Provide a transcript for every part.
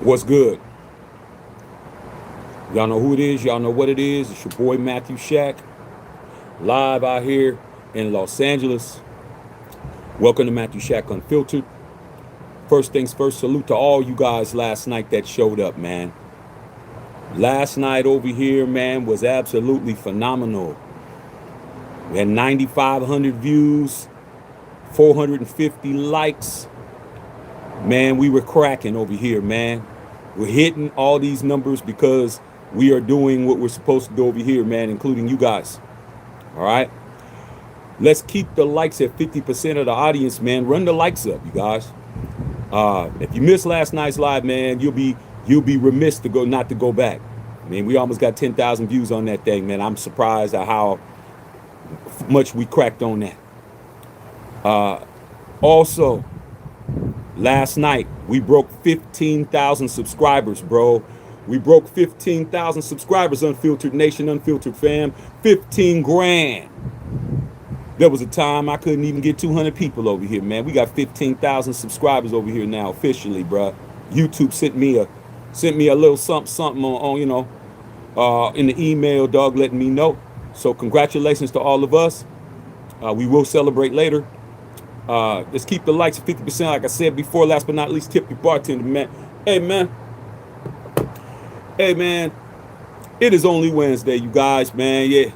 What's good? Y'all know who it is. Y'all know what it is. It's your boy Matthew Shack, live out here in Los Angeles. Welcome to Matthew Shack Unfiltered. First things first, salute to all you guys last night that showed up, man. Last night over here, man, was absolutely phenomenal. We had 9,500 views, 450 likes. Man, we were cracking over here, man. We're hitting all these numbers because we are doing what we're supposed to do over here, man, including you guys. All right? Let's keep the likes at 50% of the audience, man. Run the likes up, you guys. If you missed last night's live, man, you'll be remiss to go not to go back. I mean, we almost got 10,000 views on that thing, man. I'm surprised at how much we cracked on that. Also, last night we broke 15,000 subscribers, bro. We broke 15,000 subscribers, Unfiltered Nation, Unfiltered fam. 15 grand. There was a time I couldn't even get 200 people over here, man. We got 15,000 subscribers over here now officially, bro. YouTube sent me a little something on in the email, dog, letting me know. So congratulations to all of us. We will celebrate later. Let's keep the likes at 50%. Like I said before, last but not least, tip your bartender, man. Hey, man. It is only Wednesday, you guys, man. Yeah,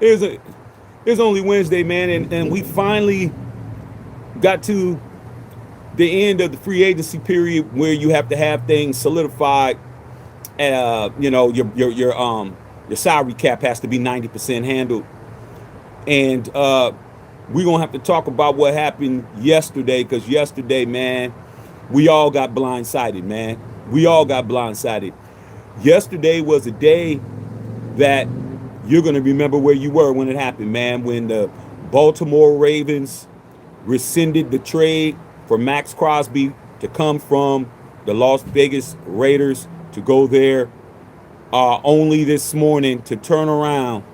it's only Wednesday, man, and we finally got to the end of the free agency period where you have to have things solidified. Your salary cap has to be 90% handled, and we're gonna have to talk about what happened yesterday, because yesterday, man, we all got blindsided, man. We all got blindsided. Yesterday was a day that you're gonna remember where you were when it happened, man. When the Baltimore Ravens rescinded the trade for Max Crosby to come from the Las Vegas Raiders to go there, only this morning to turn around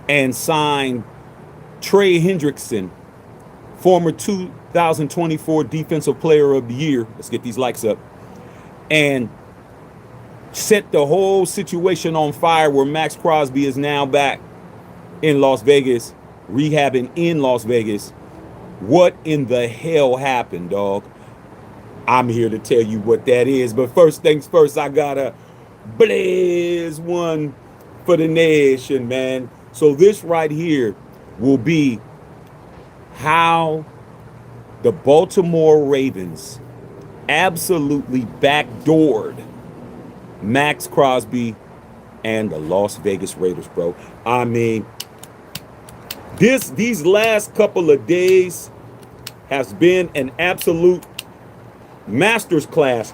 and sign Trey Hendrickson, former 2024 Defensive Player of the Year. Let's get these likes up. And set the whole situation on fire where Max Crosby is now back in Las Vegas, rehabbing in Las Vegas. What in the hell happened, dog? I'm here to tell you what that is. But first things first, I gotta blaze one for the nation, man. So this right here will be how the Baltimore Ravens absolutely backdoored Max Crosby and the Las Vegas Raiders, bro. I mean, these last couple of days has been an absolute master's class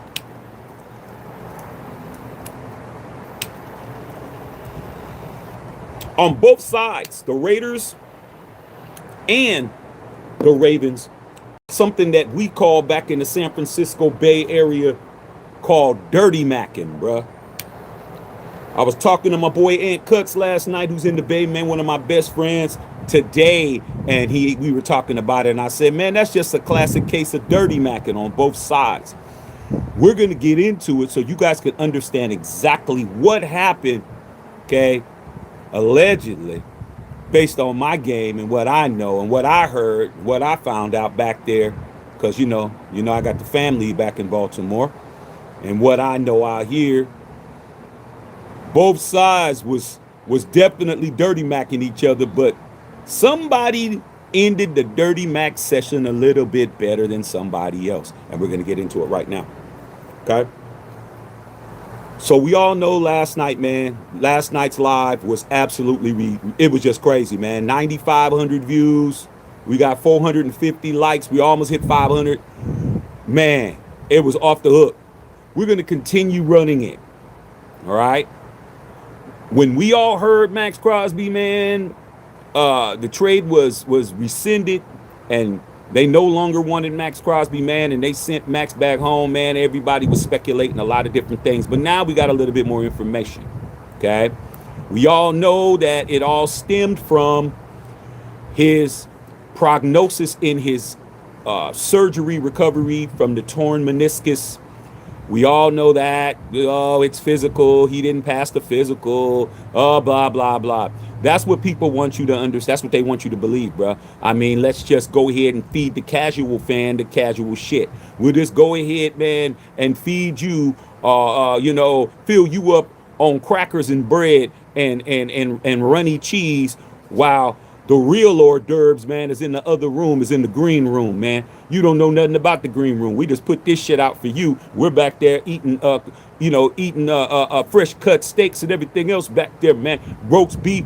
on both sides, the Raiders and the Ravens. Something that we call back in the San Francisco Bay Area called dirty macking, bruh. I was talking to my boy Ant Cuts last night, who's in the Bay, man, one of my best friends today, and we were talking about it, and I said, man, that's just a classic case of dirty macking on both sides. We're going to get into it so you guys can understand exactly what happened, okay, allegedly, based on my game and what I know and what I heard, what I found out back there, because you know I got the family back in Baltimore, and what I know out here. Both sides was definitely dirty macking each other, but somebody ended the dirty mac session a little bit better than somebody else, and we're going to get into it right now. Okay? So we all know last night, man, last night's live was absolutely, it was just crazy, man. 9,500 views. We got 450 likes. We almost hit 500. Man, it was off the hook. We're going to continue running it. All right? When we all heard Max Crosby, man, the trade was rescinded, and they no longer wanted Max Crosby, man, and they sent Max back home, man. Everybody was speculating a lot of different things, but now we got a little bit more information, okay? We all know that it all stemmed from his prognosis in his surgery recovery from the torn meniscus We all know that. Oh, it's physical. He didn't pass the physical. Oh, blah, blah, blah. That's what people want you to understand. That's what they want you to believe, bro. I mean, let's just go ahead and feed the casual fan the casual shit. We'll just go ahead, man, and feed you, fill you up on crackers and bread and runny cheese while the real hors d'oeuvres, man, is in the other room, is in the green room, man. You don't know nothing about the green room. We just put this shit out for you. We're back there eating, fresh cut steaks and everything else back there, man. Roast beef,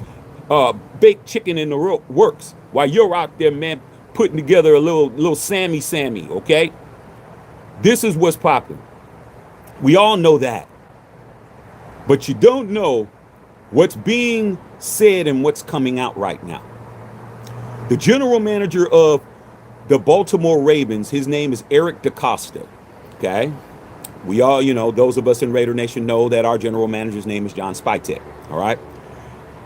baked chicken in the works. While you're out there, man, putting together a little Sammy, okay? This is what's popping. We all know that. But you don't know what's being said and what's coming out right now. The general manager of the Baltimore Ravens, his name is Eric DeCosta, okay? We all, those of us in Raider Nation know that our general manager's name is John Spytek, all right?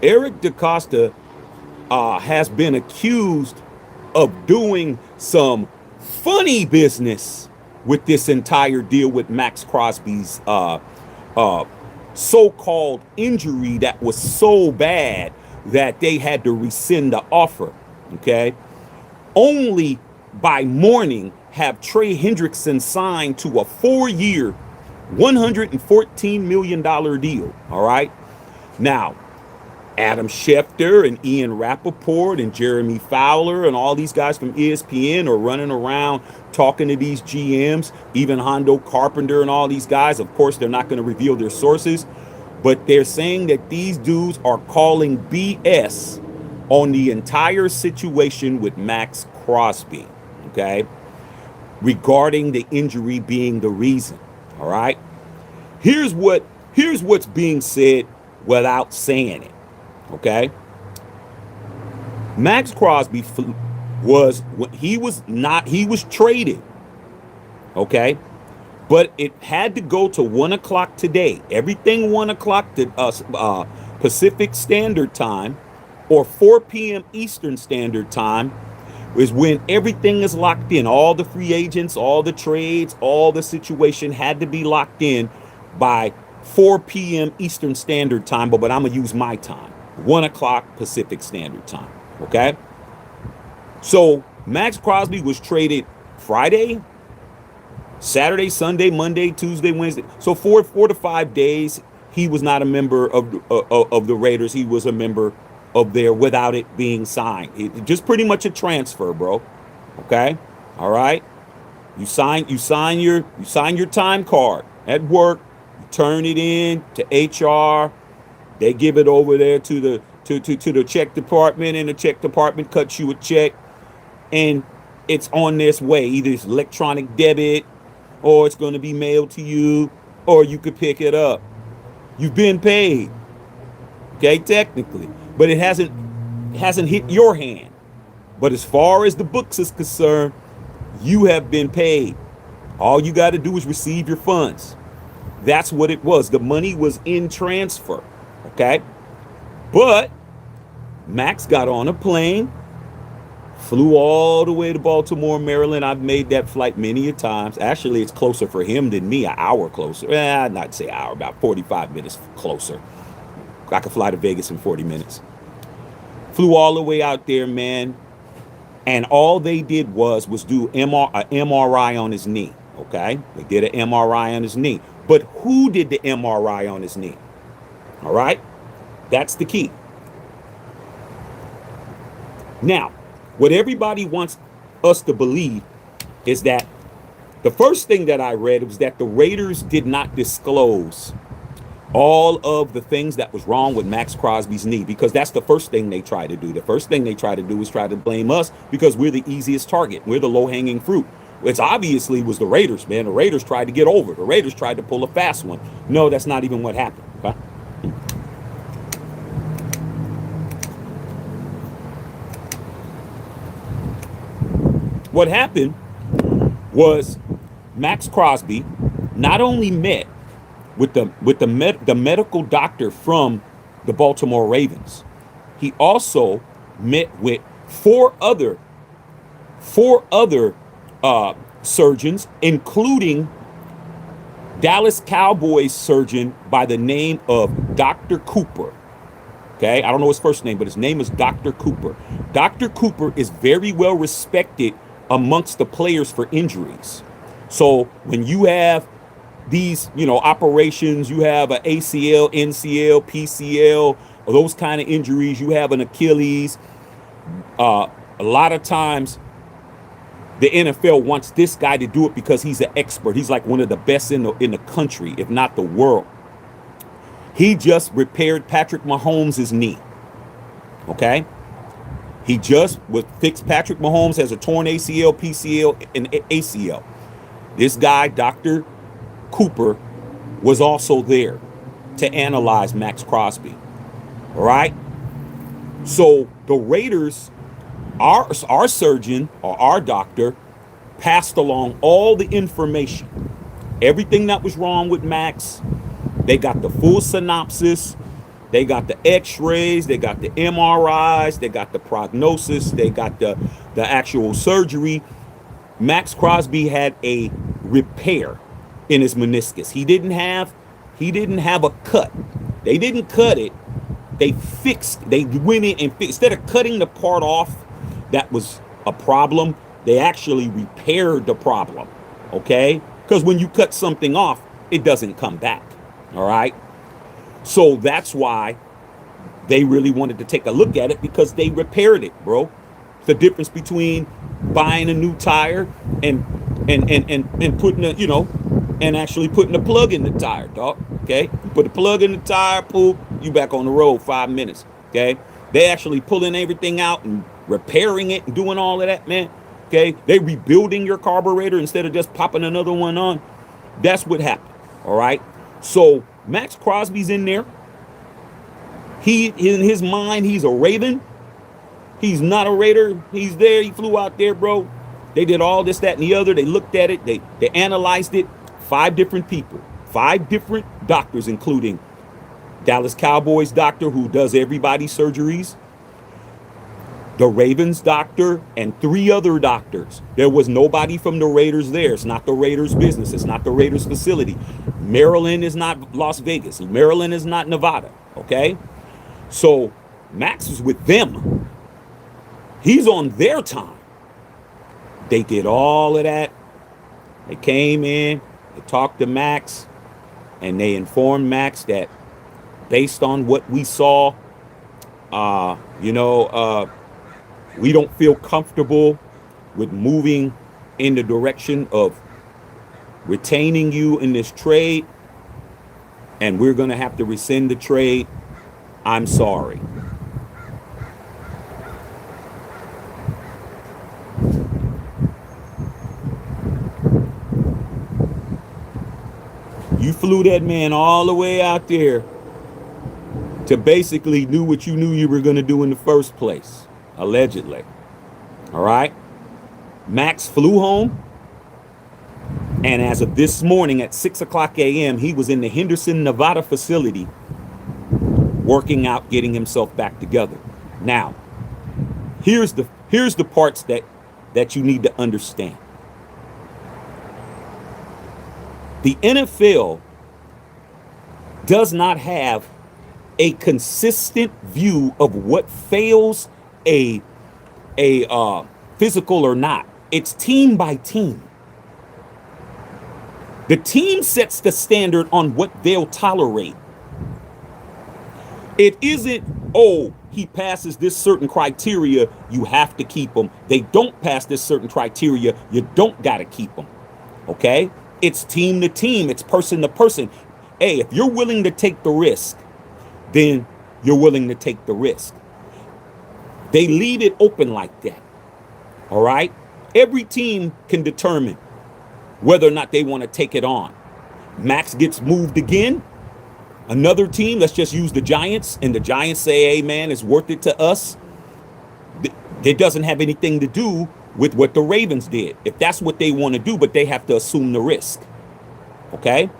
Eric DeCosta has been accused of doing some funny business with this entire deal with Max Crosby's so-called injury that was so bad that they had to rescind the offer, okay? Only by morning have Trey Hendrickson signed to a 4-year, $114 million deal, all right? Now, Adam Schefter and Ian Rappaport and Jeremy Fowler and all these guys from ESPN are running around talking to these GMs, even Hondo Carpenter and all these guys. Of course, they're not going to reveal their sources, but they're saying that these dudes are calling BS on the entire situation with Max Crosby, okay, regarding the injury being the reason, all right? Here's what's being said without saying it, okay? Max Crosby was traded, okay? But it had to go to 1 o'clock today. Everything 1 o'clock to Pacific Standard Time or 4 p.m. Eastern Standard Time is when everything is locked in. All the free agents, all the trades, all the situation had to be locked in by 4 p.m. Eastern Standard Time, but I'm going to use my time, 1 o'clock Pacific Standard Time, okay? So Max Crosby was traded Friday, Saturday, Sunday, Monday, Tuesday, Wednesday. So 4 to 5 days, he was not a member of the Raiders. He was a member of there without it being signed. It just pretty much a transfer, bro. Okay? All right? You sign your time card at work, you turn it in to HR, they give it over there to the check department, and the check department cuts you a check, and it's on this way. Either it's electronic debit, or it's going to be mailed to you, or you could pick it up. You've been paid, okay, technically, but it hasn't hit your hand. But as far as the books is concerned, you have been paid. All you got to do is receive your funds. That's what it was. The money was in transfer, okay? But Max got on a plane, flew all the way to Baltimore, Maryland. I've made that flight many a times. Actually, it's closer for him than me, an hour closer. Not say hour, about 45 minutes closer. I could fly to Vegas in 40 minutes. Flew all the way out there, man. And all they did was do an MRI on his knee, okay? They did an MRI on his knee. But who did the MRI on his knee? All right? That's the key. Now, what everybody wants us to believe is that the first thing that I read was that the Raiders did not disclose all of the things that was wrong with Max Crosby's knee, because that's the first thing they try to do. The first thing they try to do is try to blame us because we're the easiest target. We're the low-hanging fruit. It's obviously was the Raiders, man. The Raiders tried to get over. The Raiders tried to pull a fast one. No, that's not even what happened. Okay? What happened was Max Crosby not only met with the medical doctor from the Baltimore Ravens, he also met with four other surgeons, including Dallas Cowboys surgeon by the name of Dr. Cooper. Okay, I don't know his first name, but his name is Dr. Cooper. Dr. Cooper is very well respected amongst the players for injuries. So when you have these, operations, you have an ACL, NCL, PCL, or those kind of injuries, you have an Achilles. A lot of times the NFL wants this guy to do it because he's an expert. He's like one of the best in the country, if not the world. He just repaired Patrick Mahomes' knee. Okay? He just fixed Patrick Mahomes has a torn ACL, PCL, and ACL. This guy, Dr. Cooper, was also there to analyze Max Crosby. All right? So the Raiders, our surgeon or our doctor, passed along all the information. Everything that was wrong with Max. They got the full synopsis. They got the x-rays. They got the MRIs. They got the prognosis. They got the actual surgery. Max Crosby had a repair in his meniscus. He didn't have a cut. They didn't cut it. They went in and fixed. Instead of cutting the part off that was a problem, they actually repaired the problem. Okay? Because when you cut something off, it doesn't come back. All right. So that's why they really wanted to take a look at it, because they repaired it, bro. It's the difference between buying a new tire and putting and actually putting a plug in the tire, dog. Okay. You put a plug in the tire, poop, you back on the road 5 minutes. Okay. They actually pulling everything out and repairing it and doing all of that, man. Okay. They rebuilding your carburetor instead of just popping another one on. That's what happened. All right. So Max Crosby's in there. In his mind, he's a Raven. He's not a Raider. He's there. He flew out there, bro. They did all this, that, and the other. They looked at it. They analyzed it. 5 different people. 5 different doctors, including Dallas Cowboys doctor, who does everybody's surgeries, the Ravens doctor, and 3 other doctors. There was nobody from the Raiders there. It's not the Raiders' business. It's not the Raiders' facility. Maryland is not Las Vegas. Maryland is not Nevada. Okay? So Max is with them. He's on their time. They did all of that. They came in, they talked to Max, and they informed Max that based on what we saw, we don't feel comfortable with moving in the direction of retaining you in this trade, and we're going to have to rescind the trade. I'm sorry. You flew that man all the way out there to basically do what you knew you were going to do in the first place, allegedly. All right? Max flew home, and as of this morning at 6 o'clock a.m., he was in the Henderson, Nevada facility working out, getting himself back together. Now, here's the parts that you need to understand. The NFL does not have a consistent view of what fails a physical or not. It's team by team. The team sets the standard on what they'll tolerate. It isn't, oh, he passes this certain criteria, you have to keep him. They don't pass this certain criteria, you don't got to keep him. Okay? It's team to team. It's person to person. Hey, if you're willing to take the risk, then you're willing to take the risk. They leave it open like that. All right? Every team can determine whether or not they want to take it on. Max gets moved again. Another team, let's just use the Giants, and the Giants say, hey, man, it's worth it to us. It doesn't have anything to do with what the Ravens did. If that's what they want to do, but they have to assume the risk. Okay?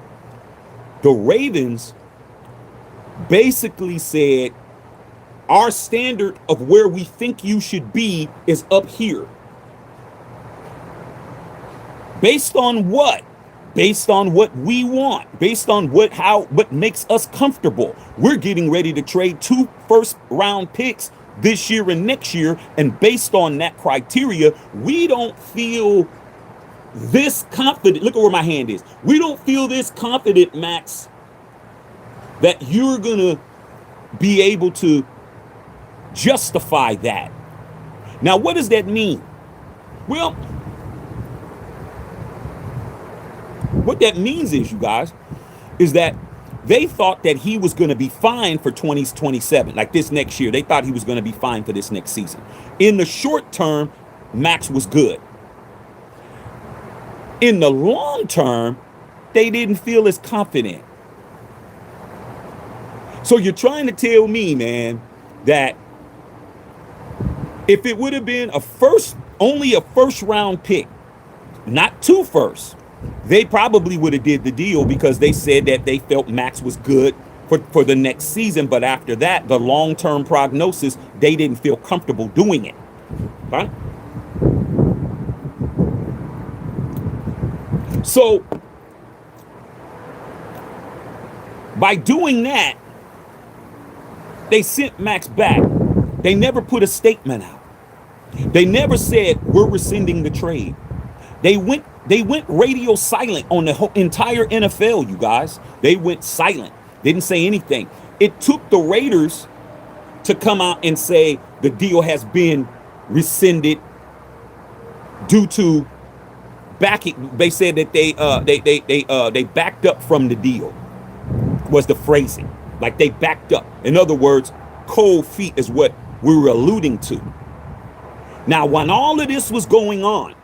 The Ravens basically said, our standard of where we think you should be is up here. Based on what? based on what we want, based on what makes us comfortable. We're getting ready to trade 2 first-round picks this year and next year, and based on that criteria, we don't feel this confident. Look at where my hand is. We don't feel this confident, Max, that you're gonna be able to justify that. Now, what does that mean? Well, what that means is, you guys, is that they thought that he was going to be fine for 2027, like this next year. They thought he was going to be fine for this next season. In the short term, Max was good. In the long term, they didn't feel as confident. So you're trying to tell me, man, that if it would have been only a first round pick, not 2 firsts, they probably would have did the deal, because they said that they felt Max was good for the next season. But after that, the long-term prognosis, they didn't feel comfortable doing it. Right? So by doing that, they sent Max back. They never put a statement out. They never said, we're rescinding the trade. They went radio silent on the whole entire NFL, you guys. They went silent. Didn't say anything. It took the Raiders to come out and say the deal has been rescinded due to backing. They said that they backed up from the deal, was the phrasing. Like they backed up. In other words, cold feet is what we were alluding to. Now, when all of this was going on,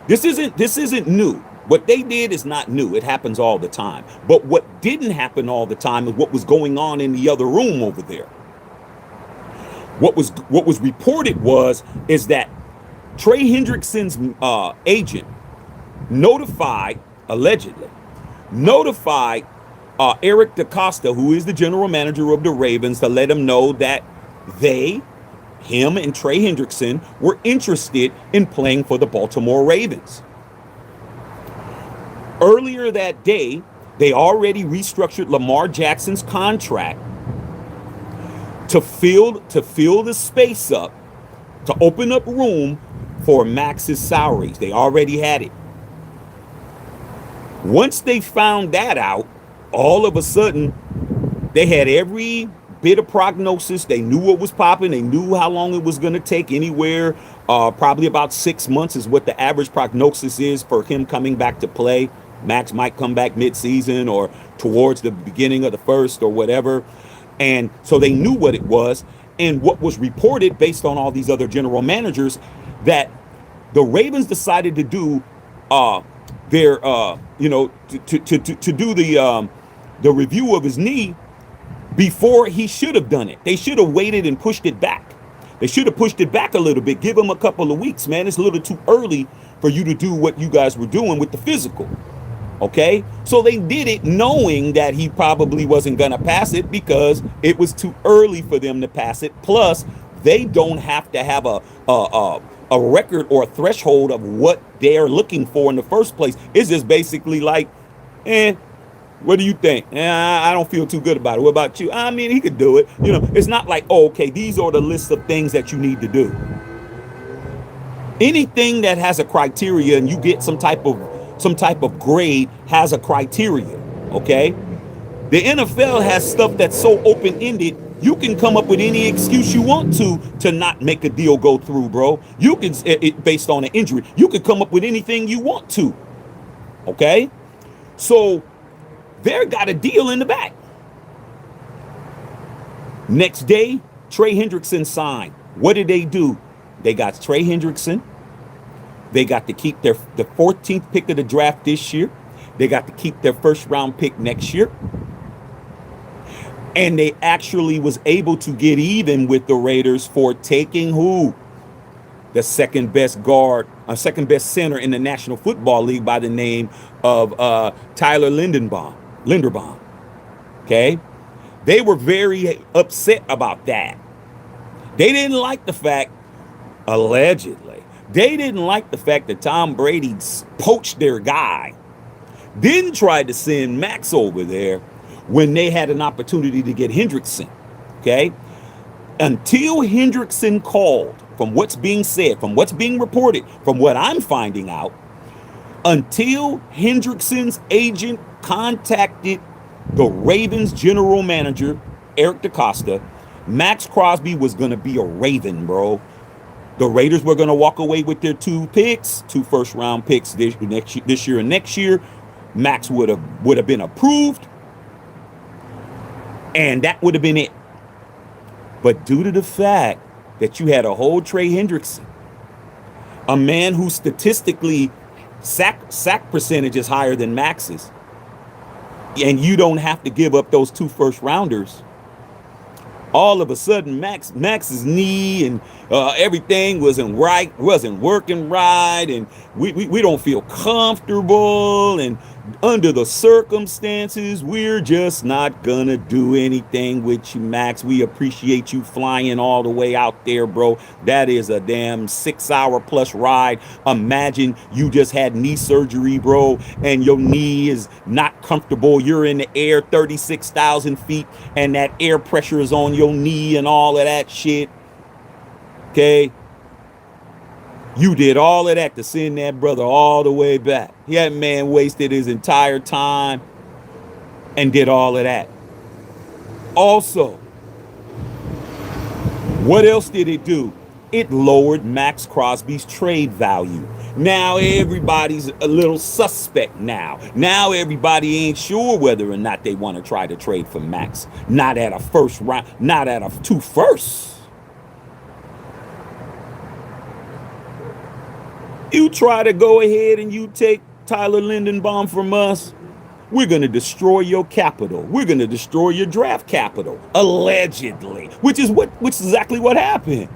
this isn't new. What they did is not new. It happens all the time. But what didn't happen all the time is what was going on in the other room over there. What was reported is that Trey Hendrickson's agent allegedly notified Eric DaCosta, who is the general manager of the Ravens, to let him know that him and Trey Hendrickson were interested in playing for the Baltimore Ravens. Earlier that day, they already restructured Lamar Jackson's contract to fill the space up, to open up room for Max's salaries. They already had it. Once they found that out, all of a sudden, they had every bit of prognosis. They knew what was popping. They knew how long it was going to take. Anywhere, probably about 6 months is what the average prognosis is for him coming back to play. Max might come back mid-season or towards the beginning of the first or whatever. And so they knew what it was. And what was reported based on all these other general managers, that the Ravens decided to do to do the review of his knee before he should have done it. They should have waited and pushed it back. They should have pushed it back a little bit. Give him a couple of weeks, man. It's a little too early for you to do what you guys were doing with the physical. Okay? So they did it knowing that he probably wasn't going to pass it, because it was too early for them to pass it. Plus, they don't have to have a record or a threshold of what they're looking for in the first place. It's just basically like, what do you think? I don't feel too good about it. What about you? I mean, he could do it. You know, it's not like, oh, okay, these are the list of things that you need to do. Anything that has a criteria and you get some type of grade has a criteria, okay? The NFL has stuff that's so open-ended, you can come up with any excuse you want to not make a deal go through, bro. You can, based on an injury, you can come up with anything you want to, okay? So they got a deal in the back. Next day, Trey Hendrickson signed. What did they do? They got Trey Hendrickson. They got to keep the 14th pick of the draft this year. They got to keep their first round pick next year. And they actually was able to get even with the Raiders for taking who? The second best center in the National Football League by the name of Tyler Linderbaum. Okay? They were very upset about that. They didn't like the fact, allegedly, they didn't like the fact that Tom Brady poached their guy Then tried to send Maxx over there when they had an opportunity to get Hendrickson. Okay? Until Hendrickson called, from what's being said, from what's being reported, from what I'm finding out, until Hendrickson's agent contacted the Ravens general manager, Eric DeCosta, Max Crosby was going to be a Raven, bro. The Raiders were going to walk away with their 2 picks, 2 first-round picks this year and next year. Max would have been approved, and that would have been it. But due to the fact that you had a whole Trey Hendrickson, a man who statistically sack percentage is higher than Max's, and you don't have to give up those 2 first-rounders, all of a sudden Max's knee and everything wasn't working right, and we don't feel comfortable, and under the circumstances we're just not gonna do anything with you, Maxx. We appreciate you flying all the way out there, bro. That is a damn 6-hour plus ride. Imagine you just had knee surgery, bro, and your knee is not comfortable. You're in the air 36,000 feet and that air pressure is on your knee and all of that shit. Okay, you did all of that to send that brother all the way back. That man wasted his entire time and did all of that. Also, what else did it do? It lowered Max Crosby's trade value. Now everybody's a little suspect now. Now everybody ain't sure whether or not they want to try to trade for Max. Not at a first round, not at a 2 firsts. You try to go ahead and you take Tyler Lindenbaum from us, we're going to destroy your capital. We're going to destroy your draft capital, allegedly, which is exactly what happened.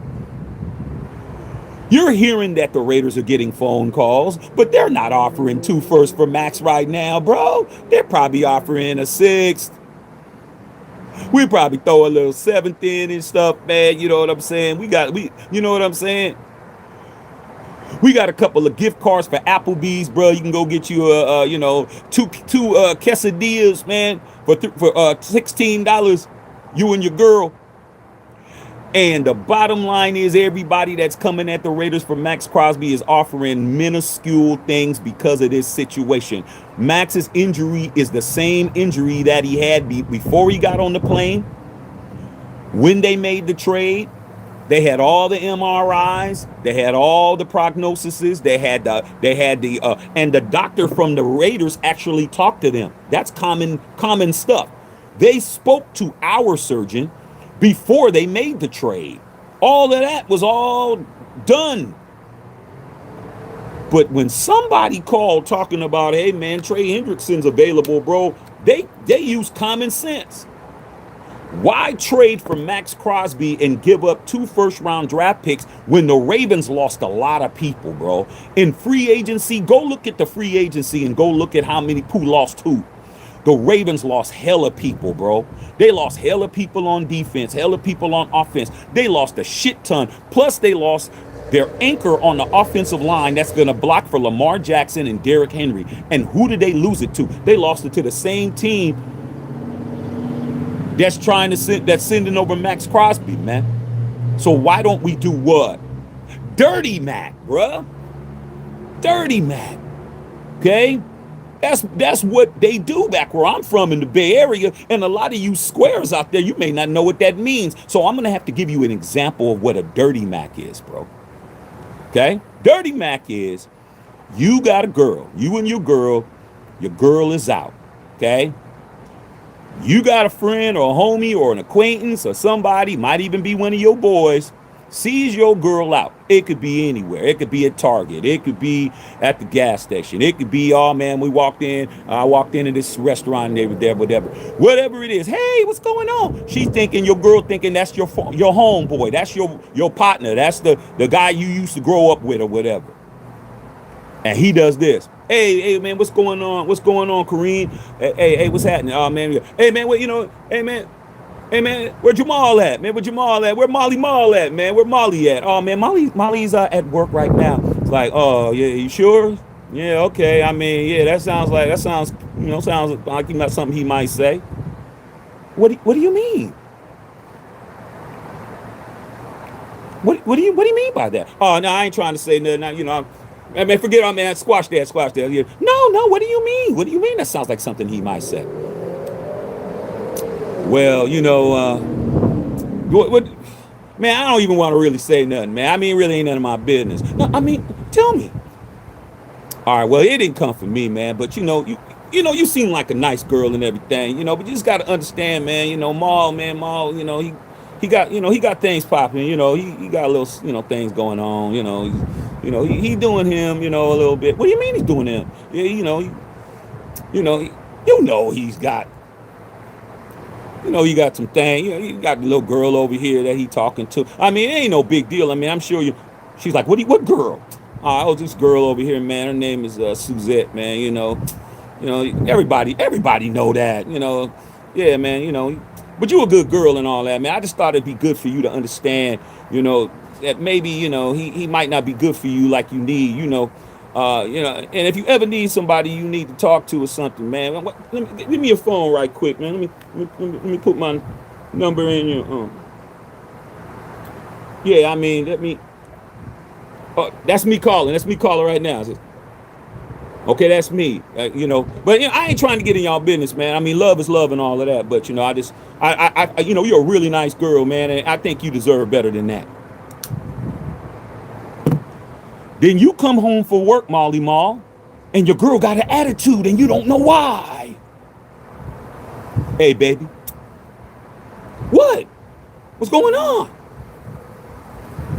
You're hearing that the Raiders are getting phone calls, but they're not offering 2 firsts for Max right now, bro. They're probably offering a 6th. We probably throw a little 7th in and stuff, man. You know what I'm saying? You know what I'm saying? We got a couple of gift cards for Applebee's, bro. You can go get you two quesadillas, man, for $16. You and your girl. And the bottom line is, everybody that's coming at the Raiders for Max Crosby is offering minuscule things because of this situation. Max's injury is the same injury that he had before he got on the plane. When they made the trade, they had all the MRIs, they had all the prognoses, and the doctor from the Raiders actually talked to them. That's common stuff. They spoke to our surgeon before they made the trade. All of that was all done. But when somebody called talking about, hey man, Trey Hendrickson's available, bro, they use common sense. Why trade for Max Crosby and give up 2 first-round draft picks when the Ravens lost a lot of people, bro? In free agency, go look at the free agency and go look at who lost who. The Ravens lost hella people, bro. They lost hella people on defense, hella people on offense. They lost a shit ton. Plus, they lost their anchor on the offensive line that's going to block for Lamar Jackson and Derrick Henry. And who did they lose it to? They lost it to the same team that's sending over Max Crosby, man. So why don't we do what? Dirty Mac, bruh. Dirty Mac. Okay? That's what they do back where I'm from in the Bay Area. And a lot of you squares out there, you may not know what that means. So I'm going to have to give you an example of what a dirty Mac is, bro. Okay? Dirty Mac is, you got a girl. You and your girl is out. Okay? You got a friend or a homie or an acquaintance or somebody, might even be one of your boys, sees your girl out. It could be anywhere. It could be at Target. It could be at the gas station. It could be, oh man, I walked into this restaurant and they were there, whatever. Whatever it is. Hey, what's going on? She's thinking, your girl thinking that's your homeboy. That's your partner. That's the guy you used to grow up with or whatever. And he does this. Hey, man, what's going on? What's going on, Kareem? Hey, what's happening? Oh, man. Hey, man, hey, man, where Jamal at? Man, where Jamal at? Where Molly Mall at, man? Where Molly at? Oh, man, Molly's at work right now. It's like, oh, yeah, you sure? Yeah, okay. I mean, yeah, sounds like something he might say. What do you mean? What do you mean by that? Oh no, I ain't trying to say nothing. I mean, forget. I mean, squash that. Yeah. No. What do you mean? What do you mean? That sounds like something he might say. Well, what? Man, I don't even want to really say nothing, man. I mean, really ain't none of my business. No, I mean, tell me. All right. Well, it didn't come from me, man. But you seem like a nice girl and everything, but you just got to understand, man. Maul, he got things popping. He got a little, things going on. He doing him, a little bit. What do you mean he's doing him? Yeah, you know, he, he's got. You got some thing. You got the little girl over here that he talking to. I mean, it ain't no big deal. I mean, I'm sure you. She's like, what girl? Oh, this girl over here, man. Her name is Suzette, man. Everybody know that. Yeah, man. But you a good girl and all that, man. I just thought it'd be good for you to understand, that maybe, he might not be good for you like you need, and if you ever need somebody you need to talk to or something, man, give me your phone right quick, man. Let me put my number in your, yeah, I mean, that's me calling. That's me calling right now. Okay, that's me. But I ain't trying to get in y'all business, man. I mean, love is love and all of that. But you're a really nice girl, man, and I think you deserve better than that. Then you come home for work, Molly Mall, and your girl got an attitude, and you don't know why. Hey, baby, what? What's going on?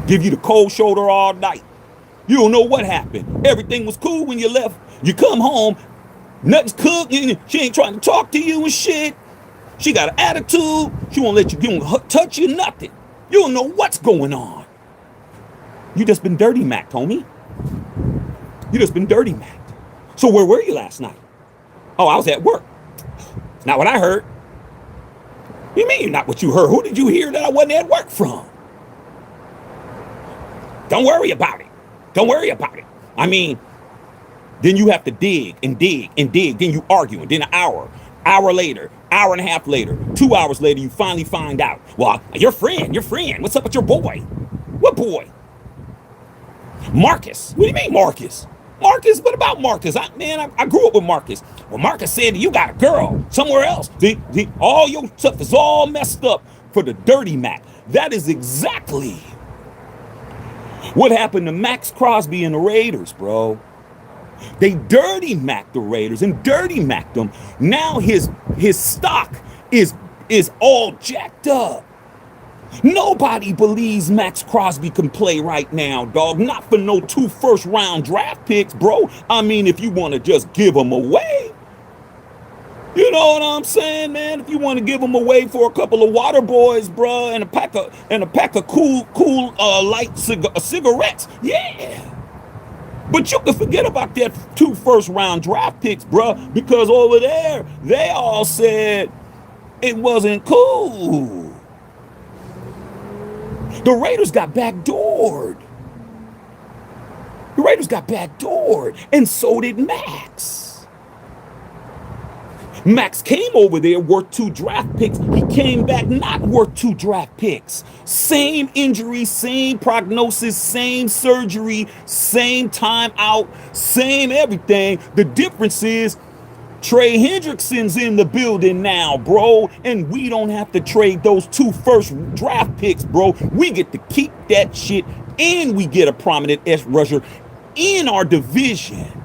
Give you the cold shoulder all night. You don't know what happened. Everything was cool when you left. You come home, nothing's cooked. She ain't trying to talk to you and shit. She got an attitude. She won't let you touch you, nothing. You don't know what's going on. You just been dirty macked, homie. You just been dirty macked. So where were you last night? Oh, I was at work. It's not what I heard. What do you mean not what you heard? Who did you hear that I wasn't at work from? Don't worry about it. Don't worry about it. I mean, then you have to dig and dig and dig. Then you argue. And then an hour later, hour and a half later, 2 hours later, you finally find out. Well, your friend. What's up with your boy? What boy? Marcus. What do you mean, Marcus? Marcus? What about Marcus? I grew up with Marcus. Well, Marcus said you got a girl somewhere else. All your stuff is all messed up for the dirty Mac. That is exactly what happened to Max Crosby and the Raiders, bro. They dirty macked the Raiders and dirty macked them. Now his stock is all jacked up. Nobody believes Max Crosby can play right now, dog. Not for no 2 first-round draft picks, bro. I mean, if you want to just give them away. You know what I'm saying, man? If you want to give them away for a couple of water boys, bro, and a pack of cool light cigarettes, yeah. But you can forget about that 2 first-round draft picks, bro, because over there they all said it wasn't cool. The Raiders got backdoored. And so did Maxx. Maxx came over there worth 2 draft picks. He came back not worth 2 draft picks. Same injury, same prognosis, same surgery, same time out, same everything. The difference is Trey Hendrickson's in the building now, bro, and we don't have to trade those 2 first draft picks, bro. We get to keep that shit, and we get a prominent edge rusher in our division.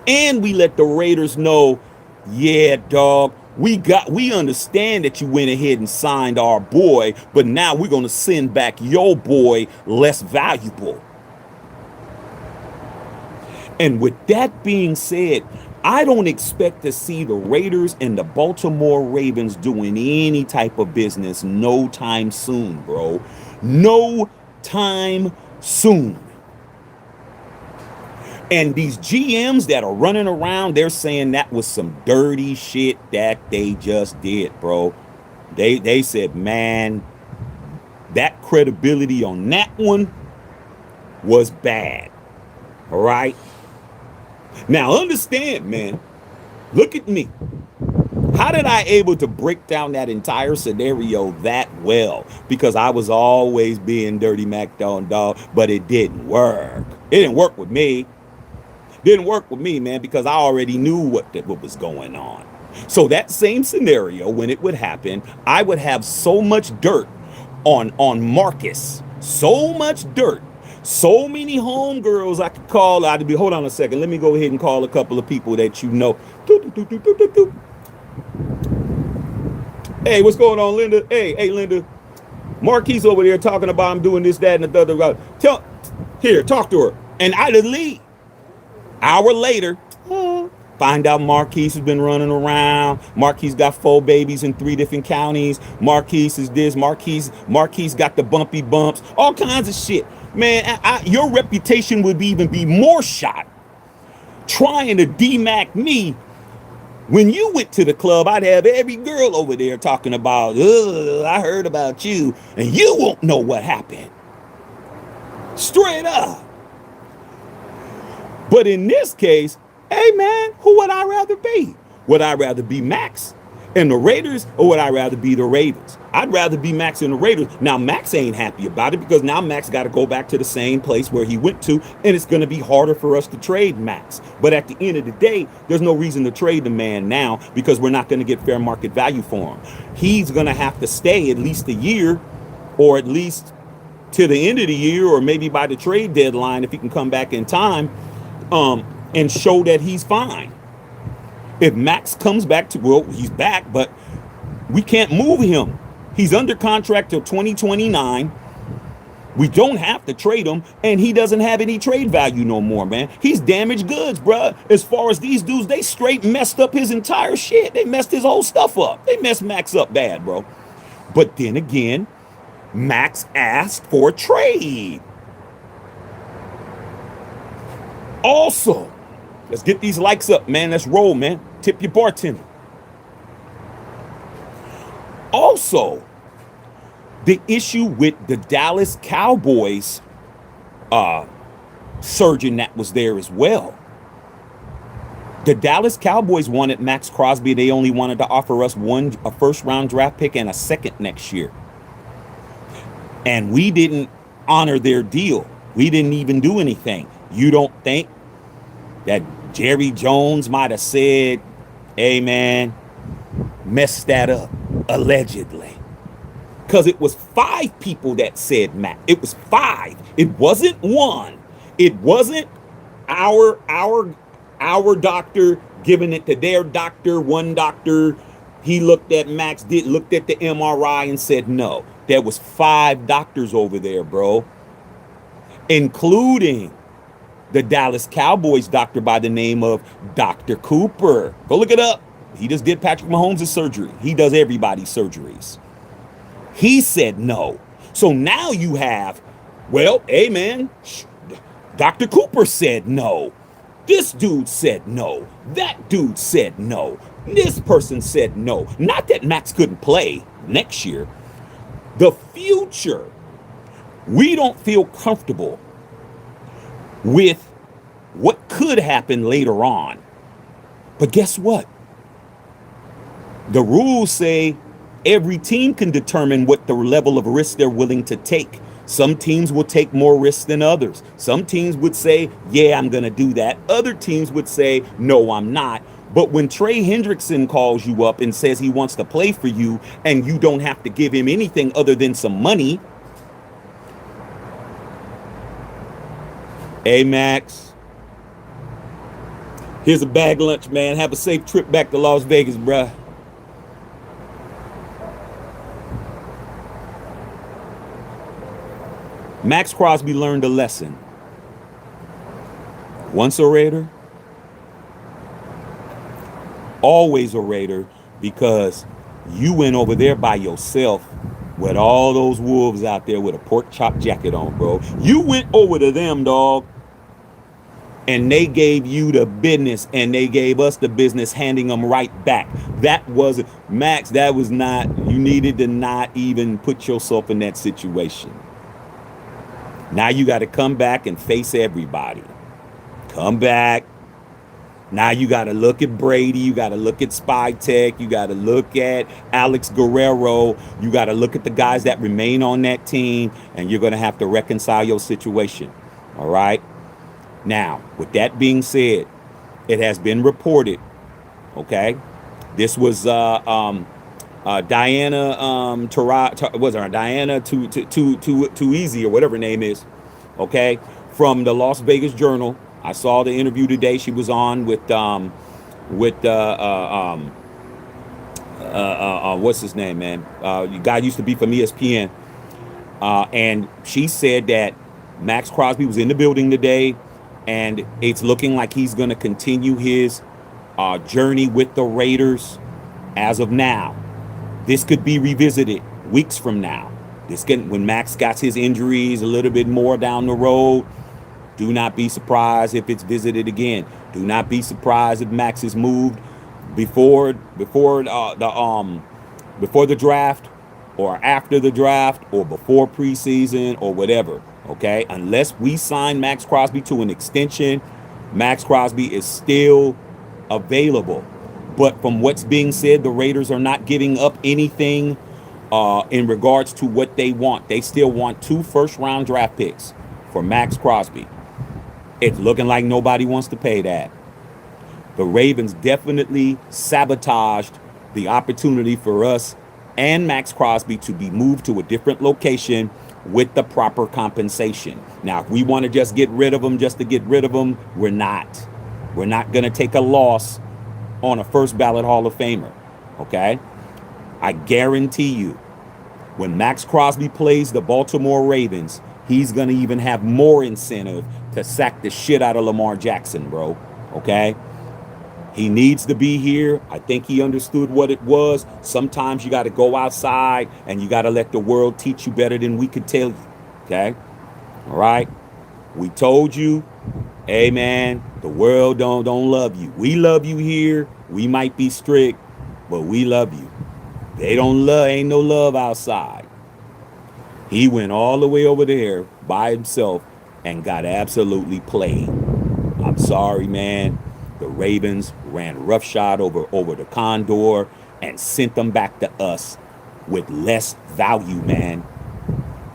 And we let the Raiders know, yeah, dog, we understand that you went ahead and signed our boy, but now we're going to send back your boy less valuable. And with that being said, I don't expect to see the Raiders and the Baltimore Ravens doing any type of business no time soon, bro. No time soon. And these GMs that are running around, they're saying that was some dirty shit that they just did, bro. They said, man, that credibility on that one was bad. All right? Now understand, man, look at me. How did I able to break down that entire scenario that well? Because I was always being Dirty Mac dog, but it didn't work. It didn't work with me. Didn't work with me, man, because I already knew what was going on. So that same scenario, when it would happen, I would have so much dirt on Marcus, so much dirt, so many homegirls I could call. I'd be, hold on a second, let me go ahead and call a couple of people that you know. Hey, what's going on, Linda? Hey, Linda. Marquise over there talking about I'm doing this, that, and the other. Talk to her. And I'd leave. Hour later, find out Marquise has been running around. Marquise got 4 babies in 3 different counties. Marquise is this. Marquise got the bumpy bumps. All kinds of shit. Man, your reputation would even be more shot trying to DMAC me. When you went to the club, I'd have every girl over there talking about, I heard about you, and you won't know what happened. Straight up. But in this case, hey man, who would I rather be? Would I rather be Maxx and the Raiders, or would I rather be the Ravens? I'd rather be Maxx and the Raiders. Now, Maxx ain't happy about it because now Maxx got to go back to the same place where he went to, and it's going to be harder for us to trade Maxx. But at the end of the day, there's no reason to trade the man now because we're not going to get fair market value for him. He's going to have to stay at least a year, or at least to the end of the year, or maybe by the trade deadline if he can come back in time, and show that he's fine. If Maxx comes back to, well, he's back, but we can't move him. He's under contract till 2029. We don't have to trade him, and he doesn't have any trade value no more, man. He's damaged goods, bruh. As far as these dudes, they straight messed up his entire shit. They messed his whole stuff up. They messed Maxx up bad, bro. But then again, Maxx asked for a trade. Also, let's get these likes up, man. Let's roll, man. Tip your bartender. Also, the issue with the Dallas Cowboys surgeon that was there as well. The Dallas Cowboys wanted Max Crosby. They only wanted to offer us a first-round draft pick and a second next year. And we didn't honor their deal. We didn't even do anything. You don't think that Jerry Jones might have said, hey, man, messed that up, allegedly? Because it was 5 people that said Matt. It was 5. It wasn't 1. It wasn't our doctor giving it to their doctor. One doctor, he looked at Max, looked at the MRI and said no. There was 5 doctors over there, bro, including the Dallas Cowboys doctor by the name of Dr. Cooper. Go look it up. He just did Patrick Mahomes' surgery. He does everybody's surgeries. He said no. So now you have, well, hey man, Dr. Cooper said no. This dude said no. That dude said no. This person said no. Not that Max couldn't play next year. The future, we don't feel comfortable with what could happen later on. But guess what? The rules say every team can determine what the level of risk they're willing to take. Some teams will take more risks than others. Some teams would say, yeah, I'm going to do that. Other teams would say, no, I'm not. But when Trey Hendrickson calls you up and says he wants to play for you and you don't have to give him anything other than some money, hey, Max, here's a bag lunch, man. Have a safe trip back to Las Vegas, bruh. Max Crosby learned a lesson. Once a Raider, always a Raider, because you went over there by yourself with all those wolves out there with a pork chop jacket on, bro. You went over to them, dog, and they gave you the business, and they gave us the business, handing them right back. That was, Max, that was not, you needed to not even put yourself in that situation. Now you got to come back and face everybody. Come back, Now you got to look at Brady. You got to look at Spy Tech. You got to look at Alex Guerrero. You got to look at the guys that remain on that team, and you're going to have to reconcile your situation. All right. Now, with that being said, it has been reported. Okay, this was Diana was her Diana too easy or whatever her name is. Okay, from the Las Vegas Journal. I saw the interview today. She was on with what's his name, man? The guy used to be from ESPN, and she said that Max Crosby was in the building today, and it's looking like he's going to continue his journey with the Raiders as of now. This could be revisited weeks from now. When Max got his injuries a little bit more down the road. Do not be surprised if it's visited again. Do not be surprised if Max is moved before the draft, or after the draft, or before preseason, or whatever. Okay, unless we sign Max Crosby to an extension, Max Crosby is still available. But from what's being said, the Raiders are not giving up anything in regards to what they want. They still want 2 first-round draft picks for Max Crosby. It's looking like nobody wants to pay that. The Ravens definitely sabotaged the opportunity for us and Max Crosby to be moved to a different location with the proper compensation. Now, if we want to just get rid of them just to get rid of them, we're not. We're not going to take a loss on a first ballot Hall of Famer. Okay? I guarantee you, when Max Crosby plays the Baltimore Ravens, he's going to even have more incentive to sack the shit out of Lamar Jackson, bro. Okay? He needs to be here. I think he understood what it was. Sometimes you got to go outside and you got to let the world teach you better than we could tell you. Okay? All right? We told you, hey, man, the world don't love you. We love you here. We might be strict, but we love you. Ain't no love outside. He went all the way over there by himself and got absolutely played. I'm sorry, man. The Ravens ran roughshod over the Condor and sent them back to us with less value, man.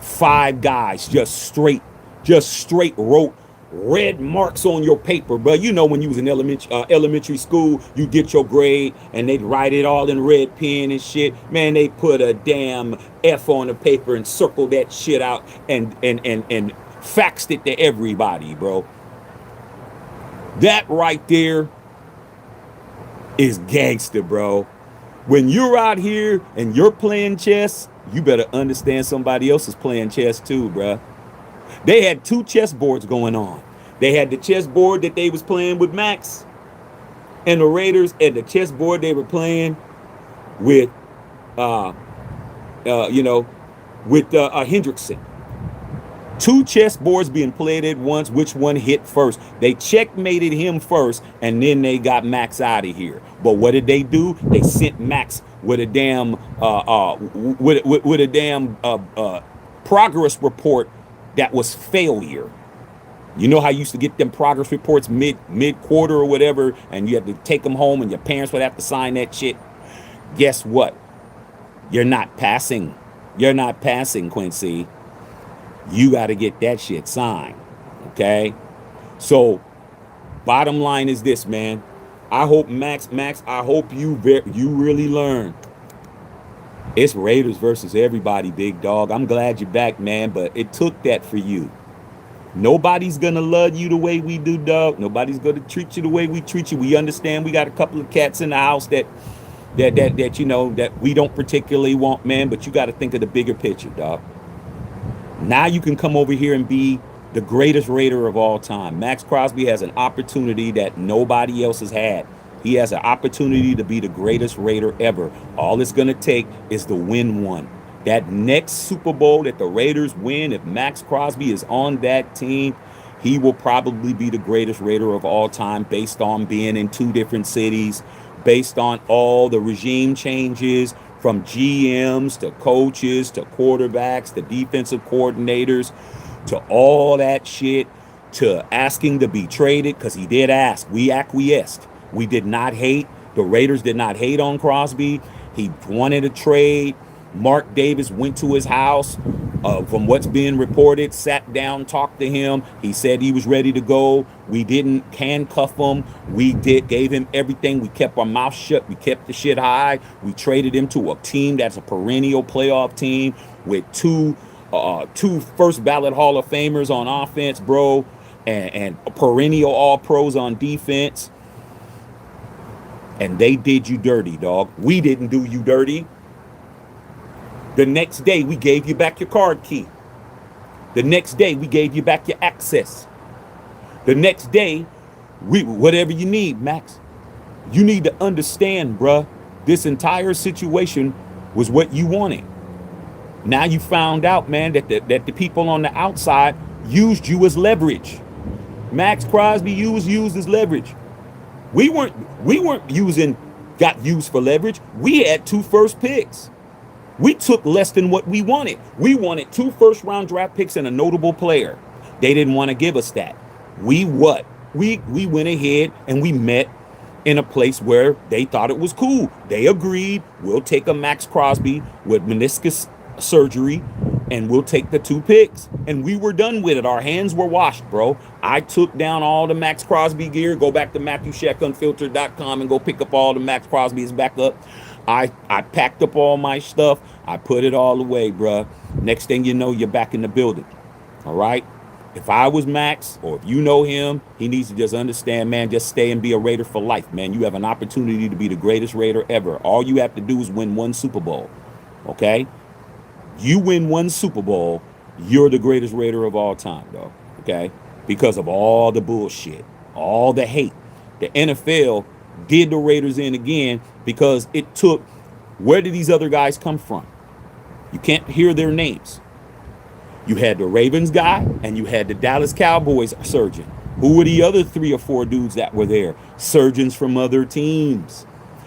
5 guys just straight wrote red marks on your paper, bro. You know, when you was in elementary school, you get your grade and they'd write it all in red pen and shit. Man, they put a damn F on the paper and circled that shit out and faxed it to everybody, bro. That right there is gangster, bro. When you're out here and you're playing chess, you better understand somebody else is playing chess too, bro. They had 2 chessboards going on. They had the chessboard that they was playing with Maxx and the Raiders, and the chessboard they were playing with, Hendrickson. 2 chessboards being played at once. Which one hit first? They checkmated him first, and then they got Maxx out of here. But what did they do? They sent Maxx with a damn progress report that was failure. You know how you used to get them progress reports mid-quarter or whatever, and you had to take them home, and your parents would have to sign that shit. Guess what? You're not passing. You're not passing, Quincy. You got to get that shit signed, okay? So, bottom line is this, man. I hope Max, I hope you really learn. It's Raiders versus everybody, big dog. I'm glad you're back, man, but it took that for you. Nobody's going to love you the way we do, dog. Nobody's going to treat you the way we treat you. We understand we got a couple of cats in the house that we don't particularly want, man, but you got to think of the bigger picture, dog. Now you can come over here and be the greatest Raider of all time. Max Crosby has an opportunity that nobody else has had. He has an opportunity to be the greatest Raider ever. All it's going to take is to win one. That next Super Bowl that the Raiders win, if Max Crosby is on that team, he will probably be the greatest Raider of all time based on being in 2 different cities, based on all the regime changes, from GMs to coaches to quarterbacks to defensive coordinators to all that shit. to asking to be traded, because he did ask. We acquiesced. We did not hate. The Raiders did not hate on Crosby. He wanted a trade. Mark Davis went to his house, from what's being reported, sat down, talked to him. He said he was ready to go. We didn't handcuff him. We gave him everything. We kept our mouth shut. We kept the shit high. We traded him to a team that's a perennial playoff team with two first ballot Hall of Famers on offense, bro, and perennial all pros on defense. And they did you dirty, dog. We didn't do you dirty. The next day, we gave you back your card key. The next day, we gave you back your access. The next day, whatever you need, Max. You need to understand, bruh, this entire situation was what you wanted. Now you found out, man, that the people on the outside used you as leverage. Max Crosby was used as leverage. We weren't got used for leverage. We had 2 first picks. We took less than what we wanted. We wanted 2 first-round draft picks and a notable player. They didn't want to give us that. We went ahead and we met in a place where they thought it was cool. They agreed, we'll take a Max Crosby with meniscus surgery, and we'll take the 2 picks. And we were done with it. Our hands were washed, bro. I took down all the Max Crosby gear. Go back to MatthewShackUnfiltered.com and go pick up all the Max Crosby's back up. I packed up all my stuff. I put it all away, bruh. Next thing you know, you're back in the building. All right? If I was Max, or if you know him, he needs to just understand, man, just stay and be a Raider for life, man. You have an opportunity to be the greatest Raider ever. All you have to do is win 1 Super Bowl. Okay? You win 1 Super Bowl, you're the greatest Raider of all time, though. Okay? Because of all the bullshit, all the hate. The NFL did the Raiders in again because it took, where did these other guys come from? You can't hear their names. You had the Ravens guy and you had the Dallas Cowboys surgeon. Who were the other 3 or 4 dudes that were there? Surgeons from other teams.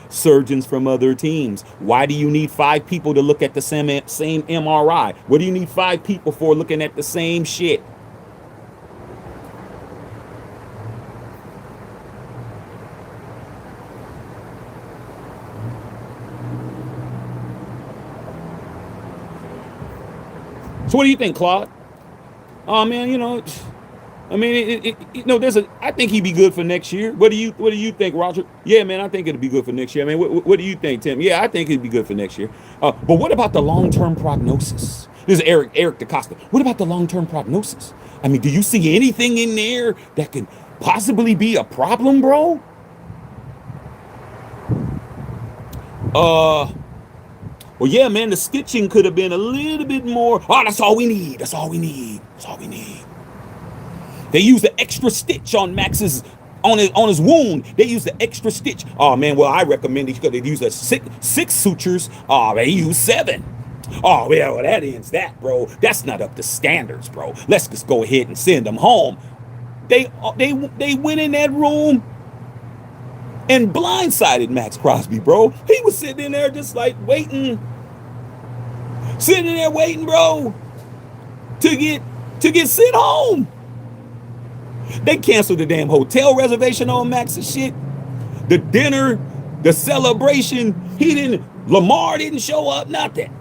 Surgeons from other teams. Why do you need 5 people to look at the same MRI? What do you need 5 people for looking at the same shit? So what do you think, Claude? Oh man, I mean, I think he'd be good for next year. What do you think, Roger? Yeah, man, I think it'd be good for next year. I mean, what do you think, Tim? Yeah, I think it'd be good for next year. But what about the long-term prognosis? This is Eric DeCosta. What about the long-term prognosis? I mean, do you see anything in there that could possibly be a problem, bro? Well, yeah, man, the stitching could have been a little bit more. Oh, that's all we need. That's all we need. That's all we need. They used the extra stitch on Max's on his wound. They used the extra stitch. Oh man, well I recommend they could have used 6 sutures. Oh, they used 7. Oh yeah, well that ends that, bro. That's not up to standards, bro. Let's just go ahead and send them home. They went in that room and blindsided Max Crosby, bro. He was sitting in there just like waiting, bro, to get sent home. They canceled the damn hotel reservation on Max and shit. The dinner, the celebration, Lamar didn't show up, nothing.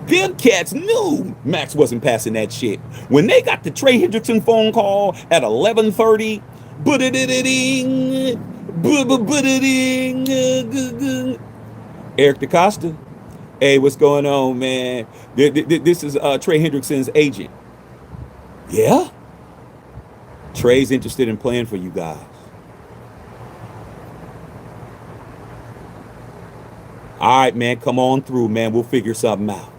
Them cats knew Max wasn't passing that shit. When they got the Trey Hendrickson phone call at 11:30, Eric DeCosta, hey, what's going on, man? This is Trey Hendrickson's agent. Yeah? Trey's interested in playing for you guys. All right, man, come on through, man. We'll figure something out.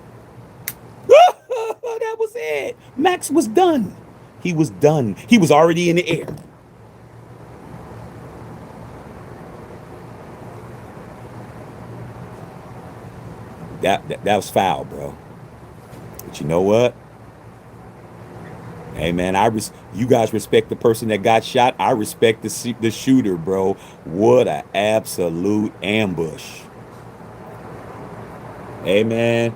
That was it. Max was done. He was done. He was already in the air. That was foul, bro. But you know what? Hey man, you guys respect the person that got shot. I respect the shooter, bro. What an absolute ambush. Hey man,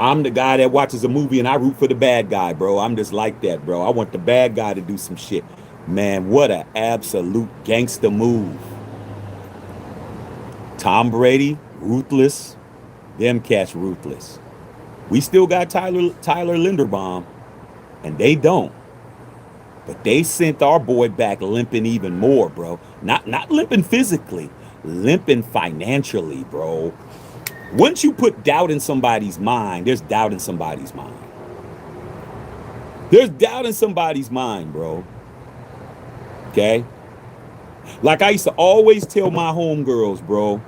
I'm the guy that watches a movie and I root for the bad guy, bro. I'm just like that, bro. I want the bad guy to do some shit. Man, what an absolute gangster move. Tom Brady, ruthless. Them cats, ruthless. We still got Tyler Linderbaum, and they don't. But they sent our boy back limping even more, bro. Not limping physically, limping financially, bro. Once you put doubt in somebody's mind, there's doubt in somebody's mind. There's doubt in somebody's mind, bro. Okay? Like I used to always tell my homegirls, bro,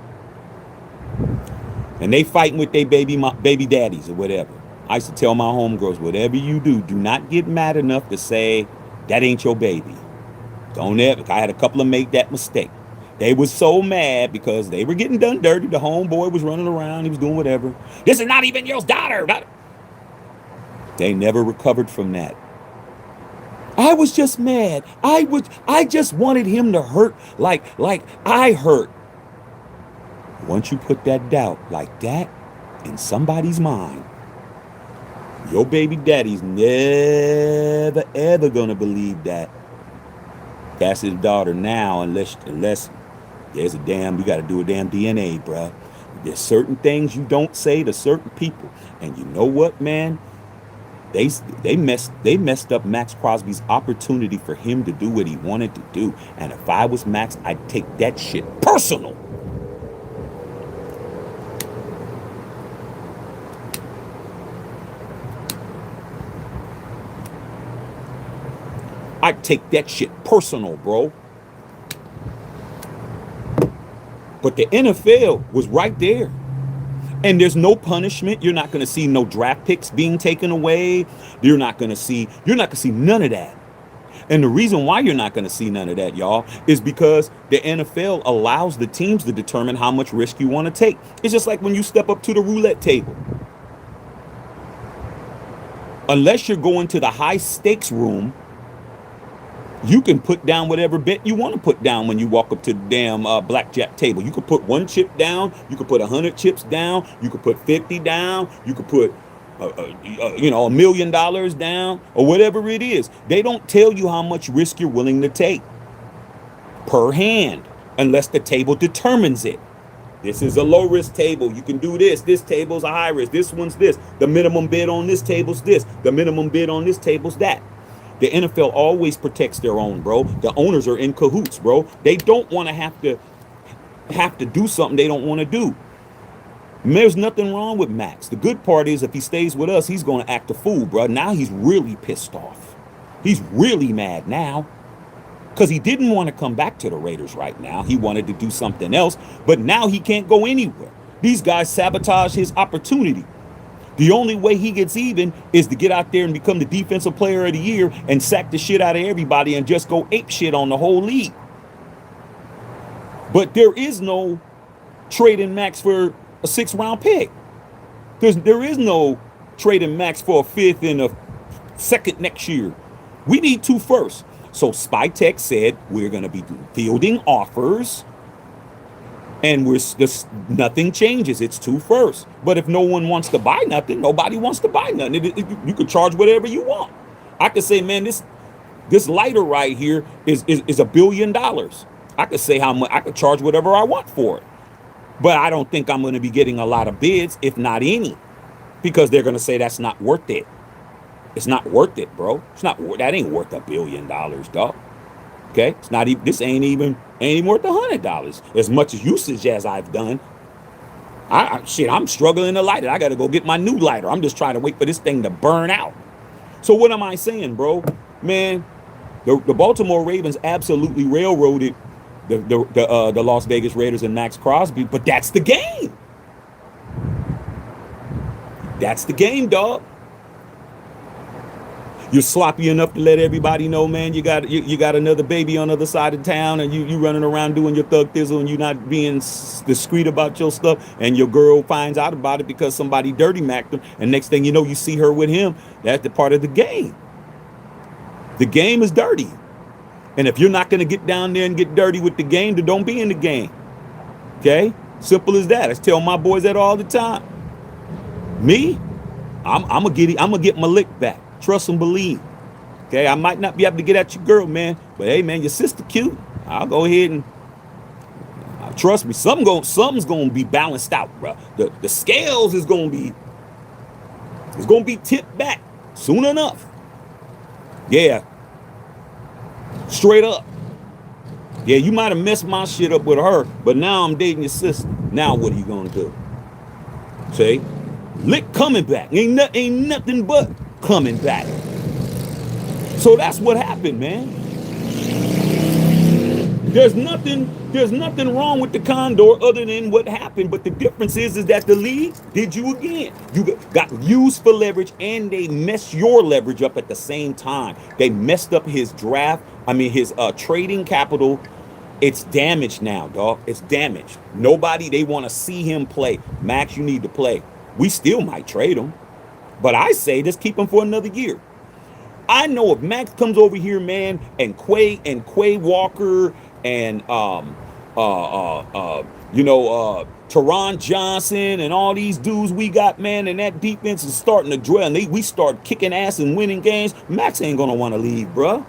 and they fighting with their baby daddies or whatever. I used to tell my homegirls, whatever you do not get mad enough to say that ain't your baby. Don't ever. I had a couple of make that mistake. They was so mad because they were getting done dirty. The homeboy was running around. He was doing whatever. This is not even your daughter. They never recovered from that. I was just mad. I just wanted him to hurt like I hurt. Once you put that doubt like that in somebody's mind, your baby daddy's never ever gonna believe that that's his daughter now, unless there's we gotta do a damn DNA, bruh. There's certain things you don't say to certain people, and you know what, man? They messed up Max Crosby's opportunity for him to do what he wanted to do. And if I was Max, I'd take that shit personal. I'd take that shit personal, bro. But the NFL was right there. And there's no punishment. You're not going to see no draft picks being taken away. You're not going to see none of that. And the reason why you're not going to see none of that, y'all, is because the NFL allows the teams to determine how much risk you want to take. It's just like when you step up to the roulette table. Unless you're going to the high stakes room, you can put down whatever bet you want to put down when you walk up to the damn blackjack table. You could put 1 chip down. You could put 100 chips down. You could put 50 down. You could put, $1 million down or whatever it is. They don't tell you how much risk you're willing to take per hand unless the table determines it. This is a low risk table. You can do this. This table's a high risk. This one's this. The minimum bid on this table's this. The minimum bid on this table's that. The NFL always protects their own, bro. The owners are in cahoots, bro. They don't want to have to do something they don't want to do. There's nothing wrong with Max. The good part is if he stays with us, he's going to act a fool, bro. Now he's really pissed off. He's really mad now because he didn't want to come back to the Raiders right now. He wanted to do something else, but now he can't go anywhere. These guys sabotage his opportunity. The only way he gets even is to get out there and become the defensive player of the year and sack the shit out of everybody and just go ape shit on the whole league. But there is no trading Max for a 6th-round pick. There is no trading Max for a 5th and a 2nd next year. We need 2 firsts. So Spytech said we're going to be fielding offers. And nothing changes. It's 2 firsts. But if no one wants to buy nothing, nobody wants to buy nothing. You could charge whatever you want. I could say, man, this lighter right here is $1 billion. I could say how much. I could charge whatever I want for it. But I don't think I'm going to be getting a lot of bids, if not any, because they're going to say that's not worth it. It's not worth it, bro. That ain't worth $1 billion, dog. Okay, it's not even. This ain't even worth $100. As much as usage as I've done, I'm struggling to light it. I got to go get my new lighter. I'm just trying to wait for this thing to burn out. So what am I saying, bro? Man, the Baltimore Ravens absolutely railroaded the Las Vegas Raiders and Max Crosby, but that's the game. That's the game, dog. You're sloppy enough to let everybody know, man, you got another baby on the other side of town, and you running around doing your thug thizzle, and you're not being discreet about your stuff, and your girl finds out about it because somebody dirty macked them, and next thing you know, you see her with him. That's the part of the game. The game is dirty. And if you're not going to get down there and get dirty with the game, then don't be in the game. Okay? Simple as that. I tell my boys that all the time. Me? I'm gonna get my lick back. Trust and believe. Okay, I might not be able to get at your girl, man, but hey, man, your sister cute. I'll go ahead and trust me. Something's gonna be balanced out, bro. The scales is gonna be tipped back soon enough. Yeah, straight up. Yeah, you might have messed my shit up with her, but now I'm dating your sister. Now what are you gonna do? See, lick coming back. Ain't nothing but coming back. So that's what happened, man. There's nothing wrong with the Condor other than what happened. But the difference is that the league did you again. You got used for leverage, and they messed your leverage up at the same time. They messed up his draft. I mean, his trading capital. It's damaged now, dog. It's damaged. Nobody, they want to see him play. Max, you need to play. We still might trade him. But I say just keep him for another year. I know if Max comes over here, man, and Quay Walker and Teron Johnson and all these dudes we got, man, and that defense is starting to dwell, and we start kicking ass and winning games, Max ain't gonna want to leave, bruh.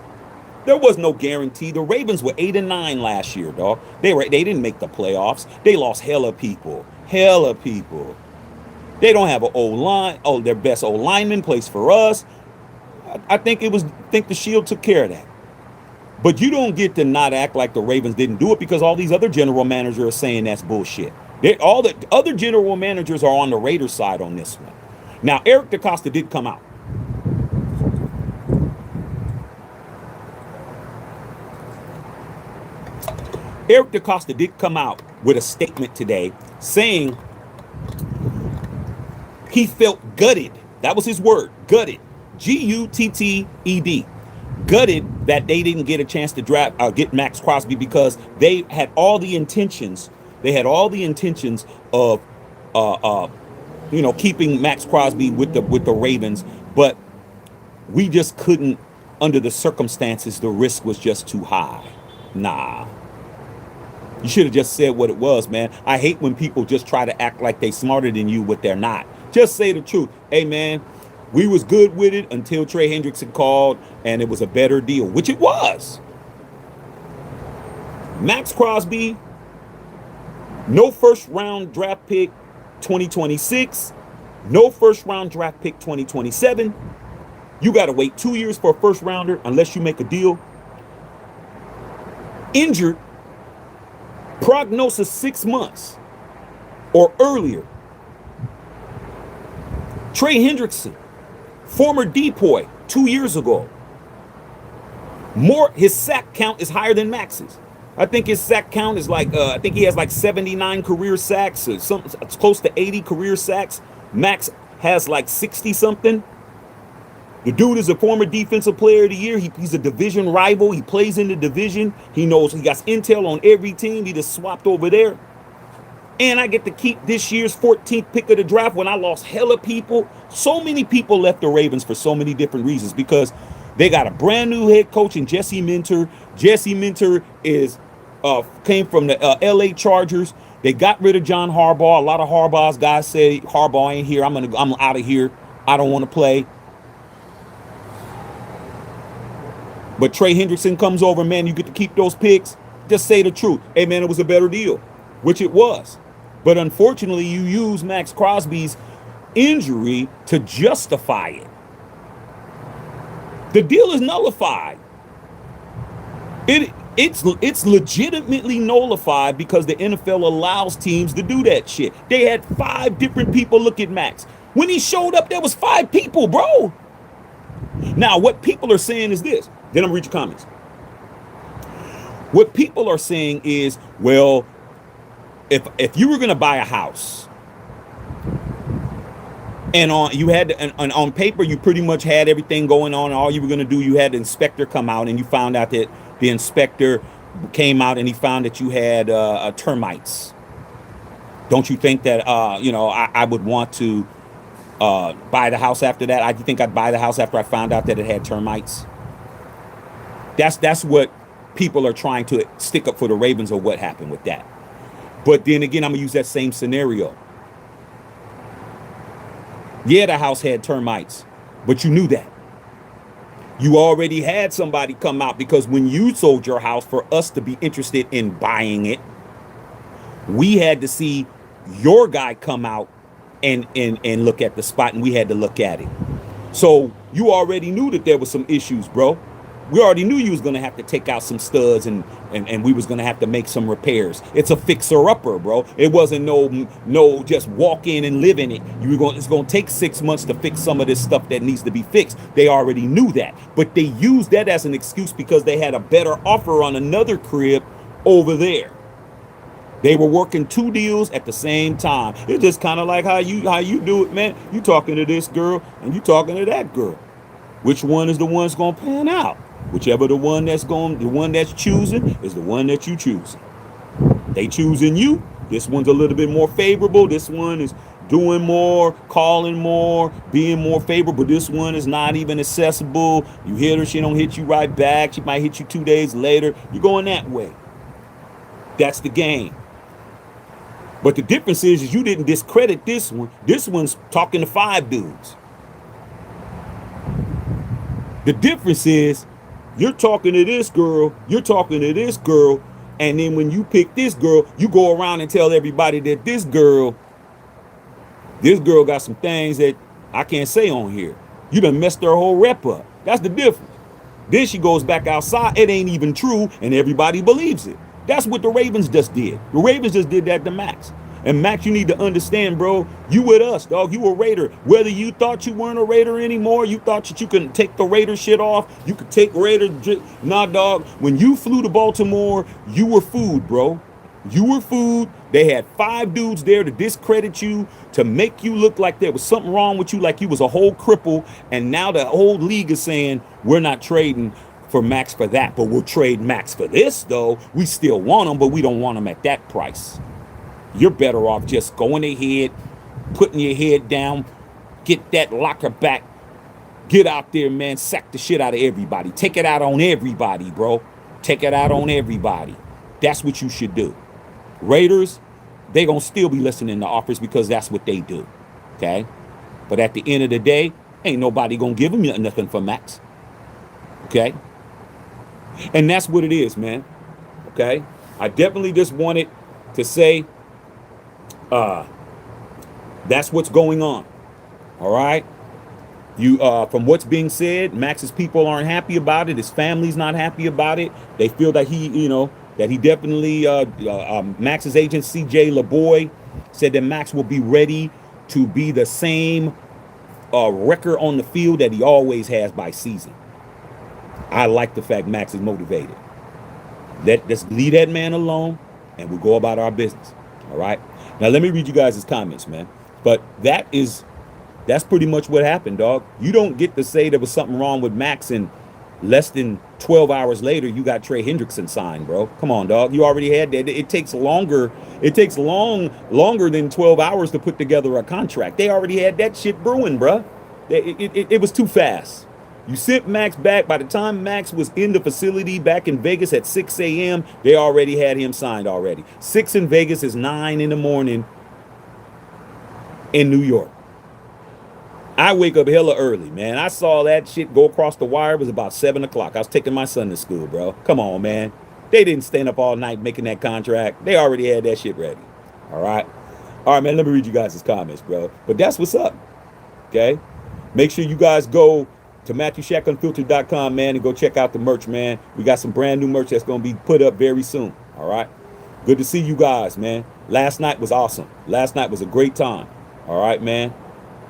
There was no guarantee. The Ravens were 8-9 last year, dog. They didn't make the playoffs. They lost hella people. They don't have an O-line. Oh, their best O-lineman plays for us. I think the Shield took care of that. But you don't get to not act like the Ravens didn't do it, because all these other general managers are saying that's bullshit. All the other general managers are on the Raiders side on this one. Now, Eric DeCosta did come out. Eric DeCosta did come out with a statement today saying he felt gutted. That was his word, gutted. Gutted. Gutted that they didn't get a chance to get Max Crosby, because they had all the intentions. They had all the intentions of, keeping Max Crosby with the Ravens, but we just couldn't. Under the circumstances, the risk was just too high. Nah. You should have just said what it was, man. I hate when people just try to act like they smarter than you, but they're not. Just say the truth. Hey, man, we was good with it until Trey Hendrickson called, and it was a better deal, which it was. Max Crosby, no first-round draft pick 2026, no first-round draft pick 2027. You got to wait 2 years for a first-rounder unless you make a deal. Injured. Prognosis 6 months or earlier. Trey Hendrickson, former depoy 2 years ago. His sack count is higher than Max's. I think his sack count is I think he has 79 career sacks, or something. It's close to 80 career sacks. Max has 60 something. The dude is a former defensive player of the year. He's a division rival. He plays in the division. He knows he got intel on every team. He just swapped over there. And I get to keep this year's 14th pick of the draft when I lost hella people. So many people left the Ravens for so many different reasons, because they got a brand new head coach in Jesse Minter. Jesse Minter came from the LA Chargers. They got rid of John Harbaugh. A lot of Harbaugh's guys say Harbaugh ain't here. I'm out of here. I don't want to play. But Trey Hendrickson comes over, man, you get to keep those picks. Just say the truth. Hey, man, it was a better deal, which it was. But unfortunately, you use Max Crosby's injury to justify it. The deal is nullified. It's legitimately nullified because the NFL allows teams to do that shit. They had 5 different people look at Max. When he showed up, there was 5 people, bro. Now, what people are saying is this. Then I'm read your comments. What people are saying is, well, if you were going to buy a house, and on paper you pretty much had everything going on, and all you were going to do, you had the inspector come out, and you found out that the inspector came out and he found that you had termites. Don't you think that I would want to buy the house after that? I think I'd buy the house after I found out that it had termites. That's what people are trying to stick up for the Ravens, or what happened with that. But then again, I'm gonna use that same scenario. Yeah, the house had termites, but you knew that. You already had somebody come out because when you sold your house for us to be interested in buying it, we had to see your guy come out and look at the spot, and we had to look at it. So you already knew that there was some issues, bro. We already knew you was gonna have to take out some studs and we was gonna have to make some repairs. It's a fixer upper, bro. It wasn't no just walk in and live in it. It's gonna take 6 months to fix some of this stuff that needs to be fixed. They already knew that, but they used that as an excuse because they had a better offer on another crib over there. They were working two deals at the same time. It's just kind of like how you do it, man. You talking to this girl and you talking to that girl. Which one is the one's gonna pan out? Whichever the one that's choosing is the one that you choosing. They choosing you. This one's a little bit more favorable. This one is doing more, calling more, being more favorable. This one is not even accessible. You hit her, she don't hit you right back. She might hit you 2 days later. You're going that way. That's the game. But the difference is you didn't discredit this one. This one's talking to 5 dudes. The difference is you're talking to this girl, and then when you pick this girl, you go around and tell everybody that this girl got some things that I can't say on here. You done messed her whole rep up. That's the difference. Then she goes back outside, it ain't even true, and everybody believes it. That's what the Ravens just did. The Ravens just did that to Maxx. And Maxx, you need to understand, bro, you with us, dog. You a Raider. Whether you thought you weren't a Raider anymore, you thought that you couldn't take the Raider shit off, you could take Raider. Nah, dog. When you flew to Baltimore, you were food, bro. You were food. They had 5 dudes there to discredit you, to make you look like there was something wrong with you, like you was a whole cripple. And now the whole league is saying, we're not trading for Maxx for that, but we'll trade Maxx for this, though. We still want him, but we don't want him at that price. You're better off just going ahead, putting your head down, get that locker back, get out there, man, sack the shit out of everybody. Take it out on everybody, bro. Take it out on everybody. That's what you should do. Raiders, they gonna still be listening to offers because that's what they do, okay? But at the end of the day, ain't nobody gonna give them nothing for Maxx, okay? And that's what it is, man, okay? I definitely just wanted to say, that's what's going on. All right. You, from what's being said, Maxx's people aren't happy about it. His family's not happy about it. They feel that he definitely, Maxx's agent, CJ LeBoy, said that Maxx will be ready to be the same record on the field that he always has by season. I like the fact Maxx is motivated. Let's leave that man alone and we'll go about our business. All right. Now, let me read you guys' comments, man. But that's pretty much what happened, dog. You don't get to say there was something wrong with Maxx and less than 12 hours later, you got Trey Hendrickson signed, bro. Come on, dog. You already had that. It takes longer. It takes longer than 12 hours to put together a contract. They already had that shit brewing, bro. It was too fast. You sent Maxx back. By the time Maxx was in the facility back in Vegas at 6 a.m., they already had him signed already. 6 in Vegas is 9 in the morning in New York. I wake up hella early, man. I saw that shit go across the wire. It was about 7 o'clock. I was taking my son to school, bro. Come on, man. They didn't stand up all night making that contract. They already had that shit ready. All right? All right, man, let me read you guys' comments, bro. But that's what's up, okay? Make sure you guys go to MatthewShackUnfiltered.com, man, and go check out the merch, man. We got some brand new merch that's going to be put up very soon, all right? Good to see you guys, man. Last night was awesome. Last night was a great time, all right, man?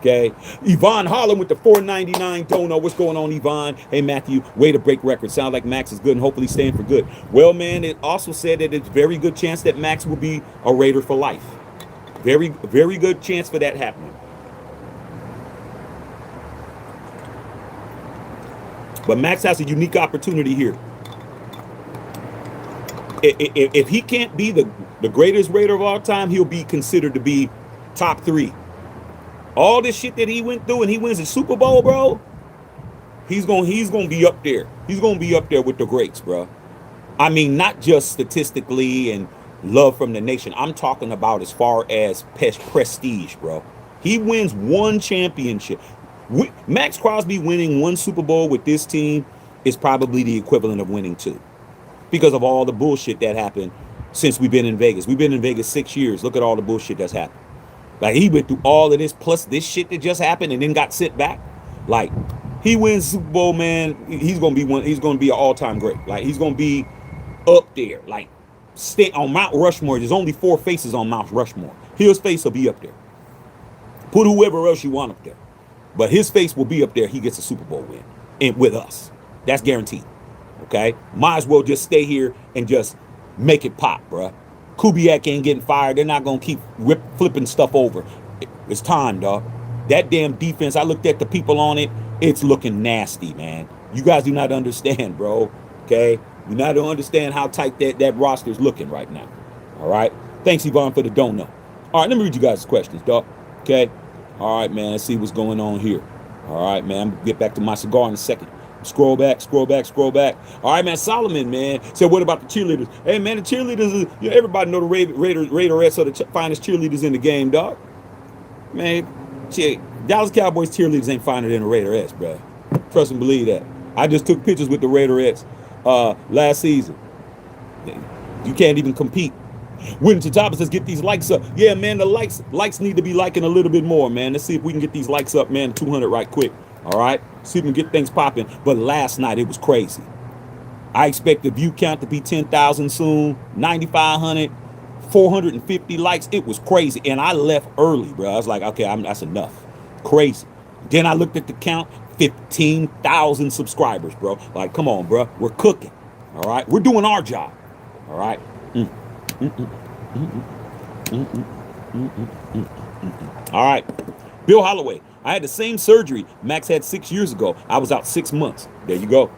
Okay. Yvonne Holland with the $4.99 dono. What's going on, Yvonne? Hey, Matthew, way to break records. Sound like Maxx is good and hopefully staying for good. Well, man, it also said that it's a very good chance that Maxx will be a Raider for life. Very, very good chance for that happening. But Maxx has a unique opportunity here. If he can't be the greatest Raider of all time, he'll be considered to be top 3. All this shit that he went through and he wins the Super Bowl, bro, he's gonna be up there. He's gonna be up there with the greats, bro. I mean, not just statistically and love from the nation. I'm talking about as far as prestige, bro. He wins one championship. Max Crosby winning one Super Bowl with this team is probably the equivalent of winning two, because of all the bullshit that happened since we've been in Vegas. We've been in Vegas 6 years. Look at all the bullshit that's happened. Like, he went through all of this plus this shit that just happened and then got sent back. Like, he wins Super Bowl, man. He's gonna be one. He's gonna be an all-time great. Like, he's gonna be up there. Like, stay on Mount Rushmore. There's only 4 faces on Mount Rushmore. His face will be up there. Put whoever else you want up there, but his face will be up there. He gets a Super Bowl win, and with us, that's guaranteed. Okay, might as well just stay here and just make it pop, bruh. Kubiak ain't getting fired. They're not gonna keep flipping stuff over. It's time, dog. That damn defense, I looked at the people on it. It's looking nasty, man. You guys do not understand, bro. Okay, you not understand how tight that roster's looking right now. All right. Thanks, Yvonne, for the donut. All right, let me read you guys' questions, dog. Okay. All right, man. Let's see what's going on here. All right, man. I'm gonna get back to my cigar in a second. Scroll back. All right, man. Solomon, man, said, what about the cheerleaders? Hey, man, the cheerleaders, everybody know the Raiderettes are the finest cheerleaders in the game, dog. Man, shit, Dallas Cowboys cheerleaders ain't finer than the Raiderettes, bro. Trust and believe that. I just took pictures with the Raiderettes last season. You can't even compete. When Tataba says, get these likes up. Yeah, man, the likes need to be liking a little bit more, man. Let's see if we can get these likes up, man, 200 right quick. All right, see if we can get things popping. But last night, it was crazy. I expect the view count to be 10,000 soon, 9,500, 450 likes. It was crazy. And I left early, bro. I was like, okay, that's enough. Crazy. Then I looked at the count, 15,000 subscribers, bro. Like, come on, bro. We're cooking. All right, we're doing our job. All right. All right. Bill Holloway. I had the same surgery Max had 6 years ago. I was out 6 months. There you go.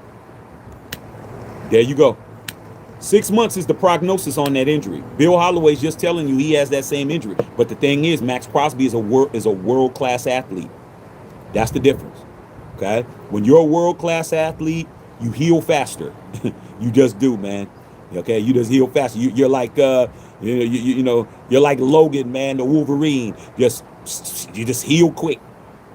6 months is the prognosis on that injury. Bill Holloway's just telling you he has that same injury. But the thing is, Max Crosby is a world-class athlete. That's the difference. Okay? When you're a world-class athlete, you heal faster. You just do, man. Okay? You just heal faster. You're like you're like Logan, man, the Wolverine. You just heal quick.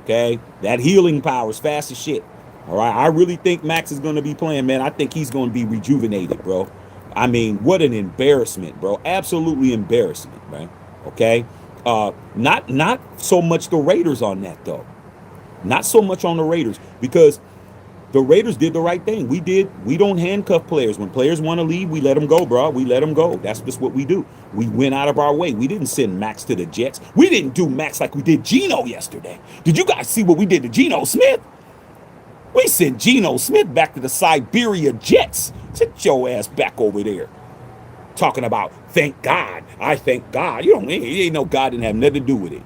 Okay, that healing power is fast as shit. All right, I really think Max is going to be playing, man. I think he's going to be rejuvenated, bro. I mean, what an embarrassment, bro. Absolutely embarrassment, man. Okay, not so much the Raiders on that though. Not so much on the Raiders, because the Raiders did the right thing. We don't handcuff players. When players want to leave, we let them go, bro. We let them go. That's just what we do. We went out of our way. We didn't send Max to the Jets. We didn't do Max like we did Geno yesterday. Did you guys see what we did to Geno Smith? We sent Geno Smith back to the Siberia Jets. Sit your ass back over there. Talking about, thank God. I thank God. You ain't no God didn't have nothing to do with it.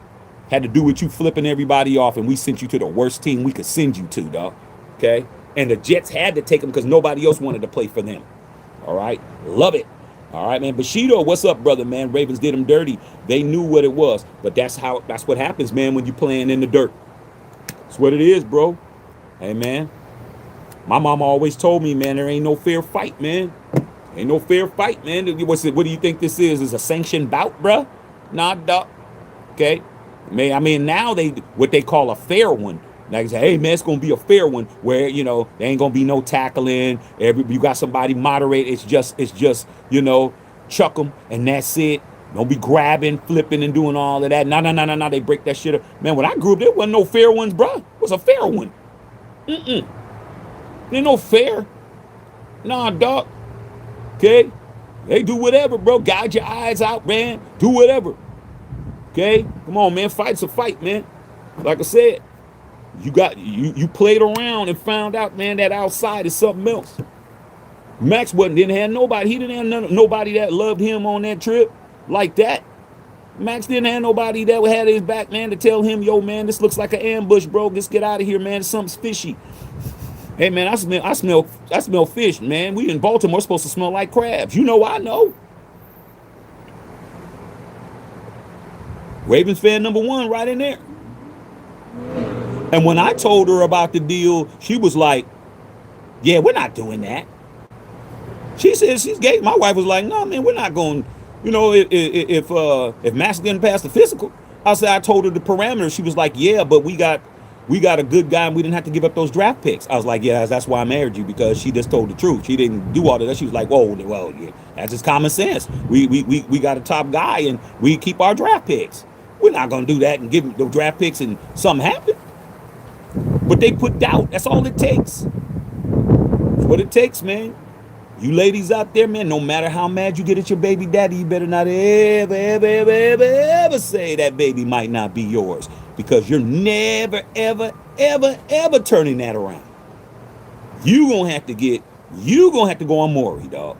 Had to do with you flipping everybody off, and we sent you to the worst team we could send you to, dog. Okay? And the Jets had to take him because nobody else wanted to play for them. All right? Love it. All right, man. Bushido, what's up, brother, man? Ravens did him dirty. They knew what it was. But that's what happens, man, when you're playing in the dirt. That's what it is, bro. Hey, man. My mama always told me, man, there ain't no fair fight, man. Ain't no fair fight, man. What do you think this is? Is a sanctioned bout, bro? Nah, dog. Okay? I mean, now what they call a fair one. Like I say, hey, man, it's going to be a fair one where, there ain't going to be no tackling. You got somebody moderate. It's just, chuck them and that's it. Don't be grabbing, flipping, and doing all of that. No. They break that shit up. Man, when I grew up, there wasn't no fair ones, bro. It was a fair one. There ain't no fair. Nah, dog. Okay? They do whatever, bro. Gouge your eyes out, man. Do whatever. Okay? Come on, man. Fight's a fight, man. Like I said. You played around and found out, man, that outside is something else. Max didn't have nobody. He didn't have nobody that loved him on that trip like that. Max didn't have nobody that had his back, man, to tell him, yo, man, this looks like an ambush, bro. Just get out of here, man. Something's fishy. Hey, man, I smell fish, man. We in Baltimore supposed to smell like crabs. I know. Ravens fan number 1 right in there. And when I told her about the deal, she was like, yeah, we're not doing that. She said she's gay. My wife was like, no, man, we're not going, if Max didn't pass the physical, I told her the parameters. She was like, yeah, but we got a good guy and we didn't have to give up those draft picks. I was like, yeah, that's why I married you, because she just told the truth. She didn't do all of that. She was like, whoa, well, yeah, that's just common sense. We got a top guy and we keep our draft picks. We're not gonna do that and give them the draft picks and something happen. But they put doubt. That's all it takes. That's what it takes, man. You ladies out there, man, no matter how mad you get at your baby daddy, you better not ever say that baby might not be yours, because you're never, ever turning that around. You gonna have to go on Maury, dog.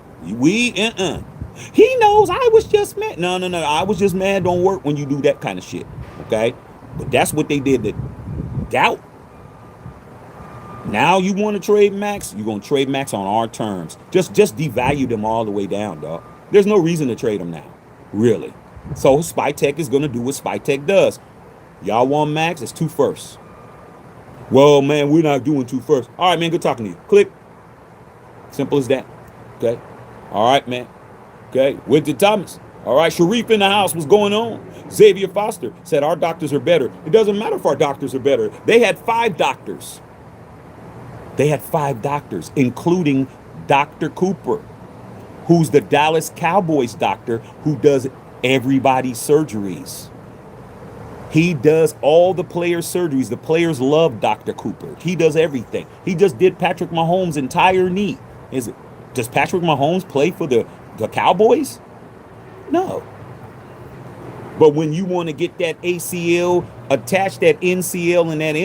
He knows I was just mad. No. I was just mad don't work when you do that kind of shit. Okay? But that's what they did. That doubt. Now you want to trade Maxx? You're going to trade Maxx on our terms. Just devalue them all the way down, dog. There's no reason to trade them now. Really. So Spytech is going to do what Spytech does. Y'all want Maxx? It's 2 firsts. Well, man, we're not doing 2 firsts. All right, man, good talking to you. Click. Simple as that. Okay? All right, man. Okay? Winter Thomas. All right, Sharif in the house. What's going on? Xavier Foster said our doctors are better. It doesn't matter if our doctors are better. They had 5 doctors. They had 5 doctors, including Dr. Cooper, who's the Dallas Cowboys doctor who does everybody's surgeries. He does all the players' surgeries. The players love Dr. Cooper. He does everything. He just did Patrick Mahomes' entire knee. Does Patrick Mahomes play for the Cowboys? No. But when you want to get that ACL, attach that NCL and that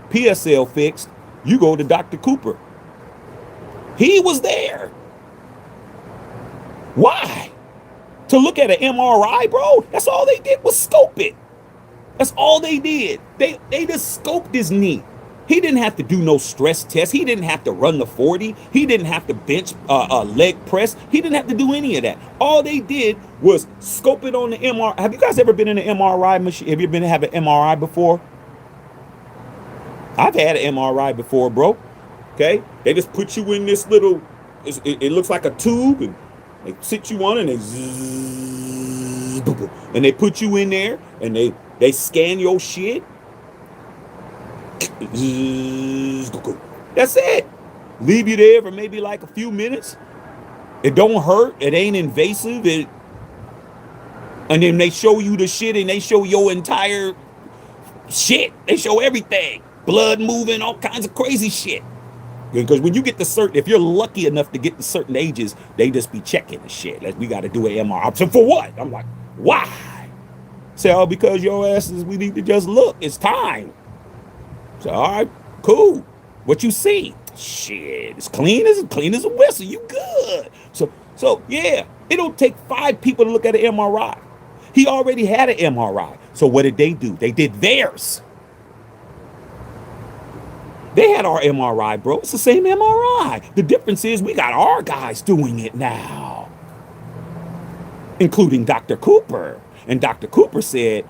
PSL fixed, you go to Dr. Cooper. He was there. Why? To look at an MRI, bro? That's all they did was scope it. That's all they did. They just scoped his knee. He didn't have to do no stress test. He didn't have to run the 40. He didn't have to bench leg press. He didn't have to do any of that. All they did was scope it on the MRI. Have you guys ever been in an MRI machine? Have you been to have an MRI before? I've had an MRI before, bro. Okay? They just put you in this little, it looks like a tube, and they sit you on it, and they put you in there, and they scan your shit. That's it. Leave you there for maybe like a few minutes. It don't hurt. It ain't invasive. And then they show you the shit, and they show your entire shit. They show everything. Blood moving, all kinds of crazy shit. Because when you get to certain, if you're lucky enough to get to certain ages, they just be checking the shit. Like, we got to do an MRI. So for what? I'm like, why? Say, oh, because your asses, we need to just look. It's time. So, all right, cool. What you see? Shit, it's clean as a whistle. You good. So yeah, it'll take 5 people to look at an MRI. He already had an MRI. So what did they do? They did theirs. They had our MRI, bro. It's the same MRI. The difference is we got our guys doing it now, including Dr. Cooper. And Dr. Cooper said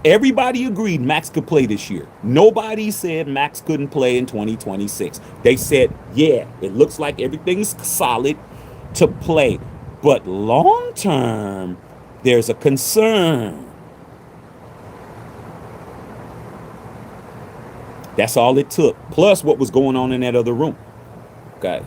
everybody agreed Maxx could play this year. Nobody said Maxx couldn't play in 2026. They said, yeah, it looks like everything's solid to play. But long term, there's a concern. That's all it took. Plus what was going on in that other room. Okay.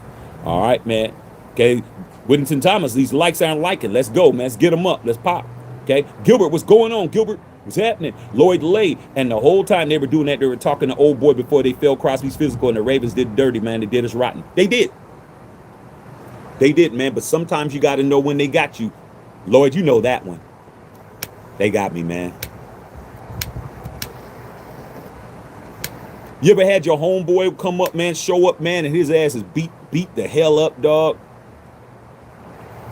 All right, man. Okay. Whittington Thomas, these likes aren't liking. Let's go, man. Let's get them up. Let's pop. Okay. Gilbert, what's going on? Gilbert, what's happening? Lloyd Lay. And the whole time they were doing that, they were talking to old boy before they failed Crosby's physical, and the Ravens did dirty, man. They did us rotten. They did. They did, man. But sometimes you got to know when they got you. Lloyd, you know that one. They got me, man. You ever had your homeboy come up, man, show up, man, and his ass is beat the hell up, dog?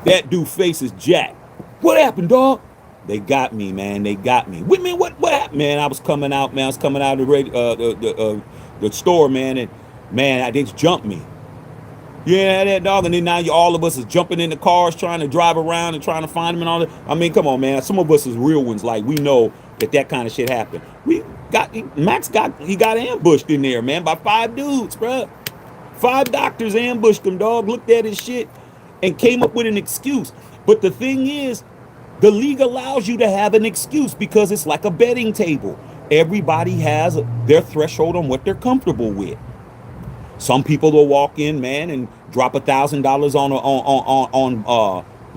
That dude face is jacked. What happened, dog? They got me, man. They got me. What happened, man? I was coming out, man. I was coming out of the store, man, and man, they just jumped me. Yeah, that dog, and then now all of us is jumping in the cars, trying to drive around and trying to find them and all that. I mean, come on, man. Some of us is real ones. Like, we know that kind of shit happened. Maxx got ambushed in there, man, by 5 dudes, bro. 5 doctors ambushed him, dog. Looked at his shit and came up with an excuse. But the thing is, The league allows you to have an excuse because it's like a betting table. Everybody has their threshold on what they're comfortable with. Some people will walk in, man, and drop $1,000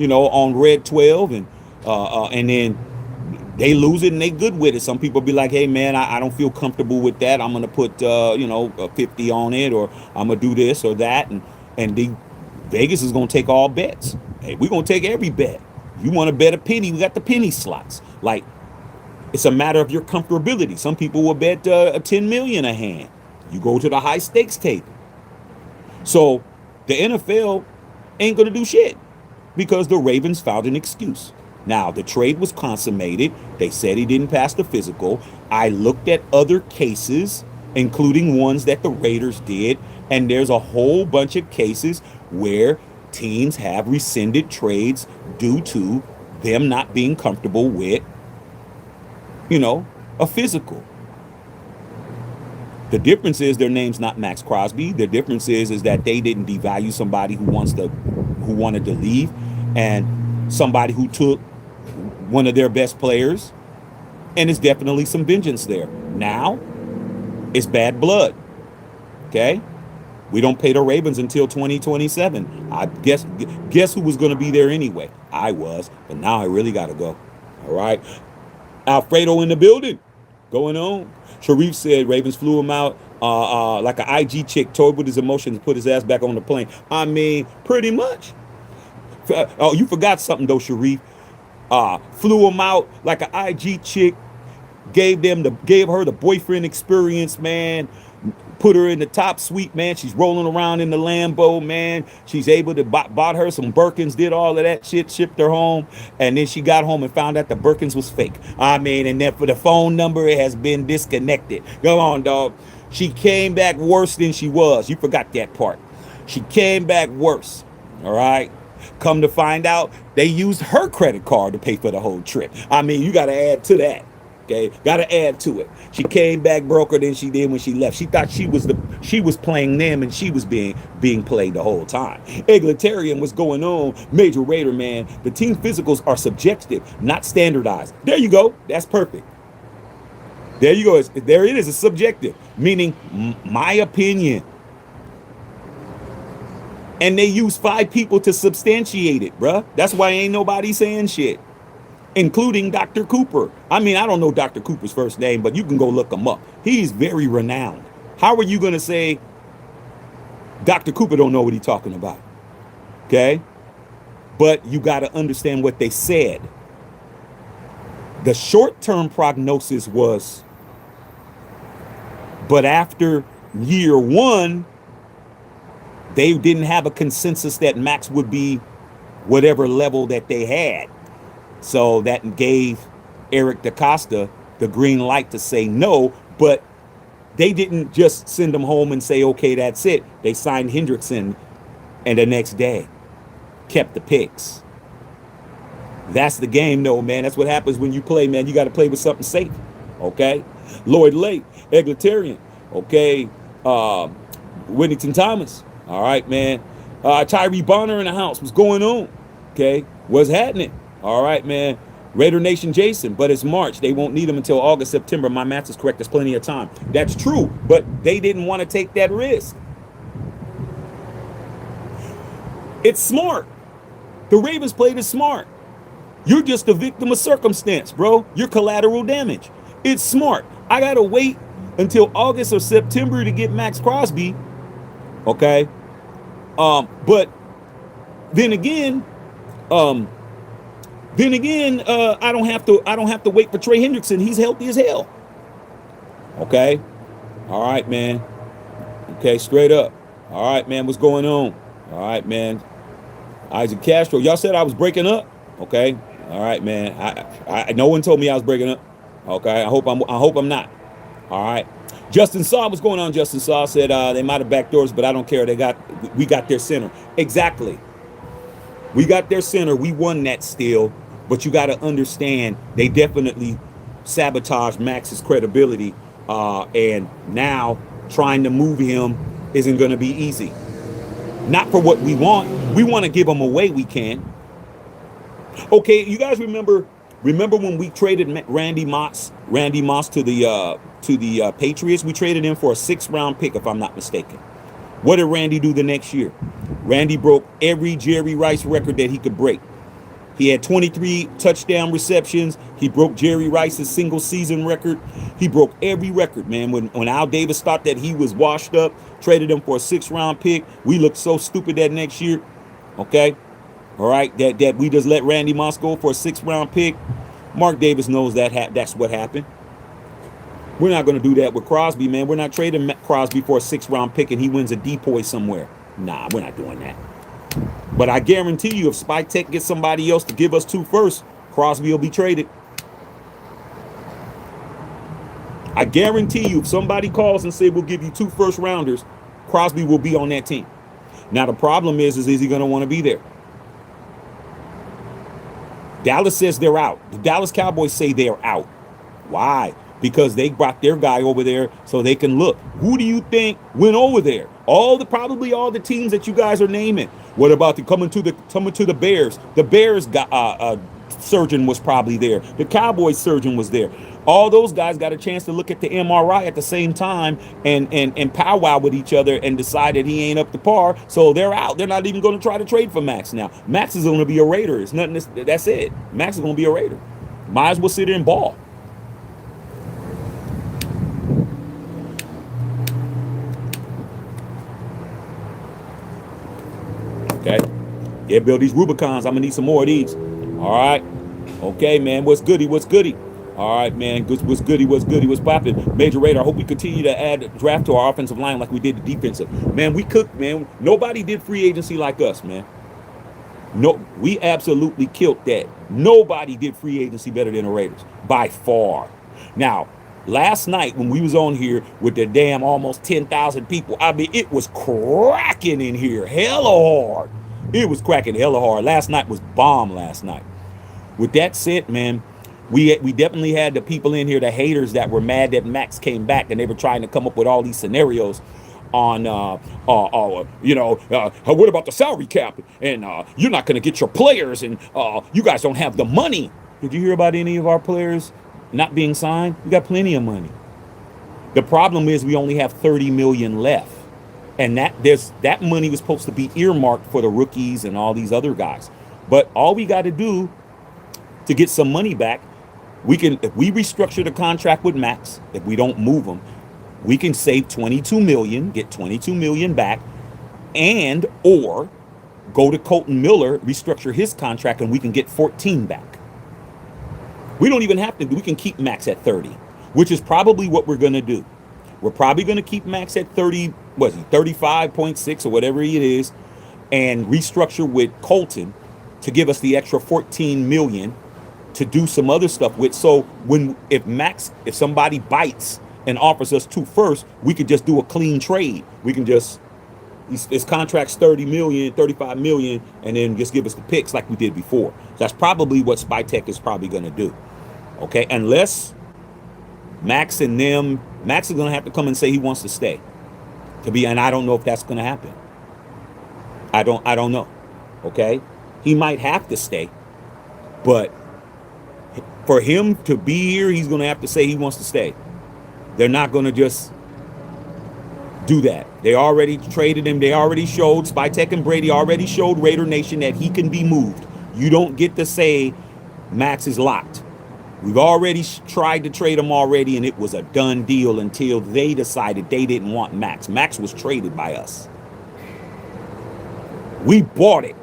on red 12, and then they lose it and they good with it. Some people be like, hey man, I don't feel comfortable with that. I'm gonna put 50 on it, or I'm gonna do this or that, and Vegas is gonna take all bets. Hey, we're gonna take every bet. You want to bet a penny? We got the penny slots. Like, it's a matter of your comfortability. Some people will bet a 10 million a hand. You go to the high stakes table. So the NFL ain't gonna do shit because the Ravens found an excuse. Now, the trade was consummated. They said he didn't pass the physical. I looked at other cases, including ones that the Raiders did, and there's a whole bunch of cases where teams have rescinded trades due to them not being comfortable with, a physical. The difference is their name's not Max Crosby. The difference is that they didn't devalue somebody who wanted to leave, and somebody who took one of their best players, and it's definitely some vengeance there. Now, it's bad blood. Okay? We don't pay the Ravens until 2027. I guess who was going to be there anyway? I was, but now I really got to go. All right? Alfredo in the building. Going on. Sharif said Ravens flew him out like an IG chick, toyed with his emotions, put his ass back on the plane. I mean, pretty much. Oh, you forgot something though, Sharif. Flew him out like an IG chick, gave her the boyfriend experience, man. Put her in the top suite, man. She's rolling around in the Lambo, man. She's able to bought her some Birkins, did all of that shit, shipped her home, and then she got home and found out the Birkins was fake. I mean, and then for the phone number, it has been disconnected. Come on, dog. She came back worse than she was. You forgot that part. She came back worse. All right. Come to find out, they used her credit card to pay for the whole trip. I mean, you got to add to that. Okay, got to add to it. She came back broker than she did when she left. She thought she was playing them, and she was being played the whole time. Egalitarian, what's going on? Major Raider, man. The team physicals are subjective, not standardized. There you go. That's perfect. There you go. There it is. It's subjective, meaning my opinion. And they use 5 people to substantiate it, bruh. That's why ain't nobody saying shit, including Dr. Cooper. I mean, I don't know Dr. Cooper's first name, but you can go look him up. He's very renowned. How are you going to say Dr. Cooper don't know what he's talking about? Okay? But you got to understand what they said. The short-term prognosis was, but after year 1, they didn't have a consensus that Maxx would be whatever level that they had. So that gave Eric DaCosta the green light to say no, but they didn't just send him home and say, okay, that's it. They signed Hendrickson, and the next day kept the picks. That's the game, though, man. That's what happens when you play, man. You got to play with something safe, okay? Lloyd Lake, Egalitarian, okay? Whittington Thomas, all right, man. Tyree Bonner in the house. What's going on? Okay, what's happening? All right, man. Raider Nation Jason, but it's March. They won't need him until August, September. My math is correct. There's plenty of time. That's true, but they didn't want to take that risk. It's smart. The Ravens played it smart. You're just a victim of circumstance, bro. You're collateral damage. It's smart. I got to wait until August or September to get Max Crosby. Okay. But then again, I don't have to wait for Trey Hendrickson. He's healthy as hell. Okay. All right, man. Okay, straight up. All right, man. What's going on? All right, man. Isaac Castro. Y'all said I was breaking up. Okay. All right, man. I no one told me I was breaking up. Okay. I hope I'm not. All right. Justin Saw, what's going on? Justin Saw said they might have backdoors, but I don't care. We got their center. Exactly. We got their center. We won that still, but you got to understand they definitely sabotaged Max's credibility, and now trying to move him isn't going to be easy. Not for what we want. We want to give him away. We can. Okay, you guys remember when we traded Randy Moss to the Patriots? We traded him for a 6th-round pick, if I'm not mistaken. What did Randy do the next year? Randy broke every Jerry Rice record that he could break. He had 23 touchdown receptions. He broke Jerry Rice's single season record. He broke every record, man. When Al Davis thought that he was washed up, traded him for a 6th-round pick, we looked so stupid that next year. Okay? All right, that we just let Randy Moss go for a 6th-round pick. Mark Davis knows that's what happened. We're not going to do that with Crosby, man. We're not trading Crosby for a 6th-round pick and he wins a depoy somewhere. Nah, we're not doing that. But I guarantee you, if Spy Tech gets somebody else to give us 2 firsts, Crosby will be traded. I guarantee you, if somebody calls and say we'll give you 2 first-rounders, Crosby will be on that team. Now the problem is he going to want to be there? Dallas says they're out. The Dallas Cowboys say they're out. Why? Because they brought their guy over there so they can look. Who do you think went over there? Probably all the teams that you guys are naming. What about coming to the Bears? The Bears surgeon was probably there. The Cowboys surgeon was there. All those guys got a chance to look at the MRI at the same time and powwow with each other and decided he ain't up to par. So they're out. They're not even going to try to trade for Maxx now. Maxx is going to be a Raider. It's nothing. That's it. Maxx is going to be a Raider. Might as well sit there and ball. Okay. Yeah, build these Rubicons. I'm gonna need some more of these. All right. Okay, man. What's goody? What's goody? All right, man. What's goody? What's goody? What's popping? Major Raider. I hope we continue to add draft to our offensive line like we did the defensive. Man, we cooked, man. Nobody did free agency like us, man. No, we absolutely killed that. Nobody did free agency better than the Raiders by far. Now, last night when we was on here with the damn almost 10,000 people, I mean, it was cracking in here, hella hard. It was cracking hella hard. Last night was bomb last night. With that said, man, we definitely had the people in here, the haters that were mad that Maxx came back, and they were trying to come up with all these scenarios on, what about the salary cap? And you're not going to get your players, and you guys don't have the money. Did you hear about any of our players not being signed? We got plenty of money. The problem is we only have 30 million left. And that money was supposed to be earmarked for the rookies and all these other guys. But all we got to do to get some money back, if we restructure the contract with Maxx, if we don't move them, we can save 22 million, get 22 million back, and or go to Colton Miller, restructure his contract, and we can get 14 back. We don't even have to. We can keep Maxx at 30, which is probably what we're going to do. We're probably going to keep Maxx at 30, 35.6 or whatever it is, and restructure with Colton to give us the extra 14 million to do some other stuff with. So if somebody bites and offers us 2 firsts, we could just do a clean trade. We can just, his contract's 30 million, 35 million, and then just give us the picks like we did before. That's probably what Spy Tech is probably going to do. Okay, unless Maxx is going to have to come and say he wants to stay. And I don't know if that's going to happen. I don't know. Okay, he might have to stay, but for him to be here, he's going to have to say he wants to stay. They're not going to just do that. They already traded him. They already showed, Spy Tech and Brady already showed Raider Nation that he can be moved. You don't get to say Maxx is locked. We've already tried to trade him already, and it was a done deal until they decided they didn't want Maxx. Maxx was traded by us. We bought it.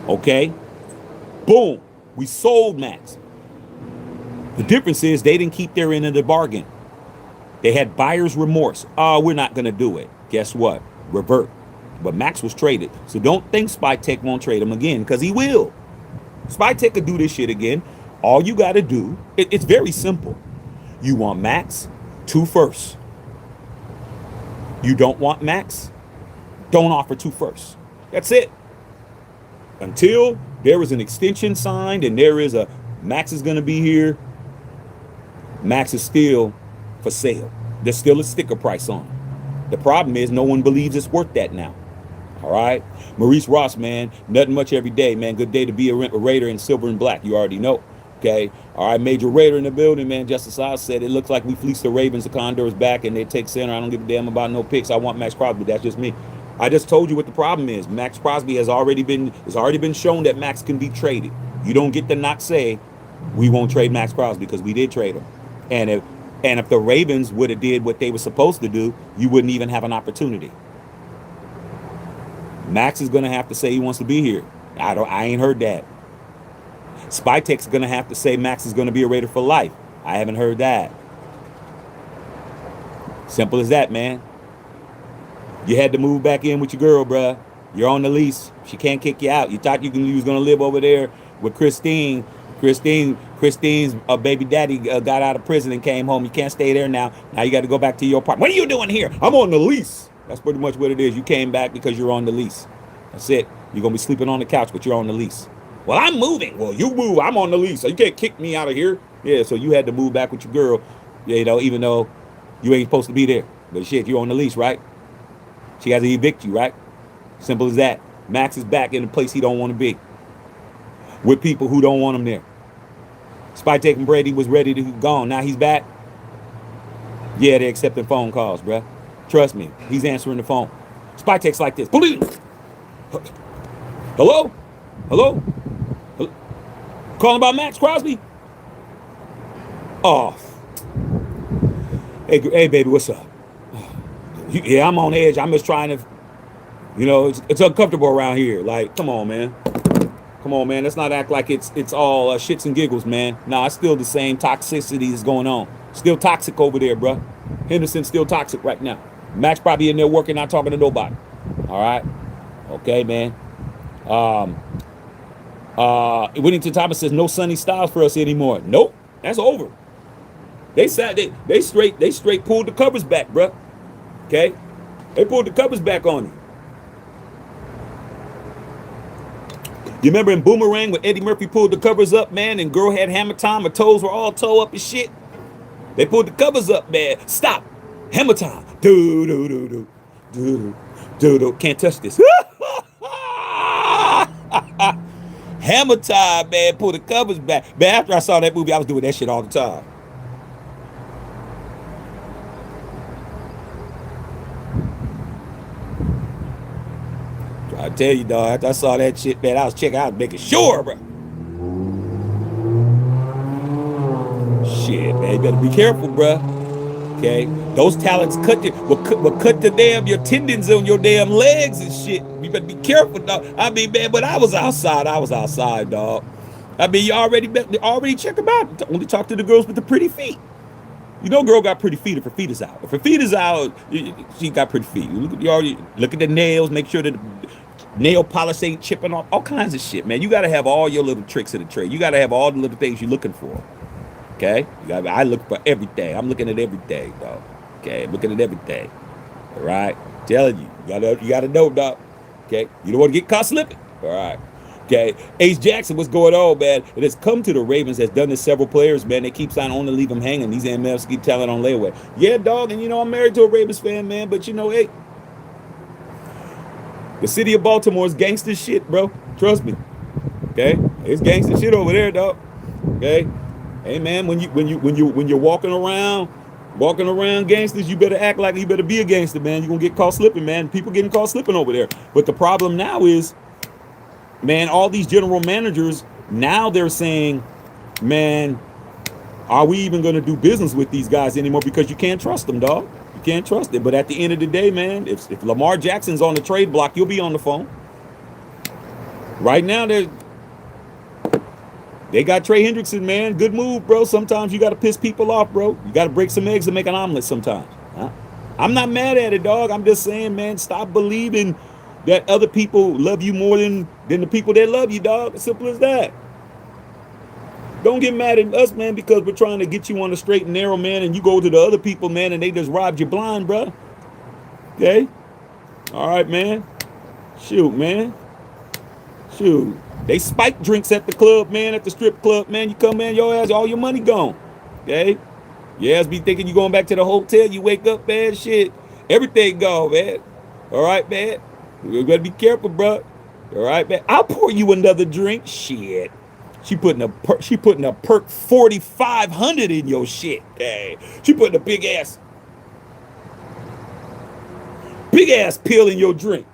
Okay? Boom. We sold Maxx. The difference is they didn't keep their end of the bargain. They had buyer's remorse. Oh, we're not going to do it. Guess what? Revert. But Maxx was traded. So don't think Spy Tech won't trade him again, because he will. Spy Tech could do this shit again. All you got to do, it's very simple. You want Maxx, 2 firsts. You don't want Maxx, don't offer 2 firsts. That's it. Until there is an extension signed and there is Maxx is going to be here, Maxx is still for sale. There's still a sticker price on it. The problem is no one believes it's worth that now. All right. Maurice Ross, man. Nothing much every day, man. Good day to be a Raider in silver and black. You already know. Okay. All right. Major Raider in the building, man. Justice Oz said it looks like we fleeced the Ravens. The Condors back and they take center. I don't give a damn about no picks. I want Max Crosby. That's just me. I just told you what the problem is. Max Crosby has already been shown that Max can be traded. You don't get to not say we won't trade Max Crosby because we did trade him. And if the Ravens would have did what they were supposed to do, you wouldn't even have an opportunity. Max is going to have to say he wants to be here. I ain't heard that. Spytek's going to have to say Max is going to be a Raider for life. I haven't heard that. Simple as that, man. You had to move back in with your girl, bruh. You're on the lease. She can't kick you out. You thought you was going to live over there with Christine. Christine's baby daddy got out of prison and came home. You can't stay there now. Now you got to go back to your apartment. What are you doing here? I'm on the lease. That's pretty much what it is. You came back because you're on the lease. That's it. You're going to be sleeping on the couch, but you're on the lease. Well, I'm moving. Well, you move. I'm on the lease. So you can't kick me out of here. Yeah, so you had to move back with your girl, you know, even though you ain't supposed to be there. But shit, you're on the lease, right? She has to evict you, right? Simple as that. Max is back in the place he don't want to be. With people who don't want him there. Spytek and Brady was ready to gone. Now he's back. Yeah, they're accepting phone calls, bruh. Trust me, he's answering the phone. Spytek's like this. Police. Hello? Hello? Hello? Calling about Max Crosby? Oh. Hey, baby, what's up? Yeah, I'm on edge. I'm just trying to, you know, it's uncomfortable around here. Like, come on, man. Come on, man. Let's not act like it's all shits and giggles, man. Nah, it's still the same toxicity is going on. Still toxic over there, bro. Henderson's still toxic right now. Max probably in there working, not talking to nobody. All right. Okay, man. Whittington Thomas says no Sunny Styles for us anymore. Nope, that's over. They straight pulled the covers back, bro. Okay, they pulled the covers back on him. You remember in Boomerang when Eddie Murphy pulled the covers up, man, and girl had hammer time, her toes were all toe up and shit? They pulled the covers up, man. Stop. Hammer time. Do do do do do do do. Can't touch this. Hammer time, man. Pull the covers back. Man, after I saw that movie, I was doing that shit all the time. I tell you, dog, after I saw that shit, man, I was checking out, making sure, bro. Shit, man, you better be careful, bro. Okay, those talents will cut the your tendons on your damn legs and shit. You better be careful, dog. I mean, man, but I was outside, dog. I mean, you already check them out. Only talk to the girls with the pretty feet. You know, girl got pretty feet if her feet is out. If her feet is out, she got pretty feet. You look at the nails, make sure that the nail polish ain't chipping off. All kinds of shit, man. You got to have all your little tricks of the trade. You got to have all the little things you're looking for. Okay? I look for everything. I'm looking at everything, dog. Okay? Looking at everything. All right? Telling you. You got to know, dog. Okay? You don't want to get caught slipping. All right? Okay, Ace Jackson, what's going on, man? It has come to the Ravens, has done this several players, man. They keep signing on to leave them hanging. These MFs keep telling on layaway. Yeah, dog, and you know, I'm married to a Ravens fan, man, but you know, hey, the city of Baltimore is gangster shit, bro. Trust me. Okay? It's gangster shit over there, dog. Okay? Hey, man, when you're walking around gangsters, you better act like you better be a gangster, man. You're gonna get caught slipping, man. People getting caught slipping over there. But the problem now is, man, all these general managers, now they're saying, man, are we even going to do business with these guys anymore? Because you can't trust them, dog. You can't trust them. But at the end of the day, man, if Lamar Jackson's on the trade block, you'll be on the phone. Right now, they got Trey Hendrickson, man. Good move, bro. Sometimes you got to piss people off, bro. You got to break some eggs and make an omelet sometimes. Huh? I'm not mad at it, dog. I'm just saying, man, stop believing that other people love you more than the people that love you, dog. As simple as that. Don't get mad at us, man, because we're trying to get you on the straight and narrow, man, and you go to the other people, man, and they just robbed you blind, bro. Okay? All right, man. Shoot, man. Shoot. They spike drinks at the club, man, at the strip club, man. You come, man, your ass, all your money gone. Okay? Your ass be thinking you going back to the hotel. You wake up, man, shit. Everything gone, man. All right, man. You gotta be careful, bro. All right, man. I'll pour you another drink. Shit. She putting a perk 4,500 in your shit. Hey, she putting a big ass pill in your drink.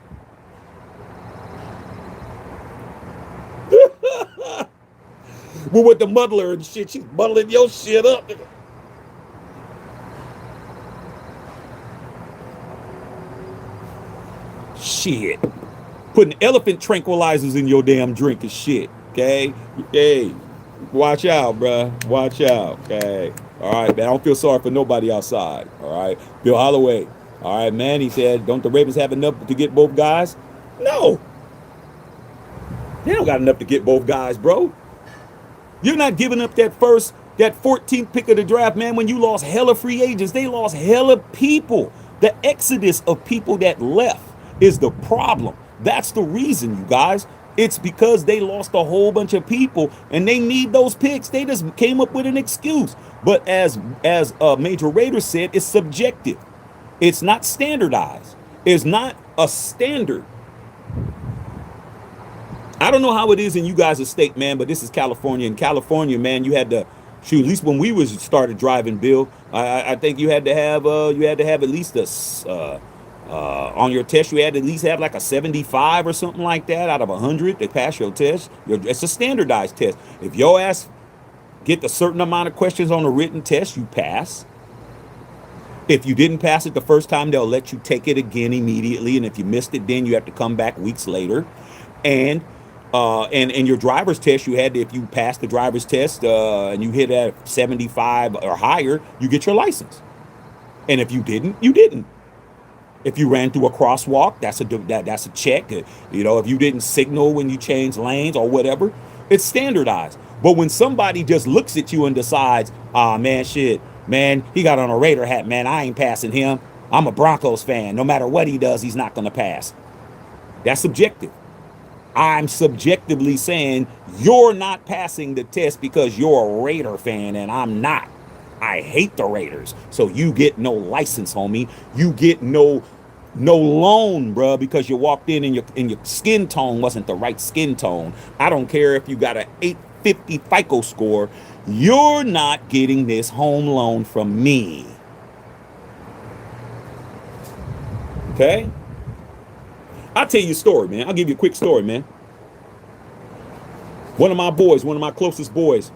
But with the muddler and shit, she's muddling your shit up. Shit. Putting elephant tranquilizers in your damn drink is shit. Okay? Hey, watch out, bruh. Watch out. Okay? All right, man. I don't feel sorry for nobody outside. All right? Bill Holloway. All right, man. He said, don't the Ravens have enough to get both guys? No. They don't got enough to get both guys, bro. You're not giving up that 14th pick of the draft, man, when you lost hella free agents. They lost hella people. The exodus of people that left is the problem. That's the reason, you guys. It's because they lost a whole bunch of people and they need those picks. They just came up with an excuse. But as Major Raider said, it's subjective. It's not standardized. It's not a standard. I don't know how it is in you guys' state, man, but this is California. In California, man, you had to shoot. At least when we was started driving, Bill, I think you had to have at least on your test. You had to at least have like a 75 or something like that out of 100 to pass your test. It's a standardized test. If your ass get a certain amount of questions on a written test, you pass. If you didn't pass it the first time, they'll let you take it again immediately, and if you missed it, then you have to come back weeks later, and your driver's test, you had to, if you passed the driver's test and you hit at 75 or higher, you get your license. And if you didn't, you didn't. If you ran through a crosswalk, that's a check. You know, if you didn't signal when you changed lanes or whatever, it's standardized. But when somebody just looks at you and decides, man, shit, man, he got on a Raider hat, man, I ain't passing him. I'm a Broncos fan. No matter what he does, he's not going to pass. That's subjective. I'm subjectively saying you're not passing the test because you're a Raider fan and I'm not. I hate the Raiders. So you get no license, homie. You get no loan, bruh, because you walked in and your skin tone wasn't the right skin tone. I don't care if you got an 850 FICO score. You're not getting this home loan from me. Okay? I'll tell you a story, man. I'll give you a quick story, man. One of my closest boys,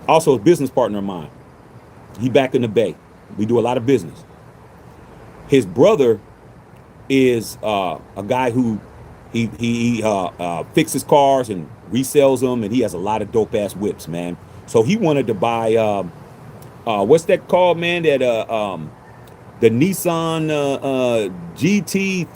also a business partner of mine. He back in the Bay. We do a lot of business. His brother is a guy who he fixes cars and resells them, and he has a lot of dope ass whips, man. So he wanted to buy what's that called, man? That the Nissan GT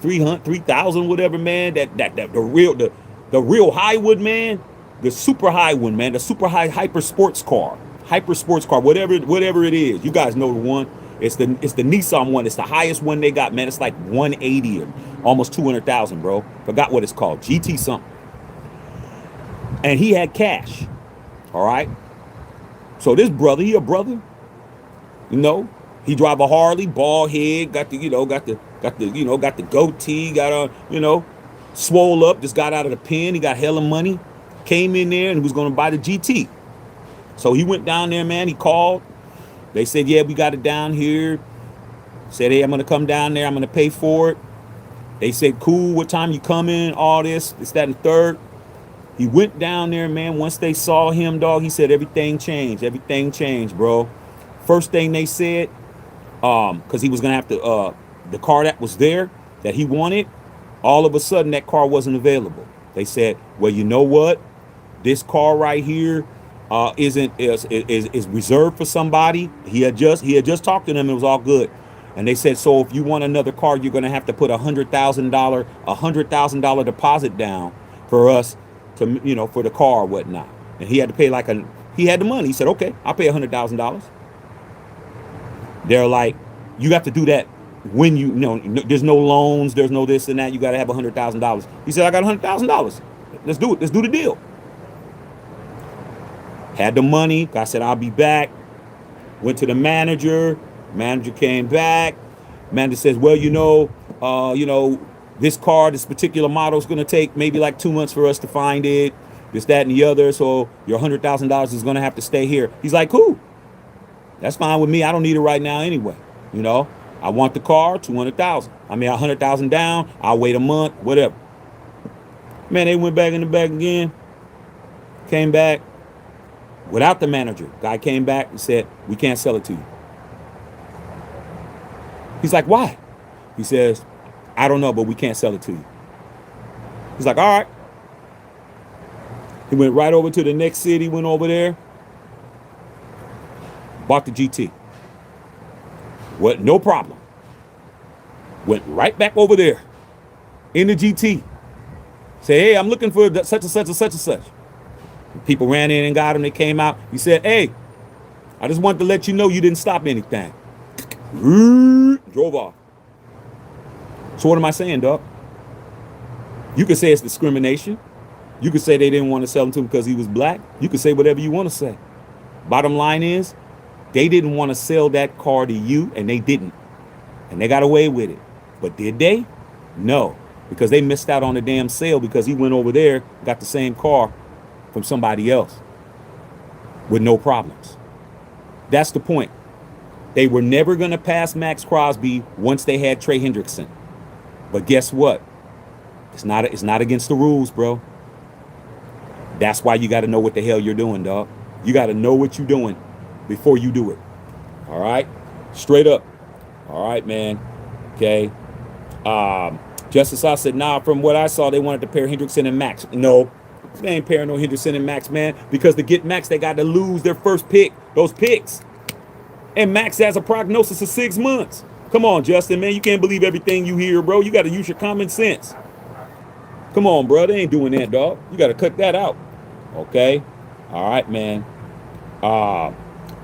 3000, whatever, man. That the real high one, man. The super high one, man. The super high hyper sports car, whatever it is. You guys know the one. It's the Nissan one. It's the highest one they got, man. It's like 180 or almost 200,000, bro. Forgot what it's called. GT something. And he had cash. All right. So this brother, he a brother. You know, he drive a Harley, bald head, got the goatee, got swole up, just got out of the pen. He got hella money. Came in there and he was going to buy the GT. So he went down there, man. He called. They said, yeah, we got it down here. Said, hey, I'm going to come down there. I'm going to pay for it. They said, cool, what time you coming? All this, that, and third. He went down there, man. Once they saw him, dog, he said everything changed. Everything changed, bro. First thing they said, because he was going to have to, the car that was there that he wanted, all of a sudden that car wasn't available. They said, well, you know what? This car right here is reserved for somebody. He had just talked to them. It was all good. And they said, so if you want another car, you're going to have to put $100,000 deposit down for us to, for the car or whatnot. And he had to pay he had the money. He said, okay, I'll pay $100,000. They're like, you have to do that when there's no loans, there's no this and that. You got to have $100,000. He said, I got $100,000. Let's do it. Let's do the deal. Had the money. I said, I'll be back. Went to the manager. Manager came back. Manager says, well, you know, this car, this particular model is going to take maybe like 2 months for us to find it, this, that, and the other. So your $100,000 is going to have to stay here. He's like, cool. That's fine with me. I don't need it right now anyway. You know, I want the car, 200,000. I mean, 100,000 down. I'll wait a month, whatever. Man, they went back in the back again. Came back without the manager. Guy came back and said, we can't sell it to you. He's like, why? He says, I don't know, but we can't sell it to you. He's like, all right. He went right over to the next city, went over there, bought the GT. What? No problem. Went right back over there in the GT. Say, hey, I'm looking for such and such and such and such. People ran in and got him. They came out. He said, hey, I just wanted to let you know you didn't stop anything. Drove off. So what am I saying, dog? You could say it's discrimination. You could say they didn't want to sell him to him because he was black. You could say whatever you want to say. Bottom line is, they didn't want to sell that car to you, and they didn't. And they got away with it. But did they? No. Because they missed out on the damn sale because he went over there, got the same car from somebody else with no problems. That's the point. They were never going to pass Max Crosby once they had Trey Hendrickson. But guess what? It's not against the rules, bro. That's why you got to know what the hell you're doing, dog. You got to know what you're doing before you do it. All right? Straight up. All right, man. Okay. Justice I said, nah, from what I saw, they wanted to pair Hendrickson and Maxx. No, they ain't pairing no Hendrickson and Maxx, man. Because to get Maxx, they got to lose their first pick, those picks. And Maxx has a prognosis of 6 months. Come on, Justin, man. You can't believe everything you hear, bro. You got to use your common sense. Come on, bro. They ain't doing that, dog. You got to cut that out. Okay? All right, man.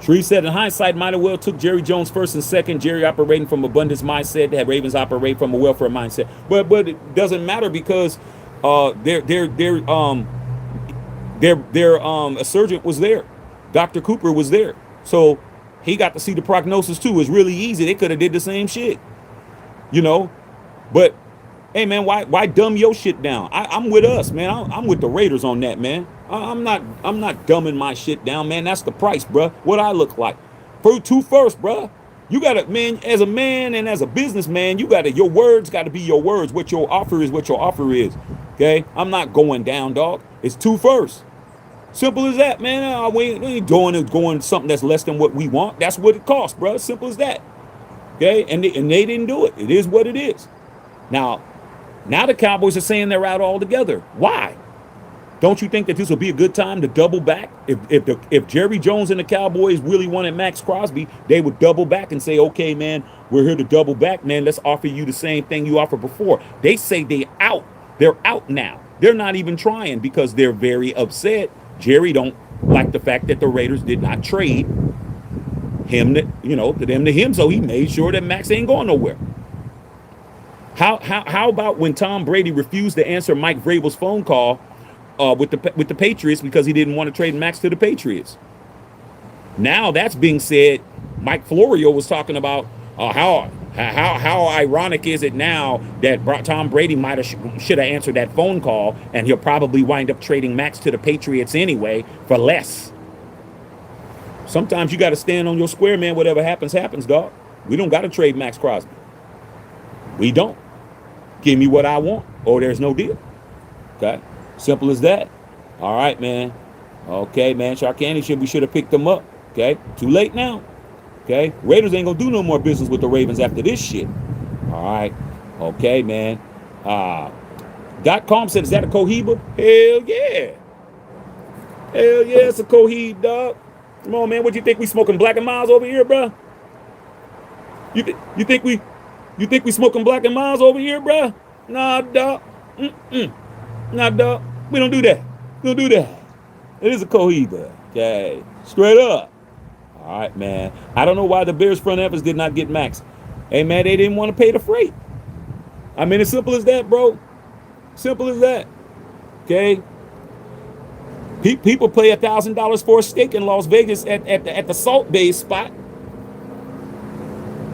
Shreve said, in hindsight, might have well took Jerry Jones first and second. Jerry operating from abundance mindset. That Ravens operate from a welfare mindset. But it doesn't matter because their surgeon was there. Dr. Cooper was there. So he got to see the prognosis too. It's really easy. They could have did the same shit. You know? But hey, man, why dumb your shit down? I'm with us, man. I'm with the Raiders on that, man. I'm not dumbing my shit down, man. That's the price, bruh. What I look like. For two first, bruh. You gotta, man, as a man and as a businessman, your words gotta be your words. What your offer is, what your offer is. Okay? I'm not going down, dog. It's 2 first. Simple as that, man. We ain't going something that's less than what we want. That's what it costs, bruh. Simple as that. Okay? And they didn't do it. It is what it is. Now the Cowboys are saying they're out altogether. Why? Don't you think that this will be a good time to double back? If Jerry Jones and the Cowboys really wanted Max Crosby, they would double back and say, okay, man, we're here to double back, man. Let's offer you the same thing you offered before. They say they're out. They're out now. They're not even trying because they're very upset. Jerry don't like the fact that the Raiders did not trade him to him. So he made sure that Max ain't going nowhere. How about when Tom Brady refused to answer Mike Vrabel's phone call with the Patriots because he didn't want to trade Max to the Patriots? Now that's being said. Mike Florio was talking about how ironic is it now that Tom Brady should have answered that phone call, and he'll probably wind up trading Max to the Patriots anyway for less. Sometimes you got to stand on your square, man. Whatever happens, happens, dog. We don't got to trade Max Crosby. We don't. Give me what I want, or there's no deal. Okay? Simple as that. All right, man. Okay, man. Sharkani we should have picked them up. Okay? Too late now. Okay? Raiders ain't gonna do no more business with the Ravens after this shit. All right. Okay, man. .com said, is that a Cohiba? Hell yeah. Hell yeah, it's a Cohiba, dog. Come on, man. What you think we smoking Black and Miles over here, bro? You think we smoking Black and Miles over here, bruh? Nah, dog. Nah, dog. We don't do that. We don't do that. It is a Cohiba. Okay. Straight up. All right, man. I don't know why the Bears front office did not get Max. Hey, man, they didn't want to pay the freight. I mean, it's simple as that, bro. Simple as that. Okay? People pay $1,000 for a steak in Las Vegas at the Salt Bay spot.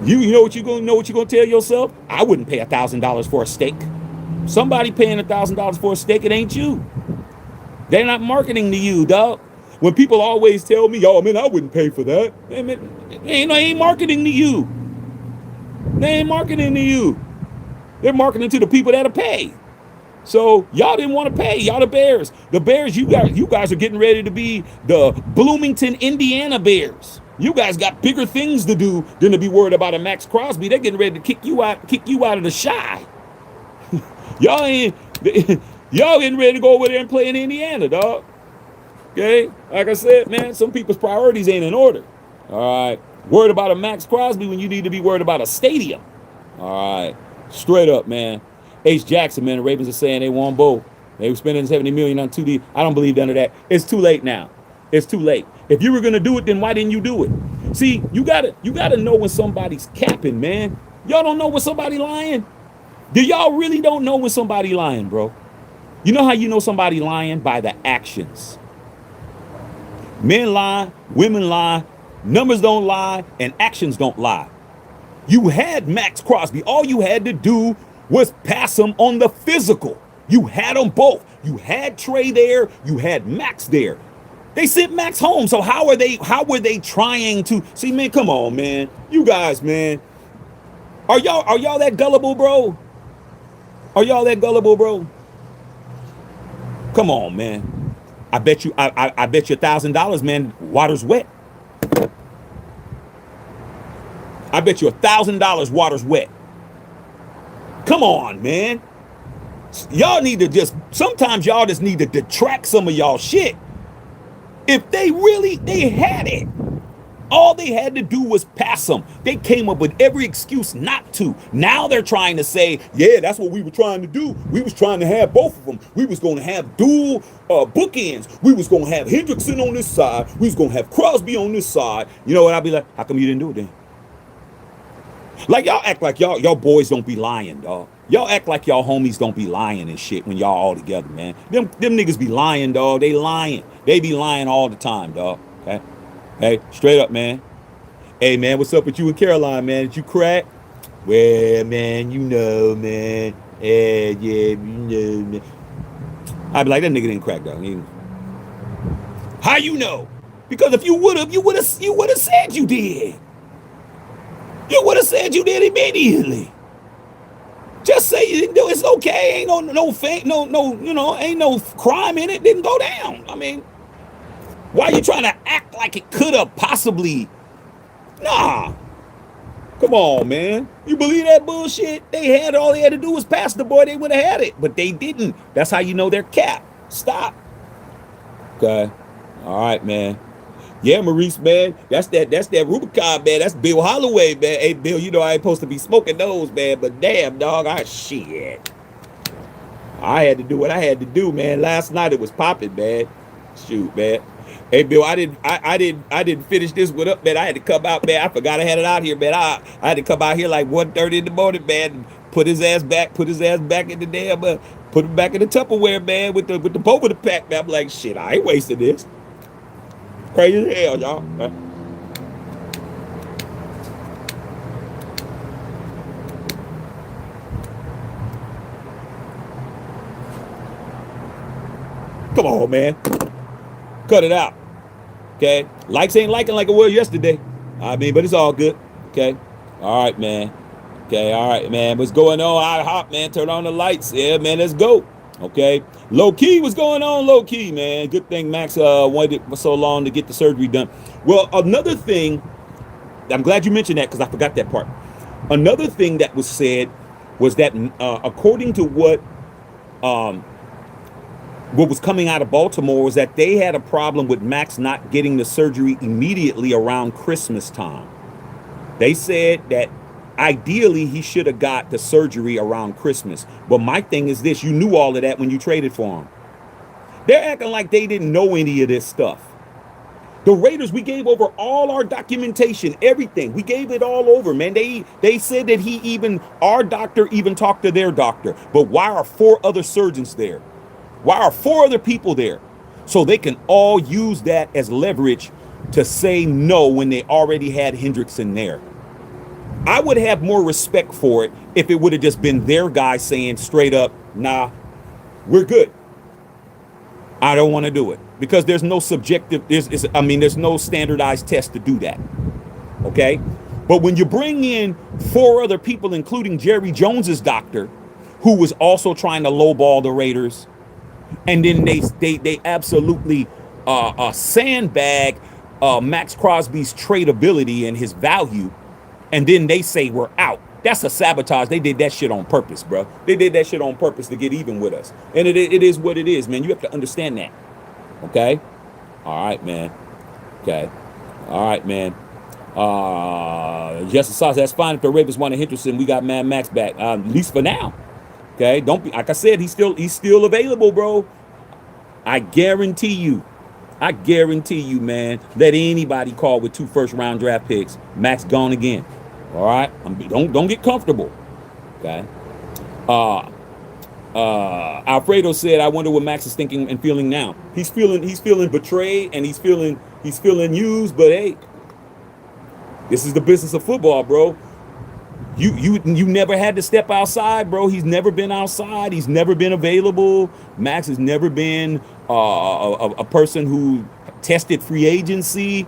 You know what you're gonna tell yourself? I wouldn't pay $1,000 for a steak. Somebody paying $1,000 for a steak, it ain't you. They're not marketing to you, dog. When people always tell me, "Oh man, I wouldn't pay for that," they ain't marketing to you. They ain't marketing to you. They're marketing to the people that'll pay. So y'all didn't want to pay. Y'all the Bears. The Bears, you guys are getting ready to be the Bloomington, Indiana Bears. You guys got bigger things to do than to be worried about a Max Crosby. They're getting ready to kick you out of the shy. Y'all ain't y'all getting ready to go over there and play in Indiana, dog. Okay? Like I said, man, some people's priorities ain't in order. All right. Worried about a Max Crosby when you need to be worried about a stadium. All right. Straight up, man. H. Jackson, man, the Ravens are saying they want both. They were spending $70 million on 2D. I don't believe none of that. It's too late now. It's too late. If you were gonna do it, then why didn't you do it? See, you gotta know when somebody's capping, man. Y'all don't know when somebody lying. Do y'all really don't know when somebody lying, bro? You know how you know somebody lying? By the actions. Men lie, women lie, numbers don't lie, and actions don't lie. You had Max Crosby. All you had to do was pass him on the physical. You had them both. You had Trey there. You had Max there. They sent Max home. So how were they trying to see, man? Come on, man. You guys, man. Are y'all that gullible, bro? Are y'all that gullible, bro? Come on, man. I bet you $1,000, man. Water's wet. I bet you $1,000 water's wet. Come on, man. Sometimes y'all just need to detract some of y'all shit. If they had it. All they had to do was pass them. They came up with every excuse not to. Now they're trying to say, yeah, that's what we were trying to do. We was trying to have both of them. We was going to have dual bookends. We was going to have Hendrickson on this side. We was going to have Crosby on this side. You know what? I'd be like, how come you didn't do it then? Like y'all act like y'all boys don't be lying, dog. Y'all act like y'all homies don't be lying and shit when y'all all together, man. Them niggas be lying, dog. They lying. They be lying all the time, dog. Okay? Hey, straight up, man. Hey, man, what's up with you and Caroline, man? Did you crack? Well, man, you know, man. Yeah, you know, man. I'd be like, that nigga didn't crack, dog. How you know? Because if you would have said you did. You would have said you did immediately. Just say you didn't do it. It's okay. Ain't ain't no crime in it. Didn't go down. I mean, why are you trying to act like it could have possibly? Nah. Come on, man. You believe that bullshit? All they had to do was pass the boy. They would have had it, but they didn't. That's how you know they're capped. Stop. Okay. All right, man. Yeah, Maurice, man. That's that Rubicon, man. That's Bill Holloway, man. Hey, Bill, you know I ain't supposed to be smoking those, man. But damn, dog, shit. I had to do what I had to do, man. Last night it was popping, man. Shoot, man. Hey, Bill, I didn't finish this one up, man. I had to come out, man. I forgot I had it out here, man. I had to come out here like 1:30 in the morning, man. And put his ass back in the damn, put him back in the Tupperware, man, with the both of the pack, man. I'm like, shit, I ain't wasting this. Crazy as hell, y'all. Come on, man. Cut it out. Okay? Likes ain't liking like it was yesterday. I mean, but it's all good. Okay? All right, man. Okay, all right, man. What's going on? I hop, man. Turn on the lights. Yeah, man, let's go. Okay, low key, what's going on? Low key, man. Good thing Max waited for so long to get the surgery done. Well, another thing, I'm glad you mentioned that because I forgot that part. Another thing that was said was that according to what was coming out of Baltimore was that they had a problem with Max not getting the surgery immediately around Christmas time. They said that ideally, he should have got the surgery around Christmas. But my thing is this. You knew all of that when you traded for him. They're acting like they didn't know any of this stuff. The Raiders, we gave over all our documentation, everything. We gave it all over, man. They said that our doctor even talked to their doctor. But why are 4 other surgeons there? Why are 4 other people there? So they can all use that as leverage to say no when they already had Hendrickson there. I would have more respect for it if it would have just been their guy saying straight up, nah, we're good. I don't want to do it. Because there's no subjective, there's no standardized test to do that. Okay? But when you bring in 4 other people, including Jerry Jones's doctor, who was also trying to lowball the Raiders, and then they absolutely sandbag Max Crosby's tradability and his value, and then they say we're out. That's a sabotage. They did that shit on purpose, bro. They did that shit on purpose to get even with us. And it is what it is, man. You have to understand that. Okay? All right, man. Okay. All right, man. Justin Sauce, that's fine if the Ravens want to Henderson. We got Mad Max back, at least for now. Okay, don't be like I said. He's still available, bro. I guarantee you, man. Let anybody call with 2 first-round draft picks. Max gone again. All right, don't get comfortable. Okay. Alfredo said, "I wonder what Max is thinking and feeling now. He's feeling betrayed and he's feeling used. But hey, this is the business of football, bro. You never had to step outside, bro. He's never been outside. He's never been available. Max has never been a person who tested free agency.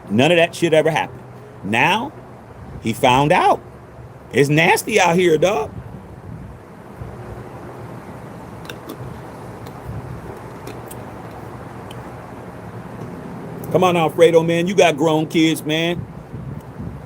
None of that shit ever happened. Now, he found out. It's nasty out here, dog. Come on, Alfredo, man. You got grown kids, man.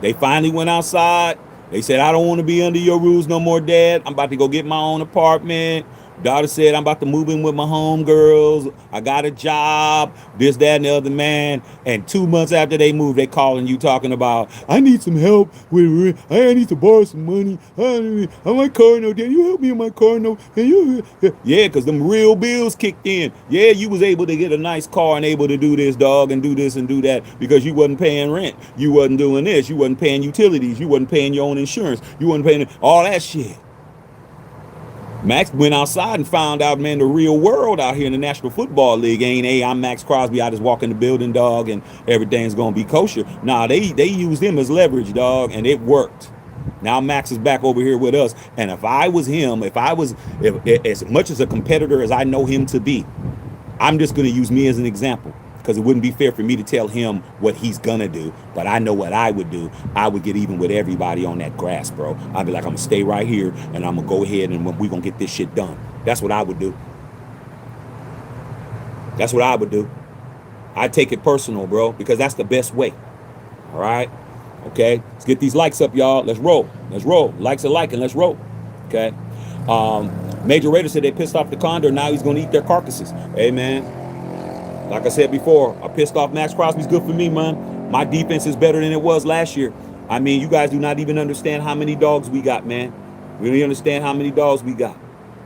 They finally went outside. They said, I don't want to be under your rules no more, Dad. I'm about to go get my own apartment. Daughter said, I'm about to move in with my homegirls. I got a job, this, that, and the other, man. And 2 months after they moved, they calling you talking about, I need some help with, I need to borrow some money. My car note, Dad, you help me in my car note. Yeah, because them real bills kicked in. Yeah, you was able to get a nice car and able to do this, dog, and do this and do that because you wasn't paying rent. You wasn't doing this. You wasn't paying utilities. You wasn't paying your own insurance. You wasn't paying all that shit. Max went outside and found out, man, the real world out here in the National Football League ain't, hey, I'm Max Crosby. I just walk in the building, dog, and everything's going to be kosher. Nah, they used him as leverage, dog, and it worked. Now Max is back over here with us. And if I was him, if as much as a competitor as I know him to be, I'm just going to use me as an example. Because it wouldn't be fair for me to tell him what he's gonna do, but I know what I would do. I would get even with everybody on that grass, bro. I'd be like, I'm gonna stay right here and I'm gonna go ahead and we're gonna get this shit done. That's what I would do. That's what I would do. I'd take it personal, bro, because that's the best way. All right? Okay? Let's get these likes up, y'all. Let's roll. Let's roll. Likes are liking. Let's roll. Okay? Major Raider said they pissed off the Condor. Now he's gonna eat their carcasses. Hey, man. Like I said before, a pissed off Max Crosby's good for me, man. My defense is better than it was last year. I mean, you guys do not even understand how many dogs we got, man. Really understand how many dogs we got.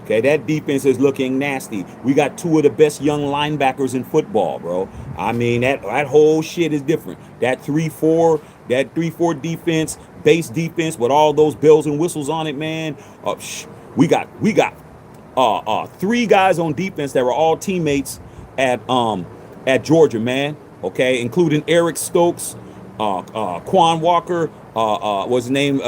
Okay, that defense is looking nasty. We got 2 of the best young linebackers in football, bro. I mean, that whole shit is different. That 3-4 defense, base defense with all those bells and whistles on it, man. We got 3 guys on defense that were all teammates at Georgia, man. Okay, including Eric Stokes, Quan Walker, what's his name,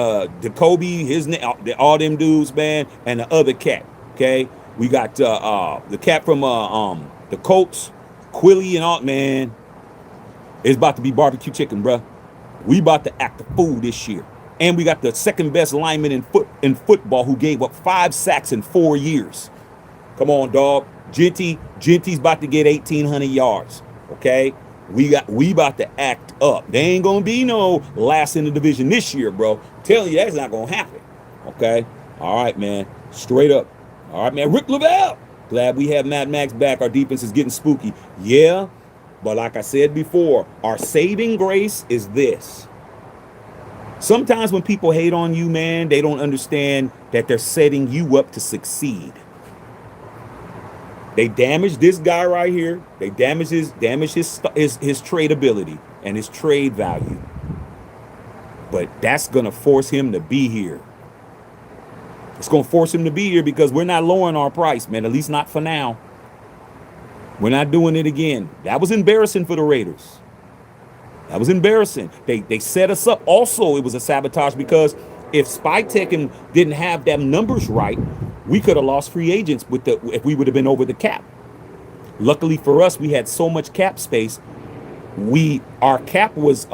Jacoby, his name, all them dudes, man, and the other cat. Okay, we got the cat from the Colts, Quilly, and all, man. It's about to be barbecue chicken, bruh. We about to act the fool this year, and we got the second best lineman in football who gave up 5 sacks in 4 years. Come on, dog. Genty's about to get 1,800 yards. Okay, we about to act up. They ain't gonna be no last in the division this year, bro. I'm telling you, that's not gonna happen. Okay, all right, man. Straight up. All right, man. Rick Lavelle. Glad we have Mad Max back. Our defense is getting spooky. Yeah, but like I said before, our saving grace is this. Sometimes when people hate on you, man, they don't understand that they're setting you up to succeed. They damaged this guy right here. They damaged his tradability and his trade value. But that's going to force him to be here. It's going to force him to be here because we're not lowering our price, man, at least not for now. We're not doing it again. That was embarrassing for the Raiders. That was embarrassing. They set us up. Also, it was a sabotage because if Spytech and didn't have them numbers right, we could have lost free agents with the if we would have been over the cap. Luckily for us, we had so much cap space. Our cap was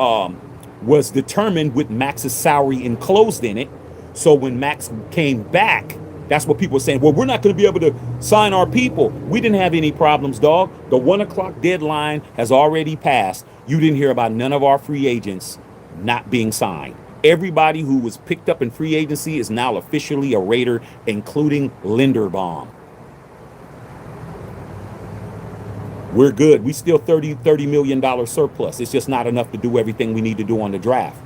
determined with Max's salary enclosed in it. So when Max came back, that's what people were saying. Well, we're not going to be able to sign our people. We didn't have any problems, dog. The 1 o'clock deadline has already passed. You didn't hear about none of our free agents not being signed. Everybody who was picked up in free agency is now officially a Raider, including Linderbaum. We're good. We still $30 million surplus. It's just not enough to do everything we need to do on the draft.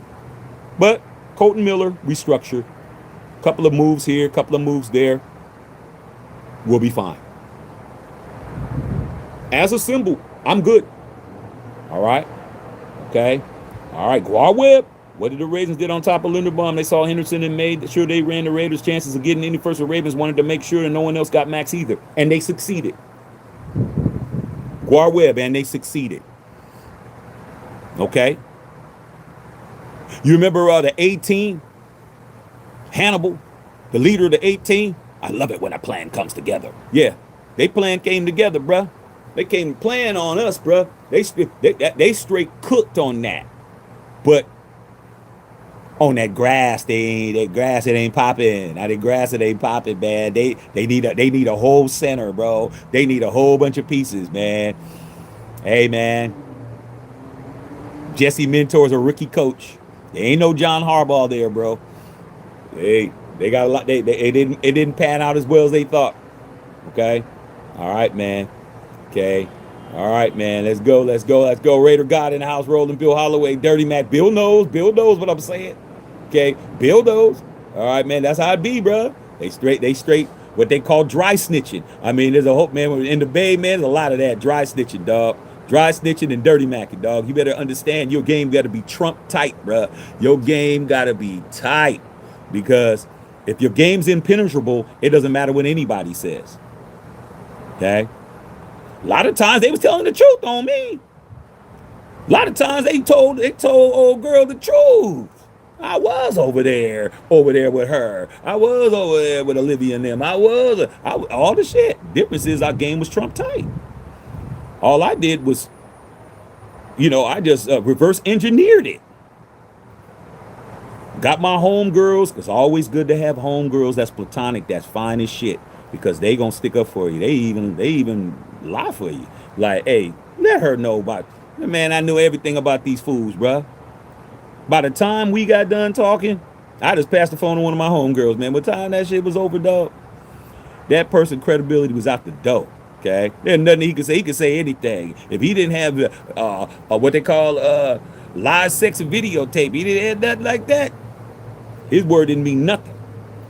But Colton Miller restructured. Couple of moves here, couple of moves there. We'll be fine. As a symbol, I'm good. All right. Okay. All right. Guar Webb. What did the Ravens did on top of Linderbaum? They saw Henderson and made sure they ran the Raiders' chances of getting any first. The Ravens wanted to make sure that no one else got Max either. And they succeeded. Guar Webb, and they succeeded. Okay. You remember the 18? Hannibal, the leader of the 18. I love it when a plan comes together. Yeah, they plan came together, bruh. They came playing on us, bruh. They straight cooked on that. But on that grass, it ain't popping. Now the grass, it ain't popping, man. They need a whole center, bro. They need a whole bunch of pieces, man. Hey, man. Jesse Mentor's a rookie coach. There ain't no John Harbaugh there, bro. They got a lot. It didn't pan out as well as they thought. Okay. All right, man. Okay. All right, man. Let's go. Raider God in the house rolling. Bill Holloway, Dirty Mac. Bill knows what I'm saying. Okay. Bill knows. All right, man. That's how it be, bro. They straight what they call dry snitching. I mean, there's a hope, man. In the Bay, man, there's a lot of that dry snitching, dog. Dry snitching and dirty macking, dog. You better understand your game got to be Trump tight, bro. Your game got to be tight. Because if your game's impenetrable, it doesn't matter what anybody says. Okay? A lot of times they was telling the truth on me. A lot of times they told old girl the truth. I was over there with her. I was over there with Olivia and them. All the shit. Difference is our game was Trump tight. All I did was, I just reverse engineered it. Got my homegirls. It's always good to have homegirls that's platonic, that's fine as shit, because they gonna stick up for you. They even lie for you. Like, hey, let her know about. Man, I knew everything about these fools, bruh. By the time we got done talking, I just passed the phone to one of my homegirls, man. By the time that shit was over, dog, that person's credibility was out the door. Okay, there's nothing he could say. He could say anything. If he didn't have what they call live sex and videotape, he didn't have nothing like that. His word didn't mean nothing.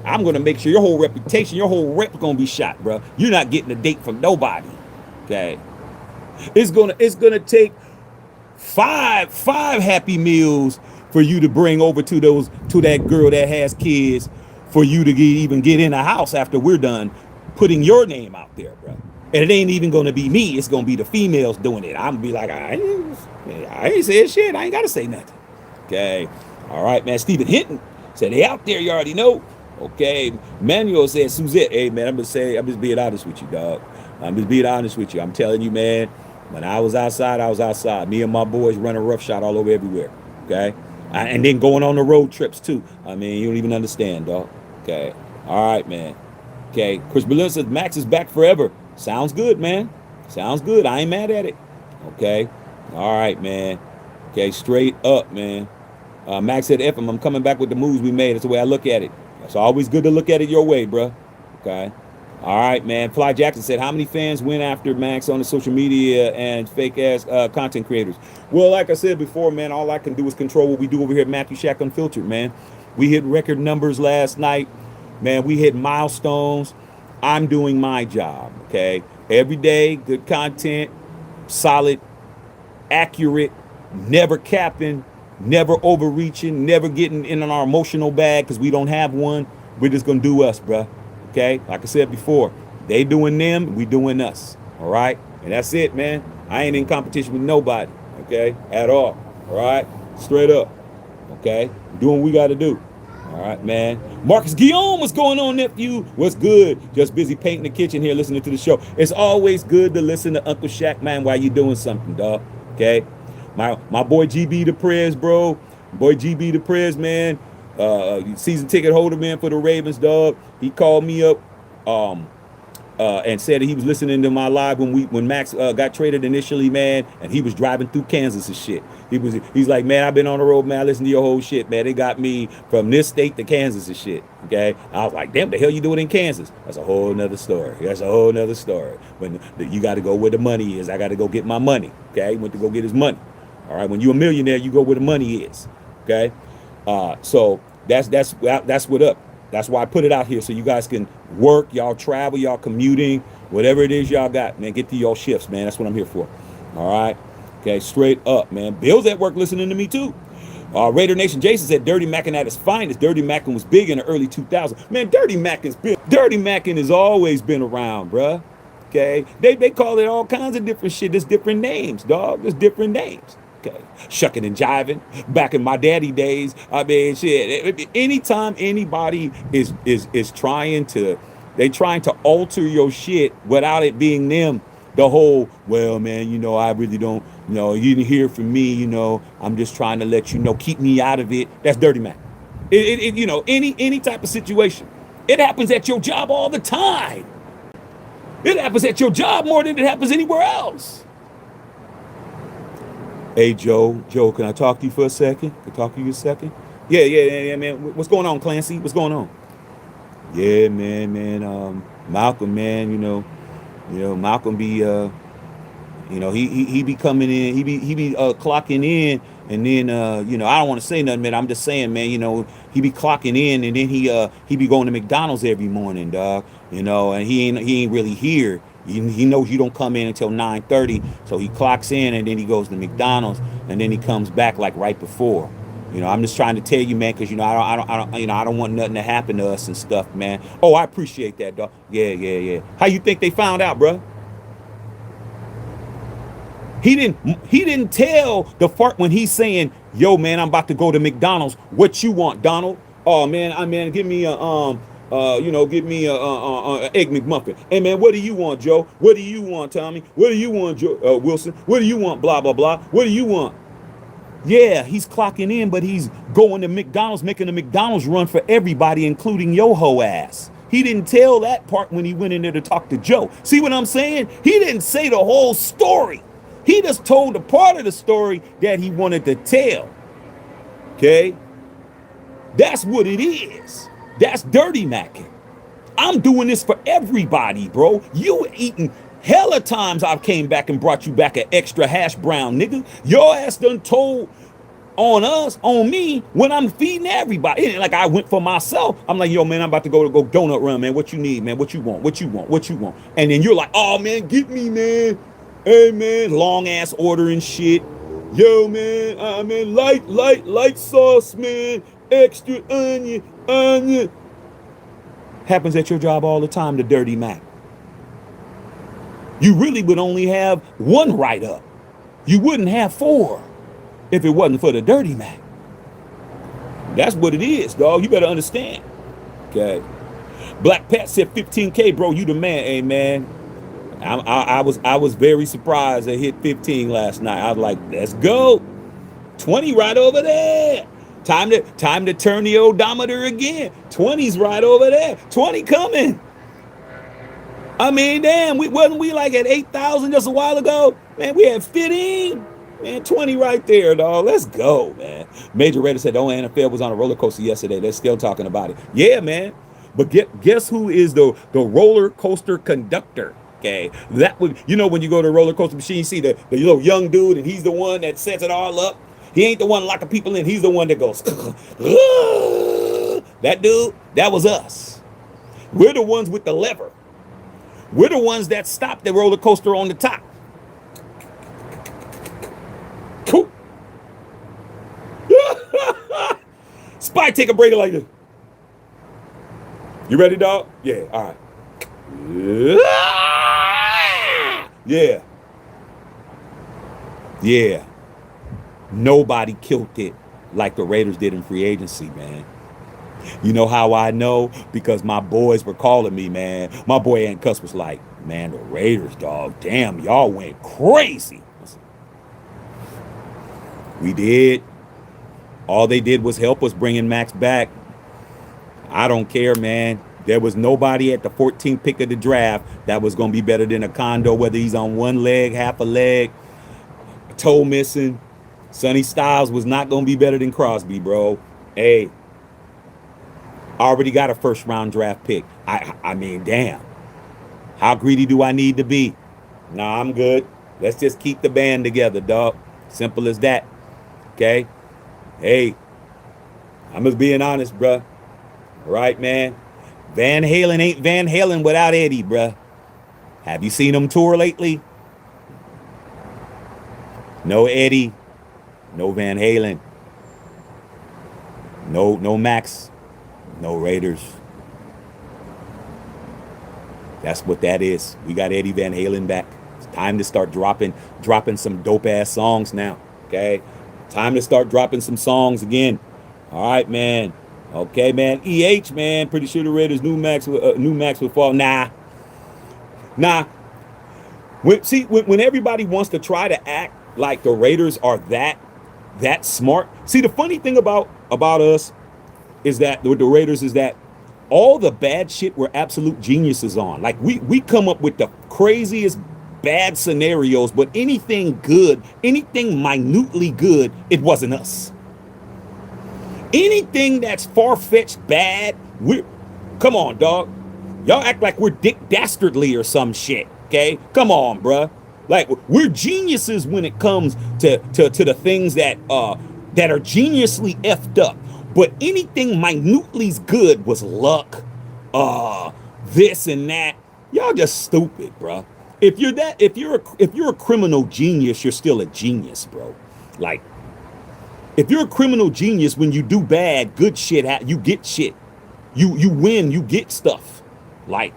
I'm gonna make sure your whole reputation, your whole rep's gonna be shot, bro. You're not getting a date from nobody. Okay, it's gonna take five Happy Meals for you to bring over to that girl that has kids for you to even get in the house after we're done putting your name out there, bro. And it ain't even gonna be me. It's gonna be the females doing it. I'm gonna be like, I ain't saying shit. I ain't gotta say nothing. Okay. All right, man. Stephen Hinton said they out there. You already know. Okay. Manuel said, Suzette. Hey, man. I'm just being honest with you, dog. I'm just being honest with you. I'm telling you, man. When I was outside. Me and my boys running roughshod all over everywhere. Okay. And then going on the road trips too. I mean, you don't even understand, dog. Okay. All right, man. Okay. Chris Berlin says Max is back forever. Sounds good, man. Sounds good. I ain't mad at it. Okay. All right, man. Okay, straight up, man. Max said, F him. I'm coming back with the moves we made. That's the way I look at it. It's always good to look at it your way, bro. Okay. All right, man. Fly Jackson said, how many fans went after Max on the social media and fake-ass content creators? Well, like I said before, man, all I can do is control what we do over here at Matthew Shack Unfiltered, man. We hit record numbers last night. Man, we hit milestones. I'm doing my job, okay? Every day, good content, solid, accurate, never capping, never overreaching, never getting in our emotional bag because we don't have one. We're just going to do us, bruh, okay? Like I said before, they doing them, we doing us, all right? And that's it, man. I ain't in competition with nobody, okay, at all. All right, straight up. Okay, doing what we got to do. All right, man. Marcus Guillaume, what's going on, nephew? What's good? Just busy painting the kitchen here, listening to the show. It's always good to listen to Uncle Shaq, man, while you doing something, dog. Okay, my boy GB the Prez, bro. Boy GB the Prez, man. Season ticket holder, man, for the Ravens, dog. He called me up. And said that he was listening to my live when Max got traded initially, man, and he was driving through Kansas and shit. He's like, man, I've been on the road, man. I listened to your whole shit, man. They got me from this state to Kansas and shit. Okay, I was like, damn, the hell you doing in Kansas? That's a whole nother story. That's a whole nother story. When you got to go where the money is. I got to go get my money. Okay, he went to go get his money. All right, when you're a millionaire, you go where the money is. Okay, so that's what up. That's why I put it out here so you guys can work, y'all travel, y'all commuting, whatever it is y'all got, man. Get to your shifts, man. That's what I'm here for. All right. Okay, straight up, man. Bill's at work listening to me too. Raider Nation Jason said Dirty Mackin at its finest. Dirty Mackin was big in the early 2000s. Man, Dirty Mackin has always been around, bruh. Okay, they call it all kinds of different shit. There's different names, dog. There's different names. Okay, shucking and jiving. Back in my daddy days, I mean, shit. Anytime anybody is trying to alter your shit without it being them, the whole, well, man, I really don't, you didn't hear from me, I'm just trying to let you know, keep me out of it. That's Dirty Mac. Any type of situation. It happens at your job all the time. It happens at your job more than it happens anywhere else. Hey, Joe, can I talk to you for a second? Can I talk to you a second? Yeah, man. What's going on, Clancy? What's going on? Yeah, man. Malcolm, man, Malcolm be, he be coming in, he be clocking in, and then, I don't want to say nothing, man. I'm just saying, man, he be clocking in, and then he be going to McDonald's every morning, dog, and he ain't really here. He knows you don't come in until 9:30, so he clocks in and then he goes to McDonald's and then he comes back like right before. I'm just trying to tell you, man, because I don't want nothing to happen to us and stuff, man. Oh, I appreciate that, dog. Yeah. How you think they found out, bro? He didn't tell the fart when he's saying, "Yo, man, I'm about to go to McDonald's. What you want, Donald? Oh, man, give me a give me a egg McMuffin. Hey, man, what do you want, Joe? What do you want, Tommy? What do you want, Joe, Wilson? What do you want, blah, blah, blah? What do you want?" Yeah, he's clocking in, but he's going to McDonald's, making a McDonald's run for everybody, including your hoe ass. He didn't tell that part when he went in there to talk to Joe. See what I'm saying? He didn't say the whole story. He just told a part of the story that he wanted to tell. Okay? That's what it is. That's Dirty Mackin. I'm doing this for everybody, bro. You eating hella times I've came back and brought you back an extra hash brown, nigga. Your ass done told on me when I'm feeding everybody. It ain't like I went for myself. I'm like, yo, man, I'm about to go donut run, man. What you need, man? What you want? And then you're like, oh, man, get me, man. Hey, man, long ass order and shit. Yo, man, light sauce, man. Extra onion. Happens at your job all the time, the Dirty Mac. You really would only have one write-up. You wouldn't have four if it wasn't for the Dirty Mac. That's what it is, dog. You better understand. Okay. Black Pat said 15K, bro. You the man. Hey, man. I was very surprised I hit 15 last night. I was like, let's go. 20 right over there. Time to turn the odometer again. 20's right over there. 20 coming. I mean, damn, wasn't we like at 8,000 just a while ago? Man, we had 15. Man, 20 right there, dog. Let's go, man. Major Raider said the only NFL was on a roller coaster yesterday. They're still talking about it. Yeah, man. But guess who is the roller coaster conductor? Okay, that would, when you go to a roller coaster machine, you see the little young dude, and he's the one that sets it all up. He ain't the one locking people in. He's the one that goes, that dude, that was us. We're the ones with the lever. We're the ones that stop the roller coaster on the top. Cool. Spy, take a break like this. You ready, dog? Yeah, all right. Yeah. Nobody killed it like the Raiders did in free agency, man. You know how I know? Because my boys were calling me, man. My boy Aunt Cuss was like, man, the Raiders, dog, damn, y'all went crazy. We did. All they did was help us bringing Maxx back. I don't care, man. There was nobody at the 14th pick of the draft that was going to be better than a condo, whether he's on one leg, half a leg, a toe missing. Sonny Styles was not going to be better than Crosby, bro. Hey, I already got a first round draft pick. I mean, damn. How greedy do I need to be? Nah, I'm good. Let's just keep the band together, dog. Simple as that. Okay? Hey, I'm just being honest, bruh. All right, man. Van Halen ain't Van Halen without Eddie, bruh. Have you seen him tour lately? No Eddie. No Van Halen. No Maxx. No Raiders. That's what that is. We got Eddie Van Halen back. It's time to start dropping some dope ass songs now. Okay? Time to start dropping some songs again. All right, man. Okay, man. EH, man. Pretty sure the Raiders new Maxx would fall. Nah. When everybody wants to try to act like the Raiders are that smart. See, the funny thing about us is that with the Raiders is that all the bad shit we're absolute geniuses on. Like we come up with the craziest bad scenarios, but anything good, anything minutely good, it wasn't us. Anything that's far-fetched bad, come on, dog. Y'all act like we're Dick Dastardly or some shit, okay? Come on, bruh. Like, we're geniuses when it comes to the things that are geniusly effed up. But anything minutely good was luck, this and that. Y'all just stupid, bruh. If you're a criminal genius, you're still a genius, bro. Like, if you're a criminal genius, when you do bad, good shit, you get shit. You win, you get stuff. Like,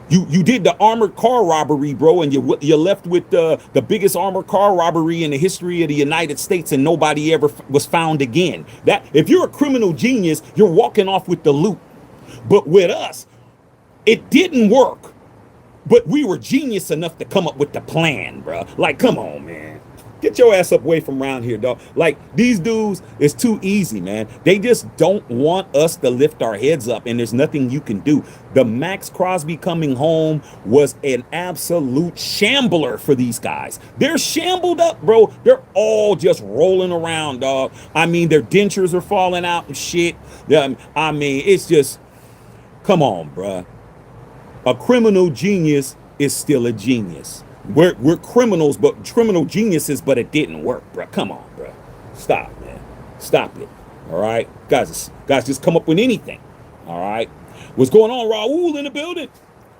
you did the armored car robbery, bro, and you're left with the biggest armored car robbery in the history of the United States, and nobody ever was found again. That if you're a criminal genius, you're walking off with the loot. But with us, it didn't work. But we were genius enough to come up with the plan, bro. Like, come on, man. Get your ass up away from around here, dog. Like, these dudes is too easy, man. They just don't want us to lift our heads up, and there's nothing you can do. The Max Crosby coming home was an absolute shambler for these guys. They're shambled up, bro. They're all just rolling around, dog. I mean, their dentures are falling out and shit. I mean, it's just, come on, bro. A criminal genius is still a genius. We're criminals, but criminal geniuses, but it didn't work, bro. Come on, bro. Stop, man. Stop it. All right? Guys just come up with anything. All right? What's going on, Raul in the building?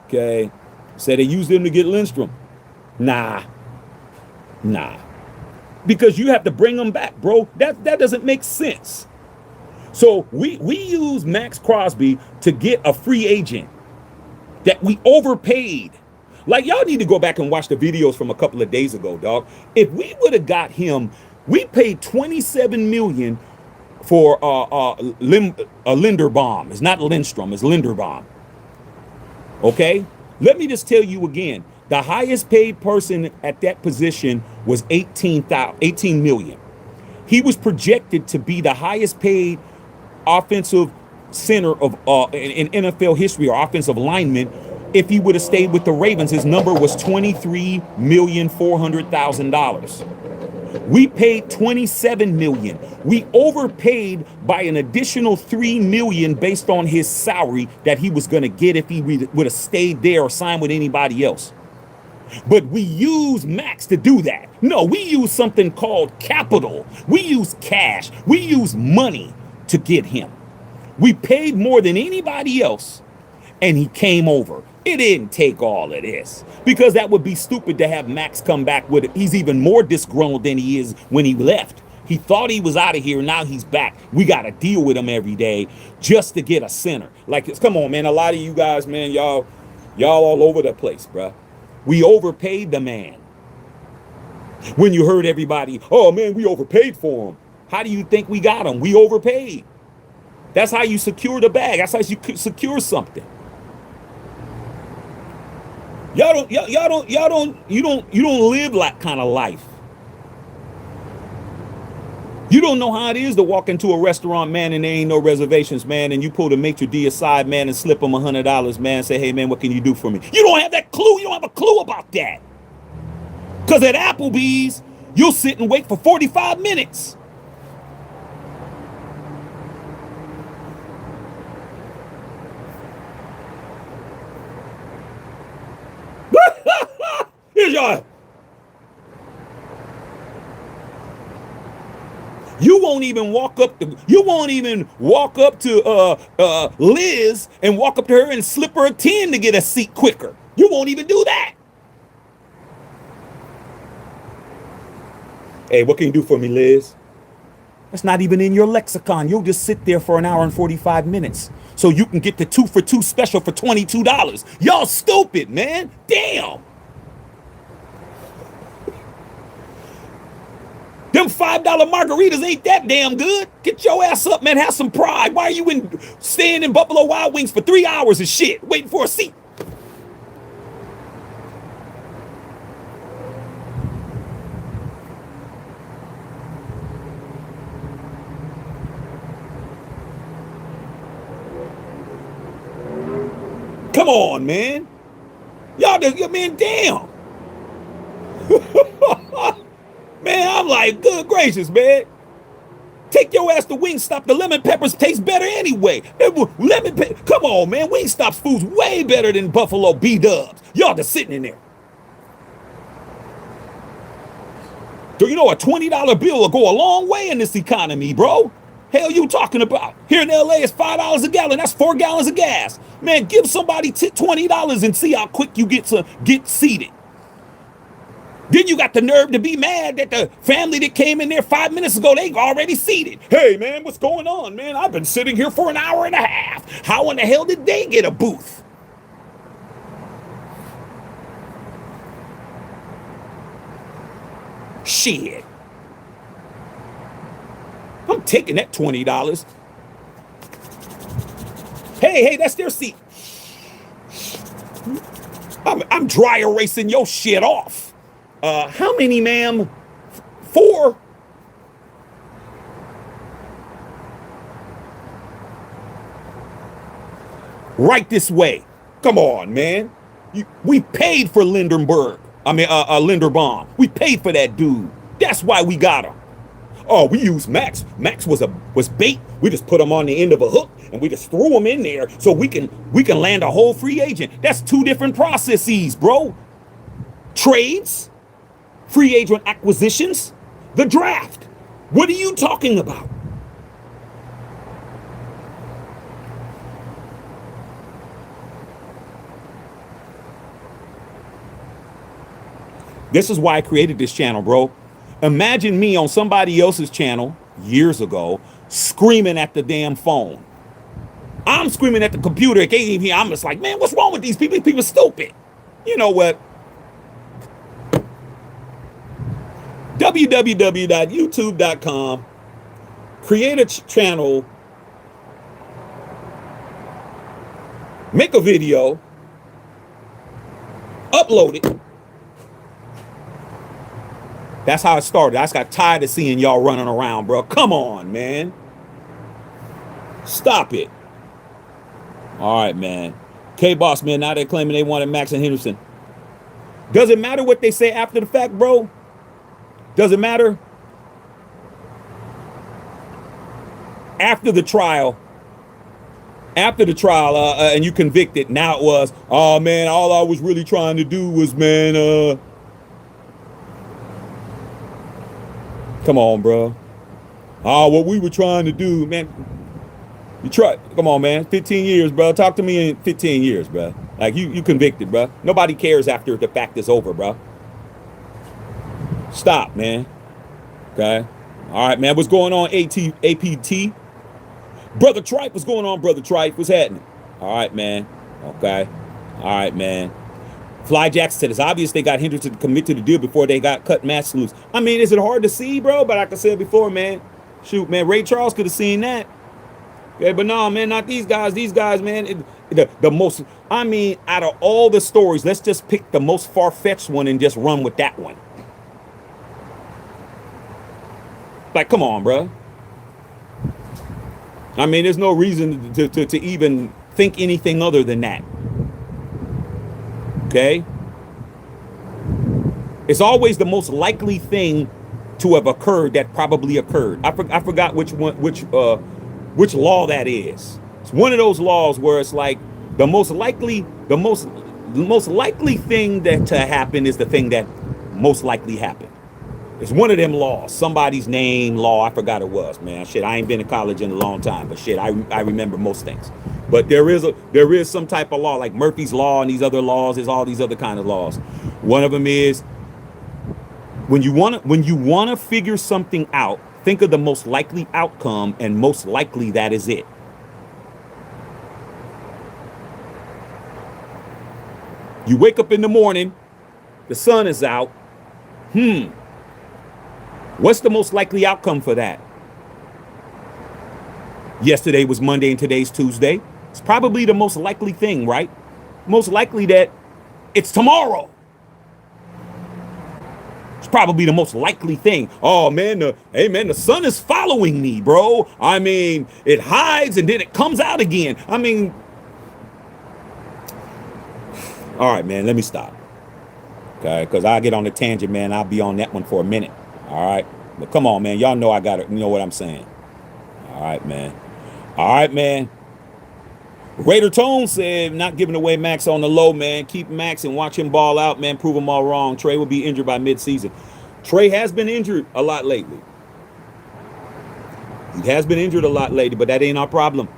Okay. Said they used him to get Lindstrom. Nah. Because you have to bring them back, bro. That doesn't make sense. So we use Max Crosby to get a free agent that we overpaid. Like, y'all need to go back and watch the videos from a couple of days ago, dog. If we would have got him, we paid $27 million for a Linderbaum. It's not Lindstrom, it's Linderbaum. Okay? Let me just tell you again. The highest paid person at that position was $18 million. He was projected to be the highest paid offensive center of in NFL history, or offensive lineman. If he would have stayed with the Ravens, his number was $23,400,000. We paid $27 million. We overpaid by an additional $3 million based on his salary that he was going to get if he would have stayed there or signed with anybody else. But we use Maxx to do that. No, we use something called capital. We use cash. We use money to get him. We paid more than anybody else, and he came over. It didn't take all of this, because that would be stupid to have Maxx come back with it. He's even more disgruntled than he is when he left. He thought he was out of here. Now he's back. We got to deal with him every day just to get a center. Like, come on, man. A lot of you guys, man, y'all all over the place, bruh. We overpaid the man. When you heard everybody, oh man, we overpaid for them. How do you think we got them? We overpaid. That's how you secure the bag. That's how you secure something. You don't live that kind of life. You don't know how it is to walk into a restaurant, man, and there ain't no reservations, man, and you pull the maitre d' aside, man, and slip them $100, man, say, hey, man, what can you do for me? You don't have that clue. You don't have a clue about that. Because at Applebee's, you'll sit and wait for 45 minutes. Here's your... You won't even walk up to Liz and walk up to her and slip her a 10 to get a seat quicker. You won't even do that. Hey, what can you do for me, Liz? That's not even in your lexicon. You'll just sit there for an hour and 45 minutes so you can get the 2 for 2 special for $22. Y'all stupid, man. Damn. Them $5 margaritas ain't that damn good. Get your ass up, man. Have some pride. Why are you staying in Buffalo Wild Wings for 3 hours and shit, waiting for a seat? Come on, man. Y'all, man, damn. Man, I'm like, good gracious, man. Take your ass to Wingstop. The lemon peppers taste better anyway. Come on, man. Wingstop's food's way better than Buffalo B-Dubs. Y'all just sitting in there. Do you know a $20 bill will go a long way in this economy, bro? Hell you talking about? Here in LA, it's $5 a gallon. That's 4 gallons of gas. Man, give somebody $20 and see how quick you get seated. Then you got the nerve to be mad that the family that came in there 5 minutes ago, they already seated. Hey, man, what's going on, man? I've been sitting here for an hour and a half. How in the hell did they get a booth? Shit. I'm taking that $20. Hey, that's their seat. I'm dry erasing your shit off. How many, ma'am? 4? Right this way. Come on, man. We paid for Lindenberg. Linderbaum. We paid for that dude. That's why we got him. Oh, we used Maxx. Maxx was bait. We just put him on the end of a hook and we just threw him in there so we can land a whole free agent. That's 2 different processes, bro. Trades, free agent acquisitions, the draft. What are you talking about? This is why I created this channel, bro. Imagine me on somebody else's channel years ago screaming at the damn phone. I'm screaming at the computer. It can't even hear. I'm just like, man, what's wrong with these people? These people are stupid. You know what? www.youtube.com. Create a channel. Make a video. Upload it. That's how it started. I just got tired of seeing y'all running around, bro. Come on, man. Stop it. All right, man. K-Boss, man, now they're claiming they wanted Maxx and Henderson. Does it matter what they say after the fact, bro? Does it matter? After the trial, and you convicted, now it was, oh, man, all I was really trying to do was, man, come on, bro. Oh, what we were trying to do, man. You try. Come on, man. 15 years, bro. Talk to me in 15 years, bro. Like, you convicted, bro. Nobody cares after the fact is over, bro. Stop, man. Okay? All right, man. What's going on, APT? Brother Tripe, what's going on, Brother Tripe? What's happening? All right, man. Okay. All right, man. Fly Jackson said it's obvious they got Hendricks to commit to the deal before they got cut Maxx loose. I mean, is it hard to see, bro? But like I said before, man, shoot, man, Ray Charles could have seen that. Okay, but no, man, not these guys. These guys, man, the most, I mean, out of all the stories, let's just pick the most far-fetched one and just run with that one. Like, come on, bro. I mean, there's no reason to even think anything other than that. Okay? It's always the most likely thing to have occurred that probably occurred. I forgot which law that is. It's one of those laws where it's like the most likely thing that to happen is the thing that most likely happened. It's one of them laws. Somebody's name law. I forgot it was, man. Shit, I ain't been to college in a long time, but shit, I remember most things. But there is some type of law, like Murphy's Law and these other laws. There's all these other kind of laws. One of them is when you wanna figure something out, think of the most likely outcome, and most likely that is it. You wake up in the morning, the sun is out. What's the most likely outcome for that? Yesterday was Monday and today's Tuesday. It's probably the most likely thing, right? Most likely that it's tomorrow. It's probably the most likely thing. Oh man, the sun is following me, bro. I mean, it hides and then it comes out again. I mean, all right, man, let me stop. Okay, because I get on the tangent, man. I'll be on that one for a minute. All right, but come on, man. Y'all know I got it. You know what I'm saying. All right, man. All right, man. Raider Tone said, not giving away Maxx on the low, man. Keep Maxx and watch him ball out, man. Prove him all wrong. Trey will be injured by midseason. Trey has been injured a lot lately. He has been injured a lot lately, but that ain't our problem.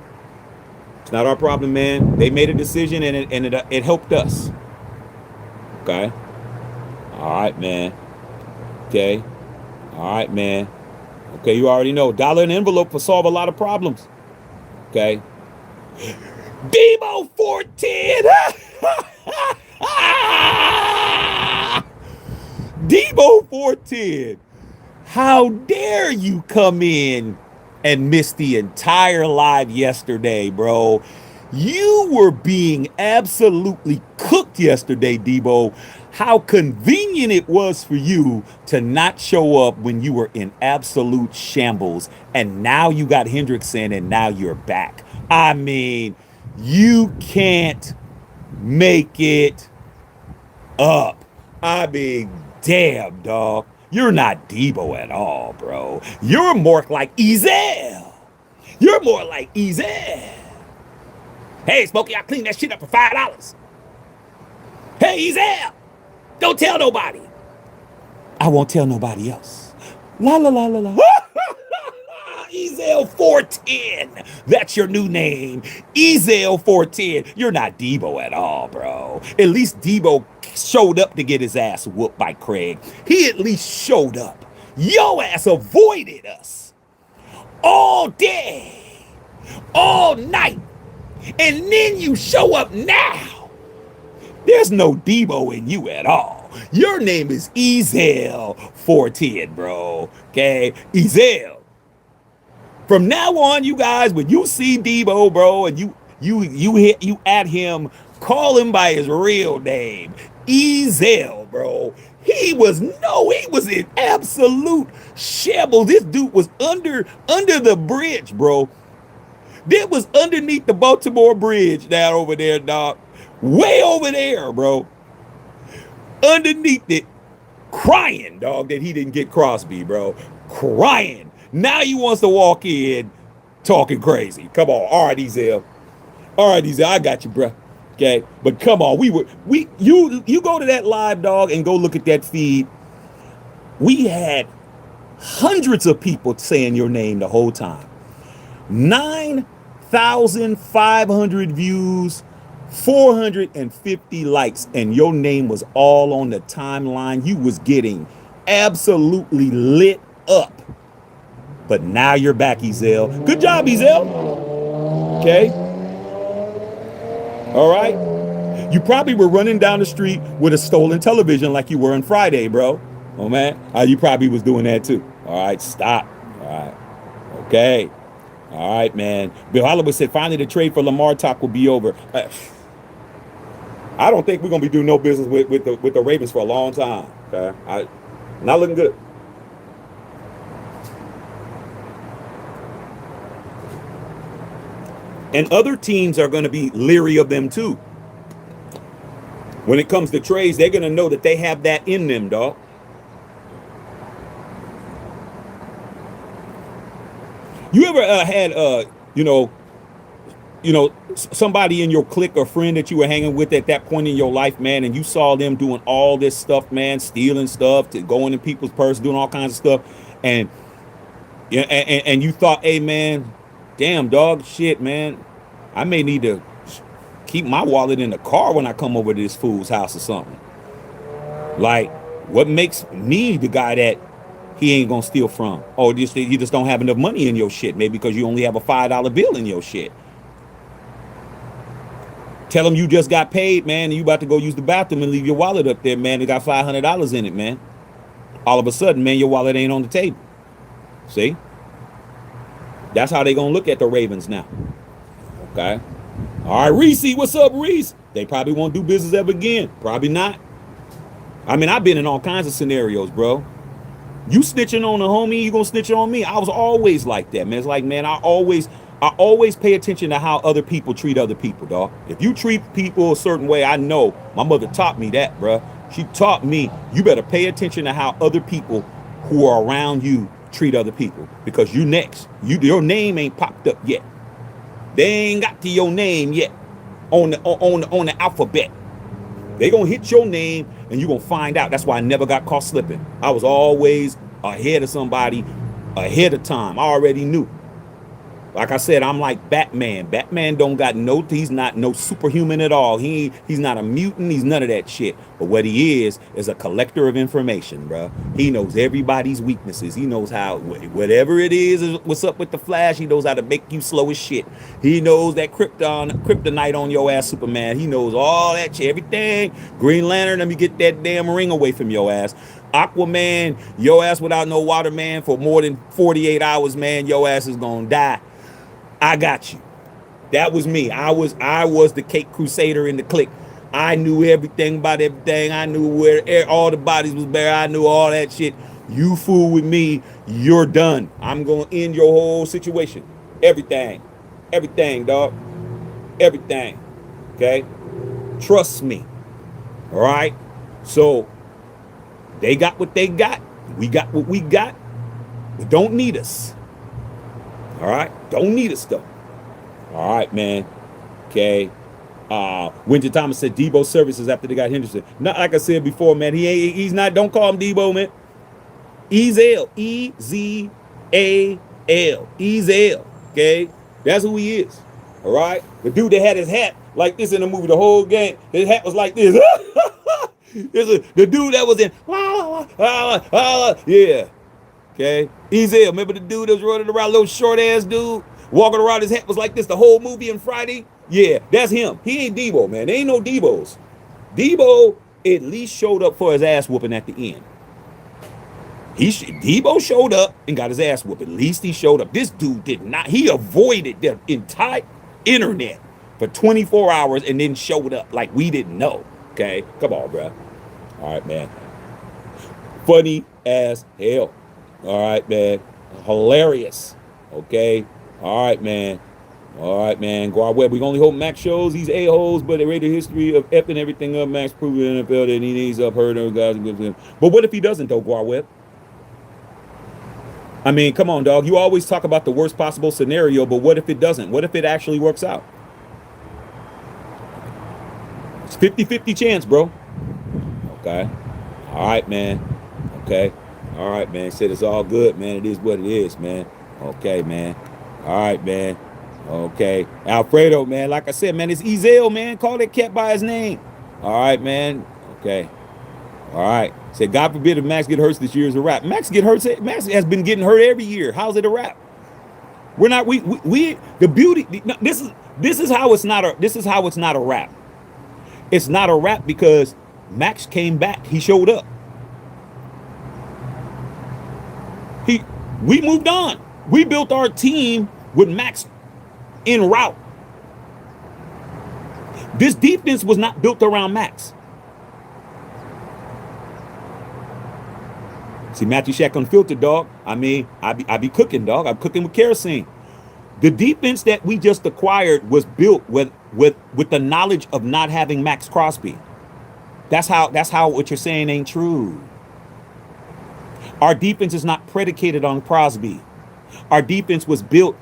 It's not our problem, man. They made a decision, and it helped us. Okay. All right, man. Okay. All right, man. Okay, you already know. Dollar an envelope will solve a lot of problems. Okay. Debo 410. Debo 410. How dare you come in and miss the entire live yesterday, bro? You were being absolutely cooked yesterday, Debo. How convenient it was for you to not show up when you were in absolute shambles. And now you got Hendrickson and now you're back. I mean, you can't make it up. I mean, damn, dog. You're not Debo at all, bro. You're more like Ezel. You're more like Ezel. Hey, Smokey, I cleaned that shit up for $5. Hey, Ezel. Don't tell nobody. I won't tell nobody else. La la la la la. Ezel 410. That's your new name. Ezel 410. You're not Debo at all, bro. At least Debo showed up to get his ass whooped by Craig. He at least showed up. Your ass avoided us all day, all night. And then you show up now. There's no Debo in you at all. Your name is Ezel 410, bro. Okay? Ezel. From now on, you guys, when you see Debo, bro, and you at him, call him by his real name. Ezel, bro. He was in absolute shambles. This dude was under the bridge, bro. That was underneath the Baltimore bridge down over there, dog. Way over there, bro. Underneath it, crying, dog, that he didn't get Crosby, bro. Crying. Now he wants to walk in talking crazy. Come on. All right, Ezel. All right, Ezel, I got you, bro. Okay? But come on. You go to that live, dog, and go look at that feed. We had hundreds of people saying your name the whole time. 9,500 views, 450 likes, and your name was all on the timeline. You was getting absolutely lit up. But now you're back, Ezel. Good job, Ezel. Okay. All right. You probably were running down the street with a stolen television like you were on Friday, bro. Oh, man. You probably was doing that too. All right, stop. All right. Okay. All right, man. Bill Holloway said, finally the trade for Lamar talk will be over. I don't think we're going to be doing no business with the Ravens for a long time. Okay? Not looking good. And other teams are going to be leery of them too. When it comes to trades, they're going to know that they have that in them, dog. You ever had, somebody in your clique or friend that you were hanging with at that point in your life, man, and you saw them doing all this stuff, man, stealing stuff, going in people's purse, doing all kinds of stuff, and you thought, hey, man, damn, dog, shit, man, I may need to keep my wallet in the car when I come over to this fool's house or something. Like, what makes me the guy that he ain't gonna steal from? Oh, you just don't have enough money in your shit, maybe because you only have a $5 bill in your shit. Tell him you just got paid, man, and you about to go use the bathroom and leave your wallet up there, man. It got $500 in it, man. All of a sudden, man, your wallet ain't on the table. See? That's how they gonna look at the Ravens now. Okay? All right, Reese, what's up, Reese? They probably won't do business ever again. Probably not. I mean, I've been in all kinds of scenarios, bro. You snitching on a homie, you gonna snitch on me. I was always like that, man. It's like, man, I always pay attention to how other people treat other people, dog. If you treat people a certain way, I know. My mother taught me that, bro. She taught me, you better pay attention to how other people who are around you treat other people, because you next. Your name ain't popped up yet. They ain't got to your name yet on the alphabet. They gonna hit your name and you gonna find out. That's why I never got caught slipping. I was always ahead of somebody, ahead of time. I already knew. Like I said, I'm like Batman. Batman don't got he's not no superhuman at all. He's not a mutant. He's none of that shit. But what he is a collector of information, bro. He knows everybody's weaknesses. He knows how, whatever it is what's up with the Flash, he knows how to make you slow as shit. He knows that kryptonite on your ass, Superman. He knows all that shit, everything. Green Lantern, let me get that damn ring away from your ass. Aquaman, your ass without no water, man, for more than 48 hours, man, your ass is gonna die. I got you. That was me. I was the Cake Crusader in the clique. I knew everything about everything. I knew where all the bodies was buried. I knew all that shit. You fool with me, you're done. I'm going to end your whole situation. Everything. Everything, dog. Everything. Okay? Trust me. All right? So, they got what they got. We got what we got. They don't need us. All right, don't need us though. All right, man. Okay. Winter Thomas said Debo services after they got Henderson. Not like I said before, man. He's not. Don't call him Debo, man. Ezal, Ezal, Ezal. Okay, that's who he is. All right, the dude that had his hat like this in the movie the whole game. His hat was like this. The dude that was in. Yeah. Okay, Ezal, remember the dude that was running around, little short ass dude, walking around, his hat was like this the whole movie on Friday? Yeah, that's him. He ain't Debo, man. There ain't no Debos. Debo at least showed up for his ass whooping at the end. Debo showed up and got his ass whooped. At least he showed up. This dude did not. He avoided the entire internet for 24 hours and then showed up like we didn't know. Okay, come on, bro. All right, man. Funny as hell. All right, man. Hilarious. Okay. All right, man. All right, man. Guard Webb. We only hope Max shows these a-holes, but they rate the history of effing everything up. Max proved in the NFL that he needs up, hurt those guys. But what if he doesn't, though, Guard Webb? I mean, come on, dog. You always talk about the worst possible scenario, but what if it doesn't? What if it actually works out? It's 50-50 chance, bro. Okay. All right, man. Okay. All right, man. Said it's all good, man. It is what it is, man. Okay, man. All right, man. Okay. Alfredo, man. Like I said, man, it's Ezal, man. Call that cat by his name. All right, man. Okay. All right. Said, God forbid if Max get hurt this year is a wrap. Max has been getting hurt every year. How's it a wrap? We're not. The beauty. This is how it's not a wrap. It's not a wrap because Maxx came back. He showed up. We moved on. We built our team with Maxx en route. This defense was not built around Maxx. See, Matthew Shack Unfiltered, dog. I mean, I be cooking, dog. I'm cooking with kerosene. The defense that we just acquired was built with the knowledge of not having Max Crosby. That's how what you're saying ain't true. Our defense is not predicated on Crosby. Our defense was built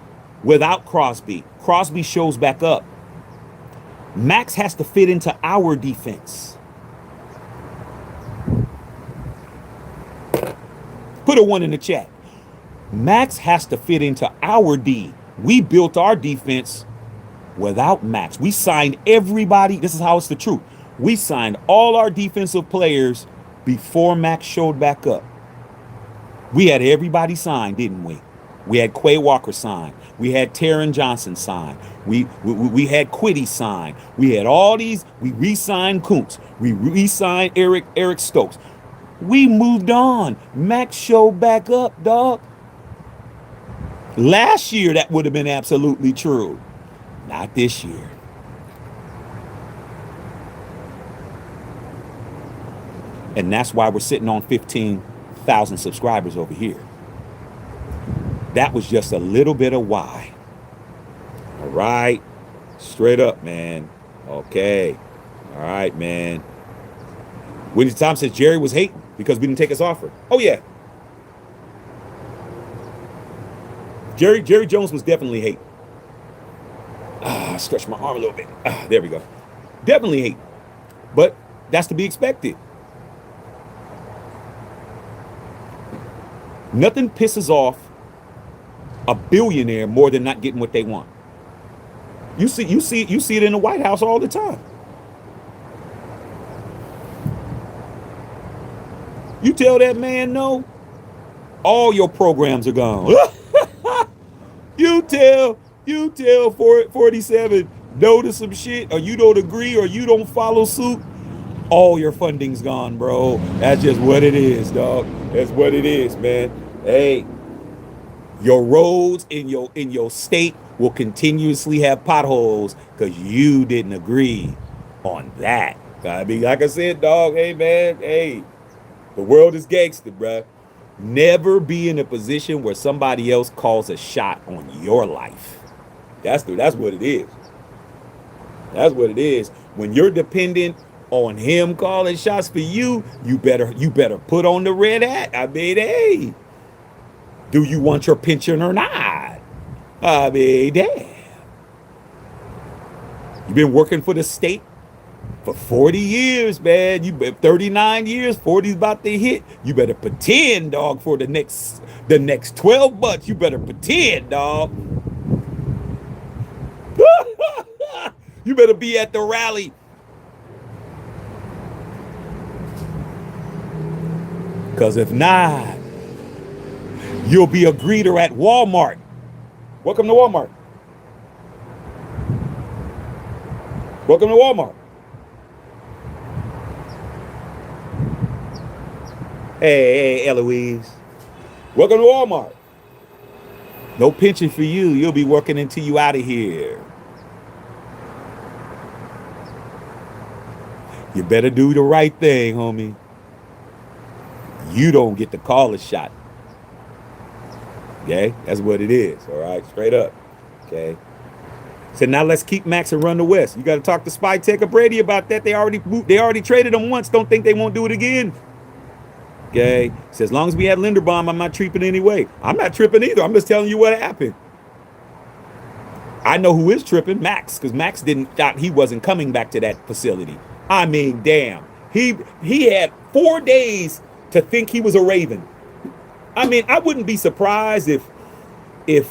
without Crosby. Crosby shows back up. Maxx has to fit into our defense. Put a 1 in the chat. Maxx has to fit into our D. We built our defense without Maxx. We signed everybody. This is how it's the truth. We signed all our defensive players before Maxx showed back up. We had everybody signed, didn't we? We had Quay Walker signed. We had Taron Johnson signed. We had Quiddy signed. We had all these. We re-signed Kuntz. We re-signed Eric Stokes. We moved on. Maxx showed back up, dog. Last year, that would have been absolutely true. Not this year. And that's why we're sitting on 15,000 subscribers over here. That was just a little bit of why. All right. Straight up, man. Okay. All right, man. Willie Tom says Jerry was hating because we didn't take his offer. Oh, yeah. Jerry Jones was definitely hating. Stretch my arm a little bit. There we go. Definitely hate. But that's to be expected. Nothing pisses off a billionaire more than not getting what they want. You see it in the White House all the time. You tell that man no, all your programs are gone. You tell 47 no to some shit, or you don't agree, or you don't follow suit, all your funding's gone, bro. That's just what it is, dog. That's what it is, man. Hey, your roads in your state will continuously have potholes because you didn't agree on that. I mean, like I said, dog, hey, man, hey, the world is gangster, bruh. Never be in a position where somebody else calls a shot on your life. That's what it is. That's what it is. When you're dependent on him calling shots for you, you better put on the red hat. I mean, hey, do you want your pension or not? I mean, damn. You've been working for the state for 40 years, man. You been 39 years, 40's about to hit. You better pretend, dog, for the next 12 months. You better pretend, dog. You better be at the rally. Because if not, you'll be a greeter at Walmart. Welcome to Walmart. Welcome to Walmart. Hey, Eloise. Welcome to Walmart. No pension for you. You'll be working until you out of here. You better do the right thing, homie. You don't get to call a shot. Okay? That's what it is. All right? Straight up. Okay? So now let's keep Maxx and run the West. You got to talk to Spy Tech or Brady about that. They already traded them once. Don't think they won't do it again. Okay? So as long as we have Linderbaum, I'm not tripping anyway. I'm not tripping either. I'm just telling you what happened. I know who is tripping, Maxx, because Maxx thought he wasn't coming back to that facility. I mean, damn. He had 4 days to think he was a Raven. I mean, I wouldn't be surprised if you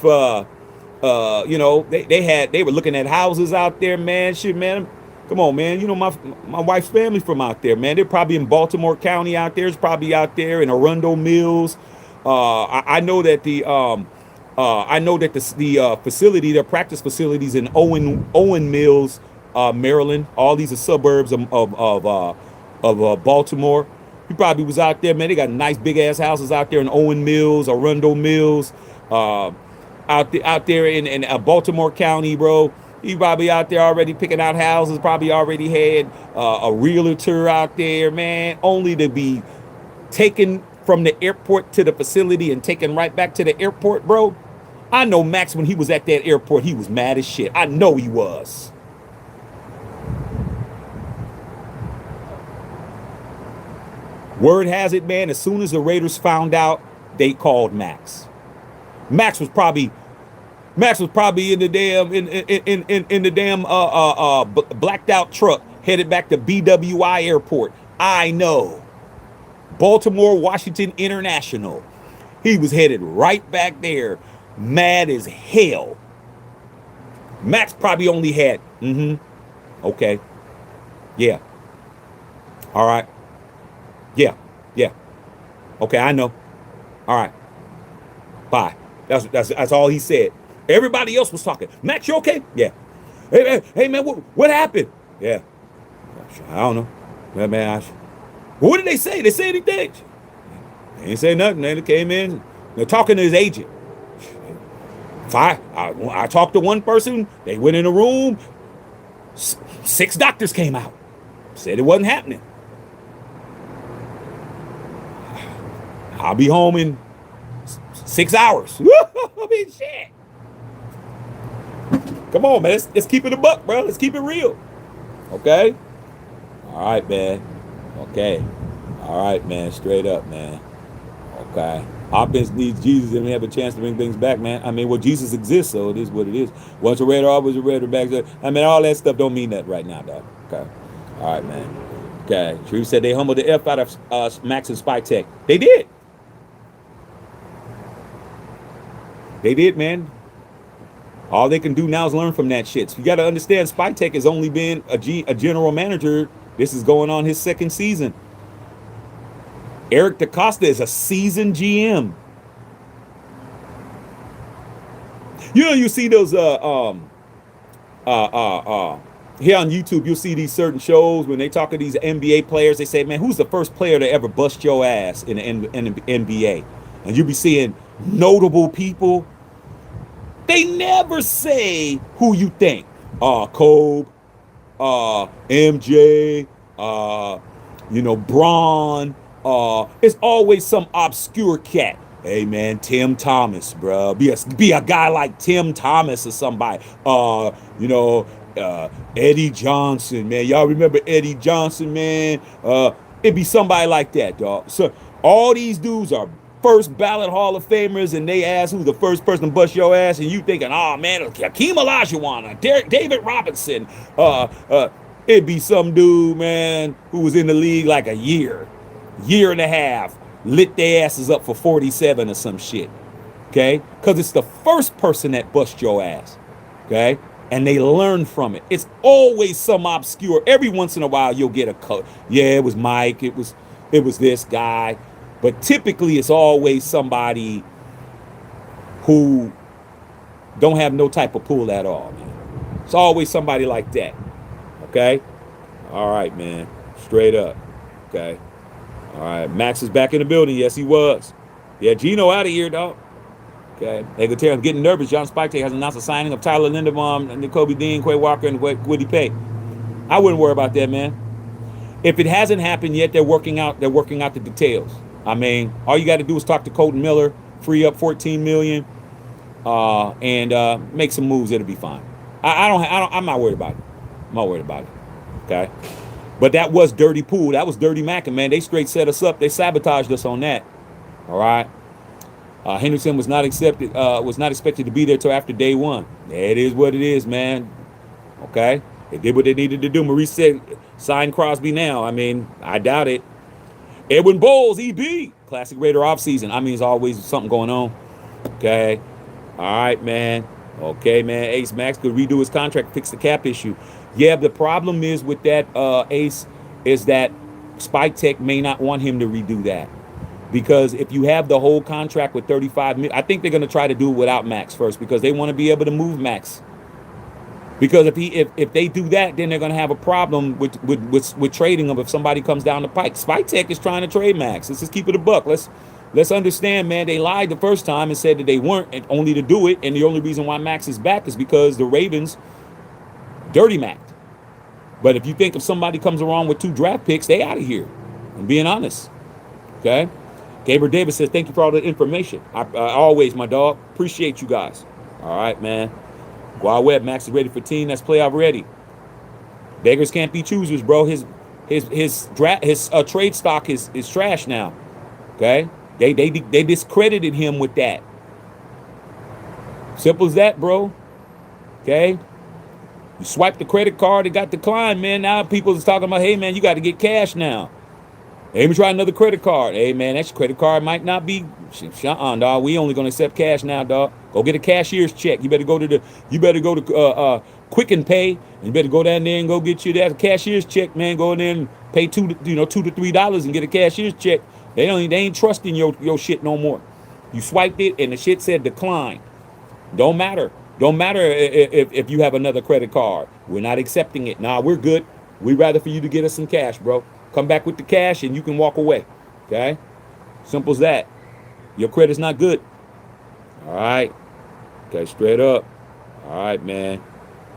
know, they were looking at houses out there, man. Shit, man. Come on, man. You know, my wife's family from out there, man. They're probably in Baltimore County out there. It's probably out there in Arundel Mills. I know that the facility, their practice facilities in Owen Mills, Maryland. All these are suburbs of Baltimore. He probably was out there, man. They got nice big ass houses out there in Owen Mills, Arundel Mills, out there in Baltimore County, bro. He probably out there already picking out houses. Probably already had a realtor out there, man. Only to be taken from the airport to the facility and taken right back to the airport, bro. I know Max, when he was at that airport, he was mad as shit. I know he was. Word has it, man, as soon as the Raiders found out, they called Max. Max was probably in the damn blacked out truck headed back to BWI Airport. I know. Baltimore Washington International. He was headed right back there, mad as hell. Max probably only had, okay, yeah, all right, yeah, okay, I know, all right, bye. That's all he said. Everybody else was talking. Max, you okay? Yeah. Hey man, what happened? Yeah, I don't know. Yeah, man, what did they say? They say anything? They ain't say nothing. They came in. They're talking to his agent. I talked to one person. They went in a room. 6 doctors came out. Said it wasn't happening. I'll be home in 6 hours. I mean, shit. Come on, man. Let's keep it a buck, bro. Let's keep it real. Okay? All right, man. Okay. All right, man. Straight up, man. Okay. Offense needs Jesus and we have a chance to bring things back, man. I mean, well, Jesus exists, so it is what it is. Once a Raider, always a Raider back there. I mean, all that stuff don't mean that right now, dog. Okay. All right, man. Okay. Sharif said they humbled the F out of Max and Spy Tech. They did. They did, man. All they can do now is learn from that shit. So you got to understand, Spy Tech has only been a general manager. This is going on his 2nd season. Eric DaCosta is a seasoned GM. You know, you see those here on YouTube, you'll see these certain shows when they talk to these NBA players. They say, man, who's the first player to ever bust your ass in the NBA? And you'll be seeing notable people. They never say who you think. Kobe, MJ, Braun. It's always some obscure cat. Hey man, Tim Thomas, bro. Be a guy like Tim Thomas or somebody. Eddie Johnson, man. Y'all remember Eddie Johnson, man? It'd be somebody like that, dog. So all these dudes are first ballot Hall of Famers, and they ask who's the first person to bust your ass, and you thinking, oh man, Hakeem Olajuwon, David Robinson. It'd be some dude, man, who was in the league like a year and a half, lit their asses up for 47 or some shit. Okay? Because it's the first person that bust your ass. Okay? And they learn from it. It's always some obscure. Every once in a while you'll get a cut. Yeah, it was Mike, it was this guy. But typically it's always somebody who don't have no type of pull at all, man. It's always somebody like that. Okay? All right, man. Straight up. Okay? All right. Max is back in the building. Yes, he was. Yeah, Gino out of here, dog. Okay. I'm getting nervous. John Spike has announced the signing of Tyler Linderbaum, and Kobe Dean, Quay Walker, and Woody Pay. I wouldn't worry about that, man. If it hasn't happened yet, they're working out the details. I mean, all you got to do is talk to Colton Miller, free up $14 million, and make some moves. It'll be fine. I'm not worried about it. I'm not worried about it. Okay. But that was dirty pool. That was dirty macking, man. They straight set us up. They sabotaged us on that. All right. Henderson was not expected to be there till after day one. It is what it is, man. Okay. They did what they needed to do. Maurice said, sign Crosby now. I mean, I doubt it. Edwin Bowles, EB. Classic Raider offseason. I mean, there's always something going on. Okay. All right, man. Okay, man. Ace Max could redo his contract, fix the cap issue. Yeah, the problem is with that, Ace, is that Spike Tech may not want him to redo that. Because if you have the whole contract with 35 million, I think they're going to try to do it without Max first because they want to be able to move Max. Because if they do that, then they're gonna have a problem with trading them if somebody comes down the pike. Spike Tech is trying to trade Maxx. Let's just keep it a buck. Let's understand, man. They lied the first time and said that they weren't, and only to do it. And the only reason why Maxx is back is because the Ravens dirty Mac. But if you think if somebody comes around with 2 draft picks, they out of here. I'm being honest. Okay. Gabriel Davis says, thank you for all the information. I always, my dog. Appreciate you guys. All right, man. Wild Web, Maxx is ready for team. That's playoff ready. Beggars can't be choosers, bro. His trade stock is trash now. Okay. They discredited him with that. Simple as that, bro. Okay. You swipe the credit card, it got declined, man. Now people is talking about, hey, man, you got to get cash now. Hey, let me try another credit card. Hey, man, that credit card might not be. Dog. We only gonna accept cash now, dog. Go get a cashier's check. You better go to Quick and Pay, and you better go down there and go get you that cashier's check, man. Go in there and pay $2 to $3 and get a cashier's check. They ain't trusting your shit no more. You swiped it and the shit said decline. Don't matter. Don't matter if you have another credit card. We're not accepting it. Nah, we're good. We'd rather for you to get us some cash, bro. Come back with the cash and you can walk away. Okay? Simple as that. Your credit's not good. All right. Okay, straight up. All right, man.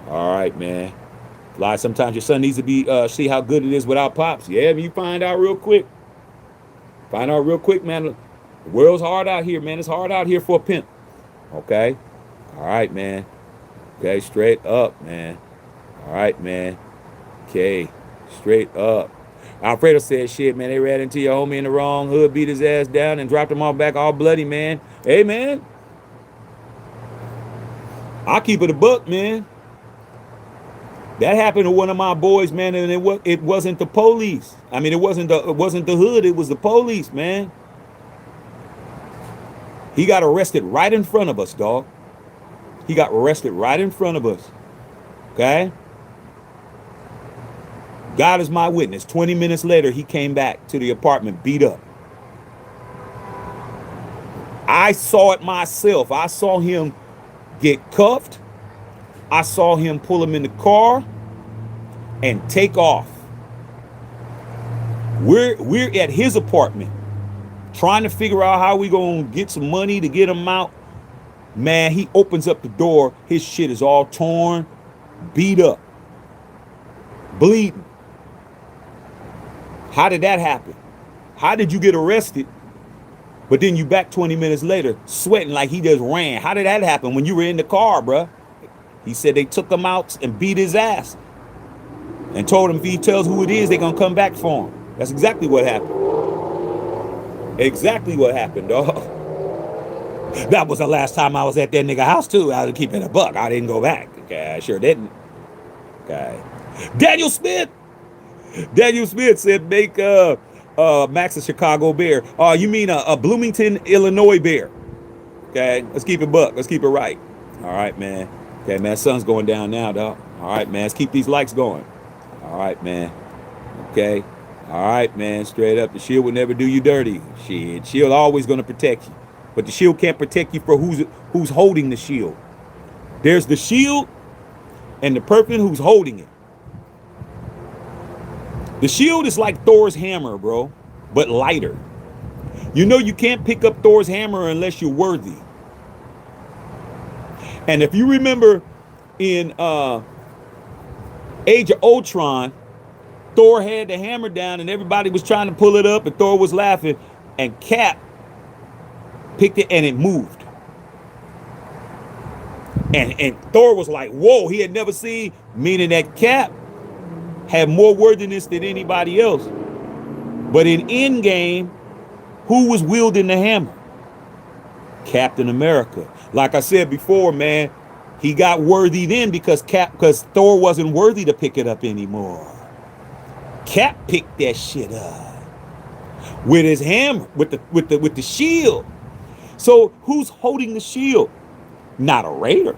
All right, man. Sometimes your son needs to be see how good it is without pops. Yeah, you find out real quick. Find out real quick, man. The world's hard out here, man. It's hard out here for a pimp. Okay? All right, man. Okay, straight up, man. All right, man. Okay, straight up. Alfredo said, shit, man, they ran into your homie in the wrong hood, beat his ass down, and dropped him off back all bloody, man. Hey, man. I'll keep it a buck, man. That happened to one of my boys, man, and it wasn't the police. I mean, it wasn't the hood, it was the police, man. He got arrested right in front of us, dog. He got arrested right in front of us. Okay? God is my witness. 20 minutes later, he came back to the apartment beat up. I saw it myself. I saw him get cuffed. I saw him pull him in the car and take off. We're at his apartment trying to figure out how we gonna get some money to get him out. Man, he opens up the door. His shit is all torn, beat up, bleeding. How did that happen? How did you get arrested, but then you back 20 minutes later sweating like he just ran? How did that happen when you were in the car, bruh? He said they took him out and beat his ass and told him if he tells who it is, they're going to come back for him. That's exactly what happened. Exactly what happened, dog. That was the last time I was at that nigga house, too. I was keeping a buck. I didn't go back. Okay, I sure didn't. Okay. Daniel Smith said make Maxx a Chicago Bear. You mean a Bloomington, Illinois Bear. Okay, let's keep it buck. Let's keep it right. All right, man. Okay, man, sun's going down now, dog. All right, man, let's keep these likes going. All right, man. Okay. All right, man, straight up. The shield will never do you dirty. Shit, shield always going to protect you. But the shield can't protect you for who's holding the shield. There's the shield and the person who's holding it. The shield is like Thor's hammer, bro, but lighter. You know you can't pick up Thor's hammer unless you're worthy. And if you remember in Age of Ultron, Thor had the hammer down and everybody was trying to pull it up and Thor was laughing and Cap picked it and it moved. And Thor was like, whoa, he had never seen, meaning that Cap had more worthiness than anybody else. But in Endgame, who was wielding the hammer? Captain America. Like I said before, man, he got worthy then because Thor wasn't worthy to pick it up anymore. Cap picked that shit up with his hammer, with the shield. So who's holding the shield? Not a Raider.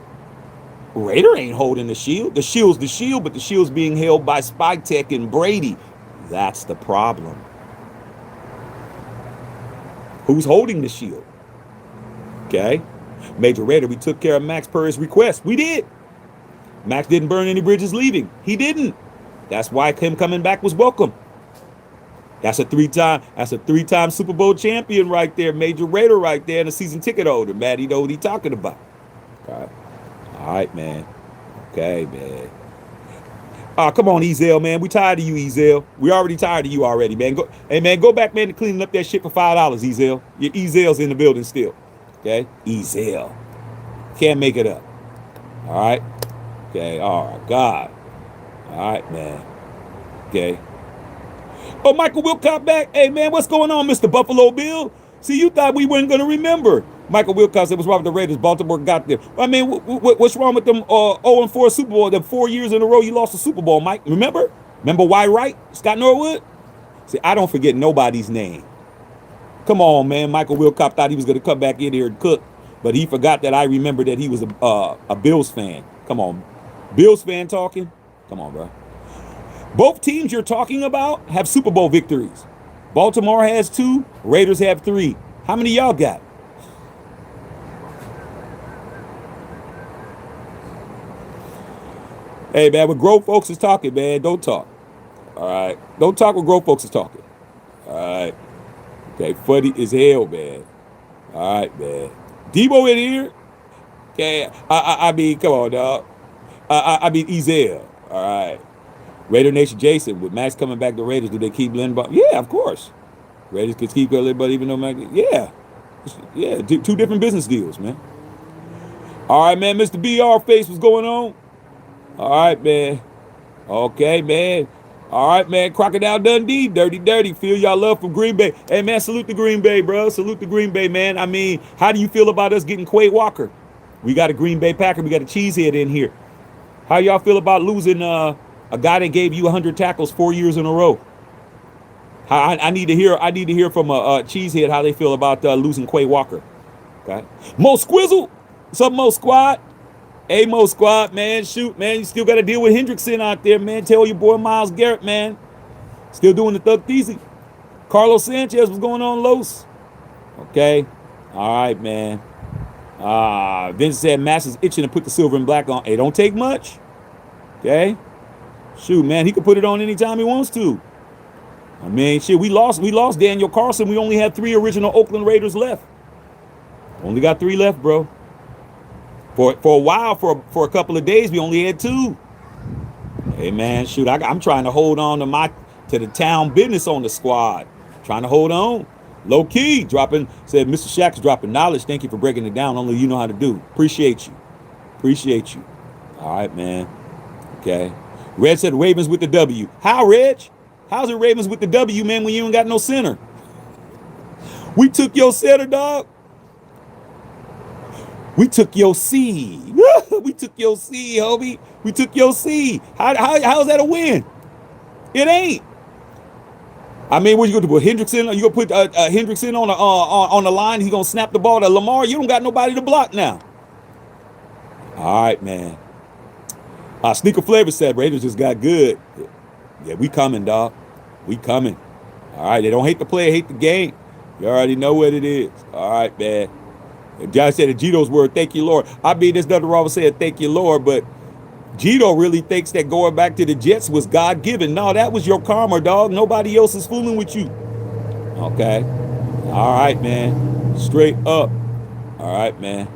Raider ain't holding the shield. The shield's the shield, but the shield's being held by Spike Tech and Brady. That's the problem. Who's holding the shield? Okay. Major Raider, we took care of Maxx per his request. We did. Max didn't burn any bridges leaving. He didn't. That's why him coming back was welcome. That's a three-time Super Bowl champion right there, Major Raider right there, and a season ticket holder. Man, he know what he talking about. All right, man. Okay, man. Come on, Ezel, man. We tired of you, Ezel. We already tired of you already, man. Hey, man, go back, man, to cleaning up that shit for $5, Ezel. Your Ezel's in the building still. Okay? Ezel. Can't make it up. All right? Okay, all right, God. All right, man. Okay. Oh, Michael Wilcox back. Hey, man, what's going on, Mr. Buffalo Bill? See, you thought we weren't going to remember. Michael Wilcox said, what's wrong with the Raiders? Baltimore got them. I mean, what's wrong with them 0-4 Super Bowl? The 4 years in a row you lost the Super Bowl, Mike. Remember? Remember why right? Scott Norwood? See, I don't forget nobody's name. Come on, man. Michael Wilcox thought he was going to come back in here and cook, but he forgot that I remember that he was a Bills fan. Come on. Bills fan talking? Come on, bro. Both teams you're talking about have Super Bowl victories. Baltimore has 2. Raiders have 3. How many y'all got? Hey, man, when grown folks is talking, man, don't talk. All right? Don't talk when grown folks is talking. All right? Okay, funny as hell, man. All right, man. Debo in here? Okay, I mean, come on, dog. I mean, Ezel. All right. Raider Nation Jason, with Max coming back to Raiders, do they keep Lynn? Yeah, of course. Raiders could keep Lynn, but even though Max, yeah. Yeah, 2 different business deals, man. All right, man, Mr. BR Face, what's going on? All right, man. Okay, man. All right, man. Crocodile Dundee, dirty. Feel y'all love from Green Bay. Hey, man, salute to Green Bay, bro. Salute to Green Bay, man. I mean, how do you feel about us getting Quay Walker? We got a Green Bay Packer. We got a cheesehead in here. How y'all feel about losing a guy that gave you 100 tackles 4 years in a row? I need to hear from a cheesehead how they feel about losing Quay Walker. Okay. Mo Squizzle. What's up, Mo Squad? Hey, Mo Squad, man. Shoot, man. You still got to deal with Hendrickson out there, man. Tell your boy Myles Garrett, man. Still doing the Thug Theasy. Carlos Sanchez, what's going on, Los? Okay. All right, man. Vince said Max is itching to put the silver and black on. It don't take much. Okay. Shoot, man. He can put it on anytime he wants to. I mean, shit, we lost Daniel Carlson. We only had 3 original Oakland Raiders left. Only got 3 left, bro. For a while, for a couple of days, we only had 2. Hey, man, shoot, I'm trying to hold on to the town business on the squad. Trying to hold on. Low key, said Mr. Shack's dropping knowledge. Thank you for breaking it down. Only you know how to do. Appreciate you. All right, man. Okay. Red said Ravens with the W. How, Reg? How's it Ravens with the W, man, when you ain't got no center? We took your center, dog. We took your C. We took your C, homie. We took your C. How's that a win? It ain't. I mean, what you gonna do? Put Hendrickson? You gonna put Hendrickson on the line? He's gonna snap the ball to Lamar? You don't got nobody to block now. All right, man. Sneaker Flavor said Raiders just got good. Yeah, we coming, dog. We coming. All right, they don't hate the player, hate the game. You already know what it is. All right, man. Josh said Gito's word, thank you, Lord. I mean, there's nothing wrong with saying thank you, Lord, but Gito really thinks that going back to the Jets was God-given. No, that was your karma, dog. Nobody else is fooling with you. Okay. All right, man. Straight up. All right, man.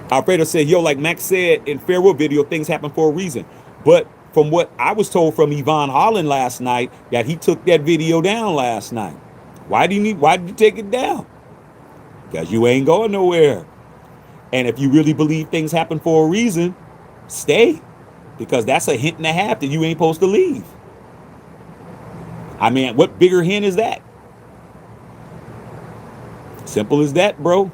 Alfredo said, yo, like Max said in Farewell video, things happen for a reason. But from what I was told from Yvonne Holland last night, that he took that video down last night. Why did you take it down? Because you ain't going nowhere. And if you really believe things happen for a reason, stay. Because that's a hint and a half that you ain't supposed to leave. I mean, what bigger hint is that? Simple as that, bro.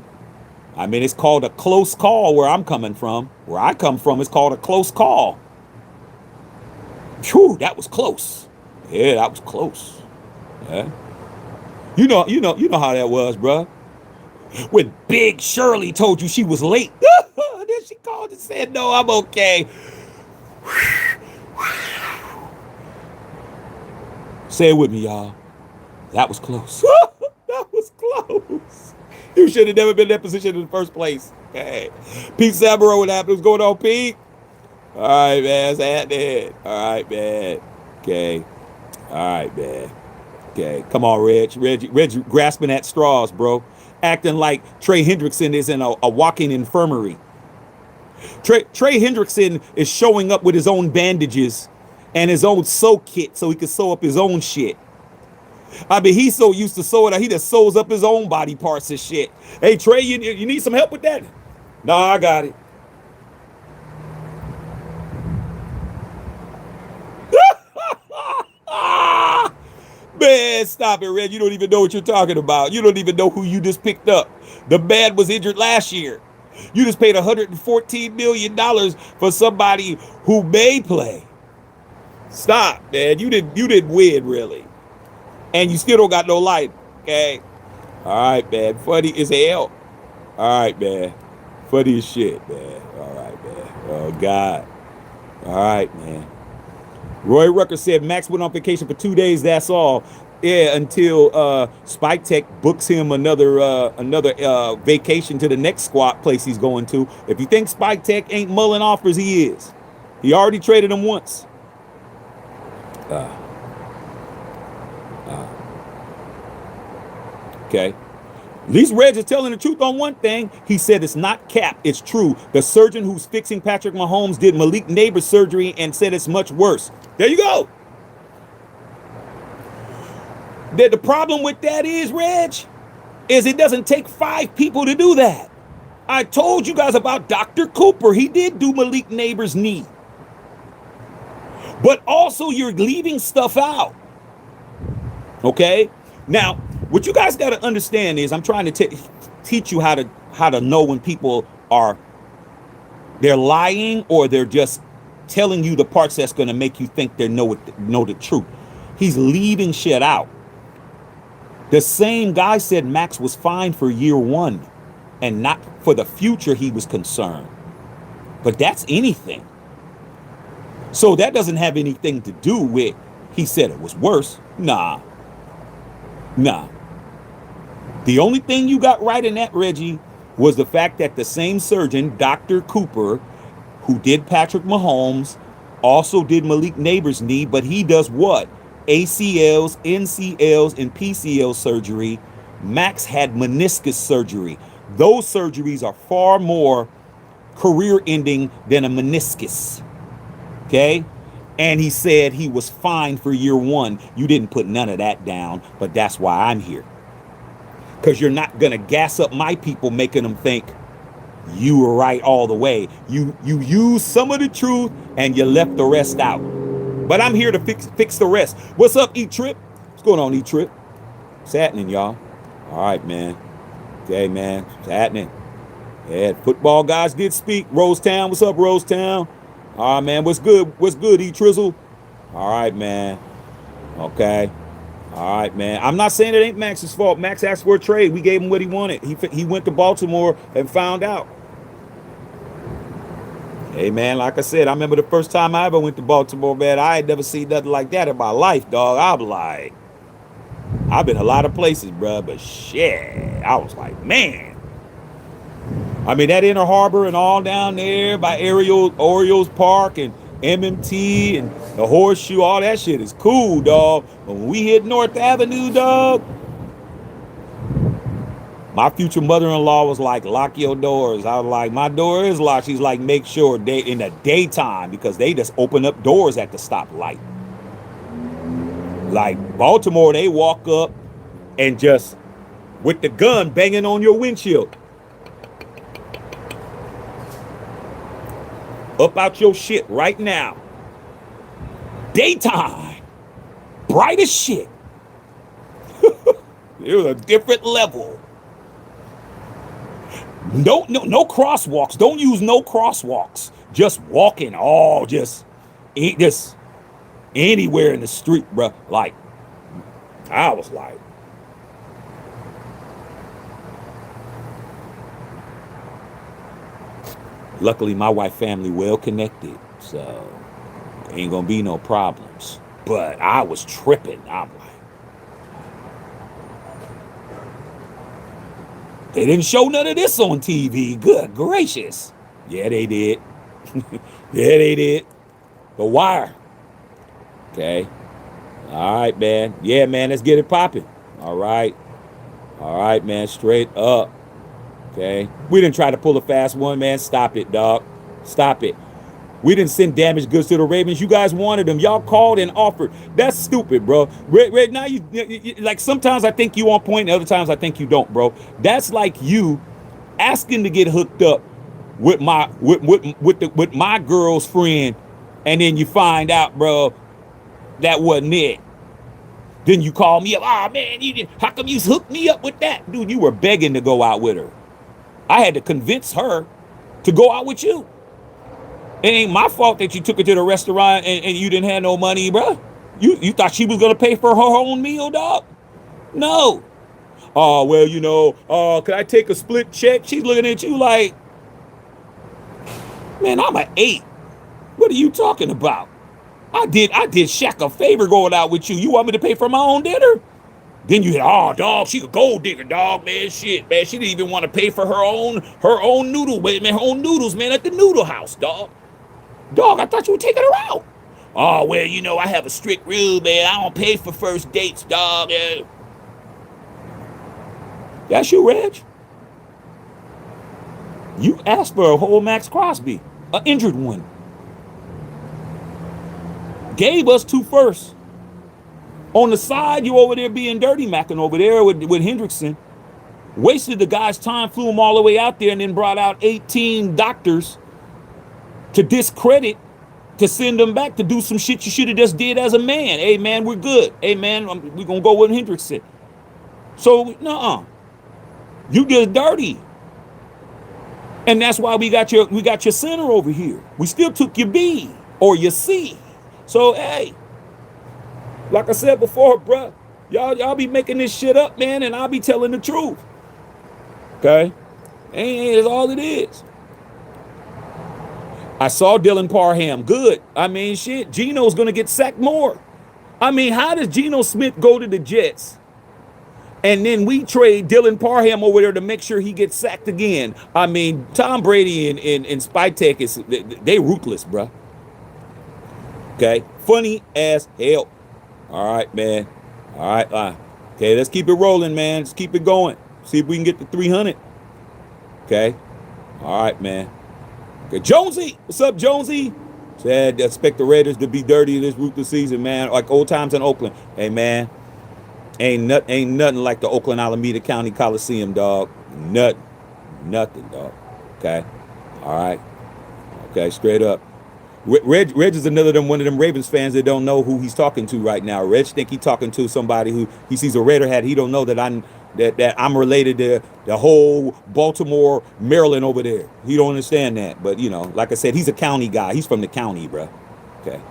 I mean, it's called a close call where I'm coming from. Where I come from, it's called a close call. Phew, that was close. Yeah, that was close. Yeah. You know how that was, bro. When Big Shirley told you she was late. Then she called and said, no, I'm okay. Say it with me, y'all. That was close. That was close. You should have never been in that position in the first place. Hey. Pete Saburo, what happened? What's going on, Pete? All right, man. It's happening. All right, man. Okay. All right, man. Okay. Come on, Reg, grasping at straws, bro. Acting like Trey Hendrickson is in a walking infirmary. Trey Hendrickson is showing up with his own bandages and his own sew kit so he can sew up his own shit. I mean, he's so used to sewing that he just sews up his own body parts and shit. Hey, Trey, you need some help with that? No, I got it. Man, stop it, Red. You don't even know what you're talking about. You don't even know who you just picked up. The man was injured last year. You just paid $114 million for somebody who may play. Stop, man. You didn't win, really. And you still don't got no life. Okay. All right, man. Funny as hell. All right, man. Funny as shit, man. All right, man. Oh, God. All right, man. Roy Rucker said Max went on vacation for 2 days. That's all. Yeah, until Spike Tech books him another vacation to the next squad place he's going to. If you think Spike Tech ain't mulling offers, he is. He already traded him once. Okay. At least Reg is telling the truth on one thing. He said it's not cap, it's true. The surgeon who's fixing Patrick Mahomes did Malik Neighbors surgery and said it's much worse. There you go. The problem with that is, Reg, is it doesn't take 5 people to do that. I told you guys about Dr. Cooper. He did do Malik Neighbors' knee. But also you're leaving stuff out. Okay? Now, what you guys got to understand is I'm trying to teach you how to know when people they're lying or they're just telling you the parts that's going to make you think they know the truth. He's leaving shit out. The same guy said Max was fine for year 1 and not for the future he was concerned. But that's anything. So that doesn't have anything to do with he said it was worse. Nah. The only thing you got right in that, Reggie, was the fact that the same surgeon, Dr. Cooper, who did Patrick Mahomes, also did Malik Neighbors' knee, but he does what? ACLs, NCLs, and PCL surgery. Max had meniscus surgery. Those surgeries are far more career-ending than a meniscus. Okay? And he said he was fine for year 1. You didn't put none of that down, but that's why I'm here. Because you're not going to gas up my people making them think you were right all the way. You used some of the truth and you left the rest out. But I'm here to fix the rest. What's up, E-Trip? What's going on, E-Trip? What's happening, y'all? All right, man. Okay, man. What's happening? Yeah, football guys did speak. Rosetown. What's up, Rosetown? All right, man. What's good? What's good, E-Trizzle? All right, man. Okay. All right, man. I'm not saying it ain't Max's fault. Max asked for a trade. We gave him what he wanted. He went to Baltimore and found out. Hey, man, like I said, I remember the first time I ever went to Baltimore, man. I had never seen nothing like that in my life, dog. I'm like, I've been a lot of places, bro, but shit. I was like, man. I mean, that Inner Harbor and all down there by Orioles Park and MMT and the Horseshoe, all that shit is cool, dog. But when we hit North Avenue, dog, my future mother-in-law was like, lock your doors. I was like, my door is locked. She's like, make sure they in the daytime because they just open up doors at the stoplight. Like Baltimore, they walk up and just with the gun banging on your windshield. Up out your shit right now. Daytime. Bright as shit. It was a different level. No crosswalks. Don't use no crosswalks. Just walking just anywhere in the street, bro. Like, I was like, luckily my wife family well connected, so ain't gonna be no problems. But I was tripping. I'm like, they didn't show none of this on TV. Good gracious. Yeah, they did. Yeah, they did. The Wire. Okay. All right, man. Yeah, man, let's get it popping. All right. All right, man, straight up. Okay. We didn't try to pull a fast one, man. Stop it, dog. Stop it. We didn't send damaged goods to the Ravens. You guys wanted them. Y'all called and offered. That's stupid, bro. Right now, like sometimes I think you on point, and other times I think you don't, bro. That's like you asking to get hooked up with my girl's friend, and then you find out, bro, that wasn't it. Then you call me up. Oh man, how come you hooked me up with that, dude? You were begging to go out with her. I had to convince her to go out with you. It ain't my fault that you took her to the restaurant and you didn't have no money, bro. You thought she was gonna pay for her own meal, dog? No. Oh well, can I take a split check? She's looking at you like, man, I'm an 8. What are you talking about? I did Shaq a favor going out with you. You want me to pay for my own dinner? Then you hit, oh dog, she a gold digger, dog, man. Shit, man. She didn't even want to pay for her own noodle, man, her own noodles, man, at the noodle house, dog. Dog, I thought you were taking her out. Oh, well, I have a strict rule, man. I don't pay for first dates, dog. That's you, Reg. You asked for a whole Max Crosby, an injured one. Gave us 2 firsts. On the side, you over there being dirty macking over there with Hendrickson. Wasted the guy's time, flew him all the way out there, and then brought out 18 doctors to discredit, to send them back to do some shit you should have just did as a man. Hey, man, we're good. Hey, man, we're going to go with Hendrickson. So, nuh-uh. You just dirty. And that's why we got your center over here. We still took your B or your C. So, hey, like I said before, bruh, y'all be making this shit up, man, and I'll be telling the truth. Okay? And that's all it is. I saw Dylan Parham. Good. I mean, shit, Geno's going to get sacked more. I mean, how does Geno Smith go to the Jets and then we trade Dylan Parham over there to make sure he gets sacked again? I mean, Tom Brady and Spytek, they ruthless, bruh. Okay? Funny as hell. All right, man. All right. Okay, let's keep it rolling, man. Let's keep it going. See if we can get to 300. Okay? All right, man. Okay, Jonesy. What's up, Jonesy? Said expect the Raiders to be dirty this ruthless season, man. Like old times in Oakland. Hey, man. Ain't nothing like the Oakland Alameda County Coliseum, dog. Nothing, dog. Okay? All right. Okay, straight up. Reg is one of them Ravens fans that don't know who he's talking to right now. Reg think he talking to somebody who he sees a Raider hat. He don't know that I'm related to the whole Baltimore, Maryland over there. He don't understand that. But like I said, he's a county guy. He's from the county, bro. Okay.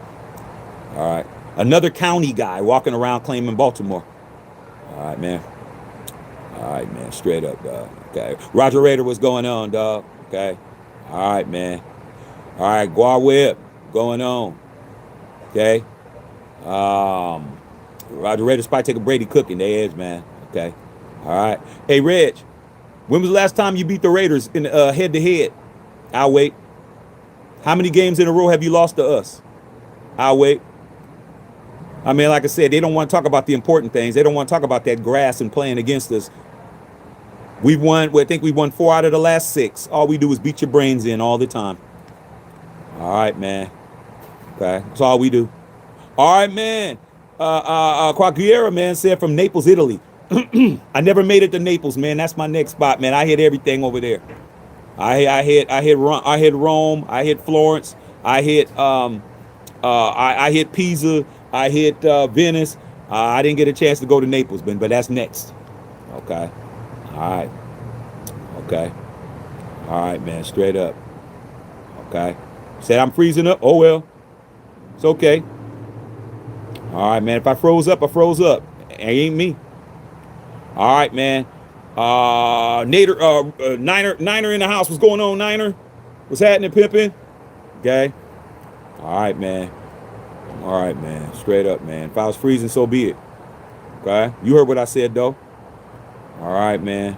All right. Another county guy walking around claiming Baltimore. All right, man. All right, man. Straight up, dog. Okay. Roger Raider, what's going on, dog? Okay. All right, man. All right, Guar Webb, going on. Okay. Roger Raider, Spy take a Brady cooking. There is, man. Okay. All right. Hey, Reg, when was the last time you beat the Raiders in head-to-head? I'll wait. How many games in a row have you lost to us? I'll wait. I mean, like I said, they don't want to talk about the important things. They don't want to talk about that grass and playing against us. I think we've won 4 out of the last 6. All we do is beat your brains in all the time. All right, man. Okay, that's all we do. All right, man. Quagliera, man, said from Naples, Italy. I never made it to Naples, man. That's my next spot, man. I hit everything over there. I hit Rome. I hit Florence. I hit I hit Pisa. I hit Venice. I didn't get a chance to go to Naples, but that's next. Okay. All right. Okay. All right, man. Straight up. Okay. Said I'm freezing up. Oh, well. It's okay. All right, man. If I froze up, I froze up. It ain't me. All right, man. Niner in the house. What's going on, Niner? What's happening, pimping? Okay. All right, man. All right, man. Straight up, man. If I was freezing, so be it. Okay. You heard what I said, though. All right, man.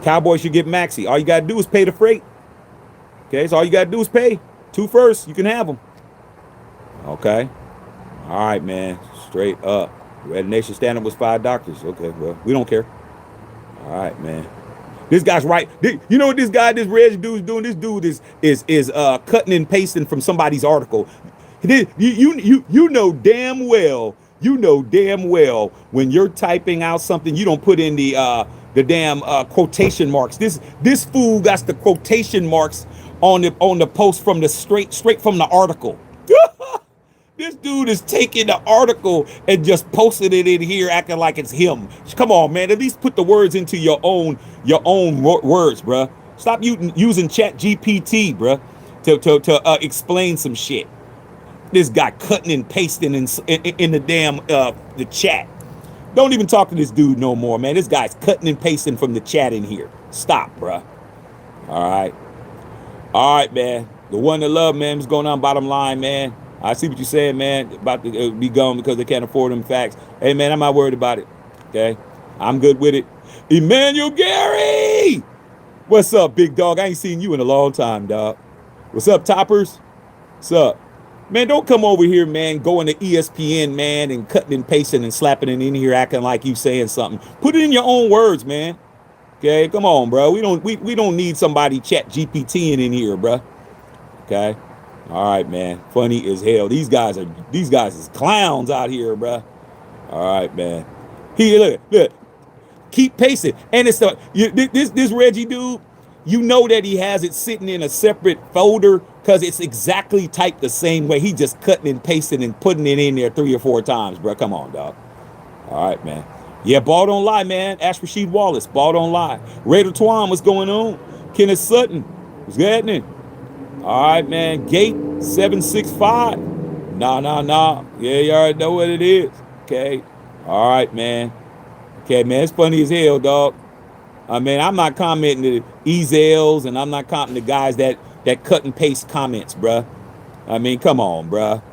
Cowboys should get Maxi. All you got to do is pay the freight. Okay, so all you got to do is pay. 2 firsts, you can have them. Okay. All right, man. Straight up. Red Nation stand up was 5 doctors. Okay, well, we don't care. All right, man. This guy's right. You know what this Reg dude's doing? This dude is cutting and pasting from somebody's article. You know damn well. You know damn well when you're typing out something, you don't put in the damn quotation marks. This fool got the quotation marks on the post from the straight from the article. This dude is taking the article and just posting it in here, acting like it's him. Come on, man. At least put the words into your own words, bruh. Stop using Chat GPT, bruh, to explain some shit. This guy cutting and pasting in the damn the chat. Don't even talk to this dude no more, man. This guy's cutting and pasting from the chat in here. Stop, bruh. All right, man. The one to love, man. What's going on? Bottom line, man. I see what you're saying, man, about to be gone because they can't afford them facts. Hey, man, I'm not worried about it, okay? I'm good with it. Emmanuel Gary! What's up, big dog? I ain't seen you in a long time, dog. What's up, toppers? What's up? Man, don't come over here, man, going to ESPN, man, and cutting and pasting and slapping it in here acting like you saying something. Put it in your own words, man. Okay, come on, bro. We don't need somebody Chat GPT in here, bro. Okay? All right, man. Funny as hell. These guys is clowns out here, bro. All right, man. Look. Keep pacing. And it's this Reggie dude, you know that he has it sitting in a separate folder because it's exactly typed the same way. He just cutting and pasting and putting it in there 3 or 4 times, bro. Come on, dog. All right, man. Yeah, ball don't lie, man. Ash Rasheed Wallace, ball don't lie. Raider Twan, what's going on? Kenneth Sutton, what's happening? All right, man. Gate 765. Nah. Yeah, you already know what it is. Okay. All right, man. Okay, man. It's funny as hell, dog. I mean, I'm not commenting to Ezels, and I'm not commenting to guys that cut and paste comments, bruh. I mean, come on, bruh.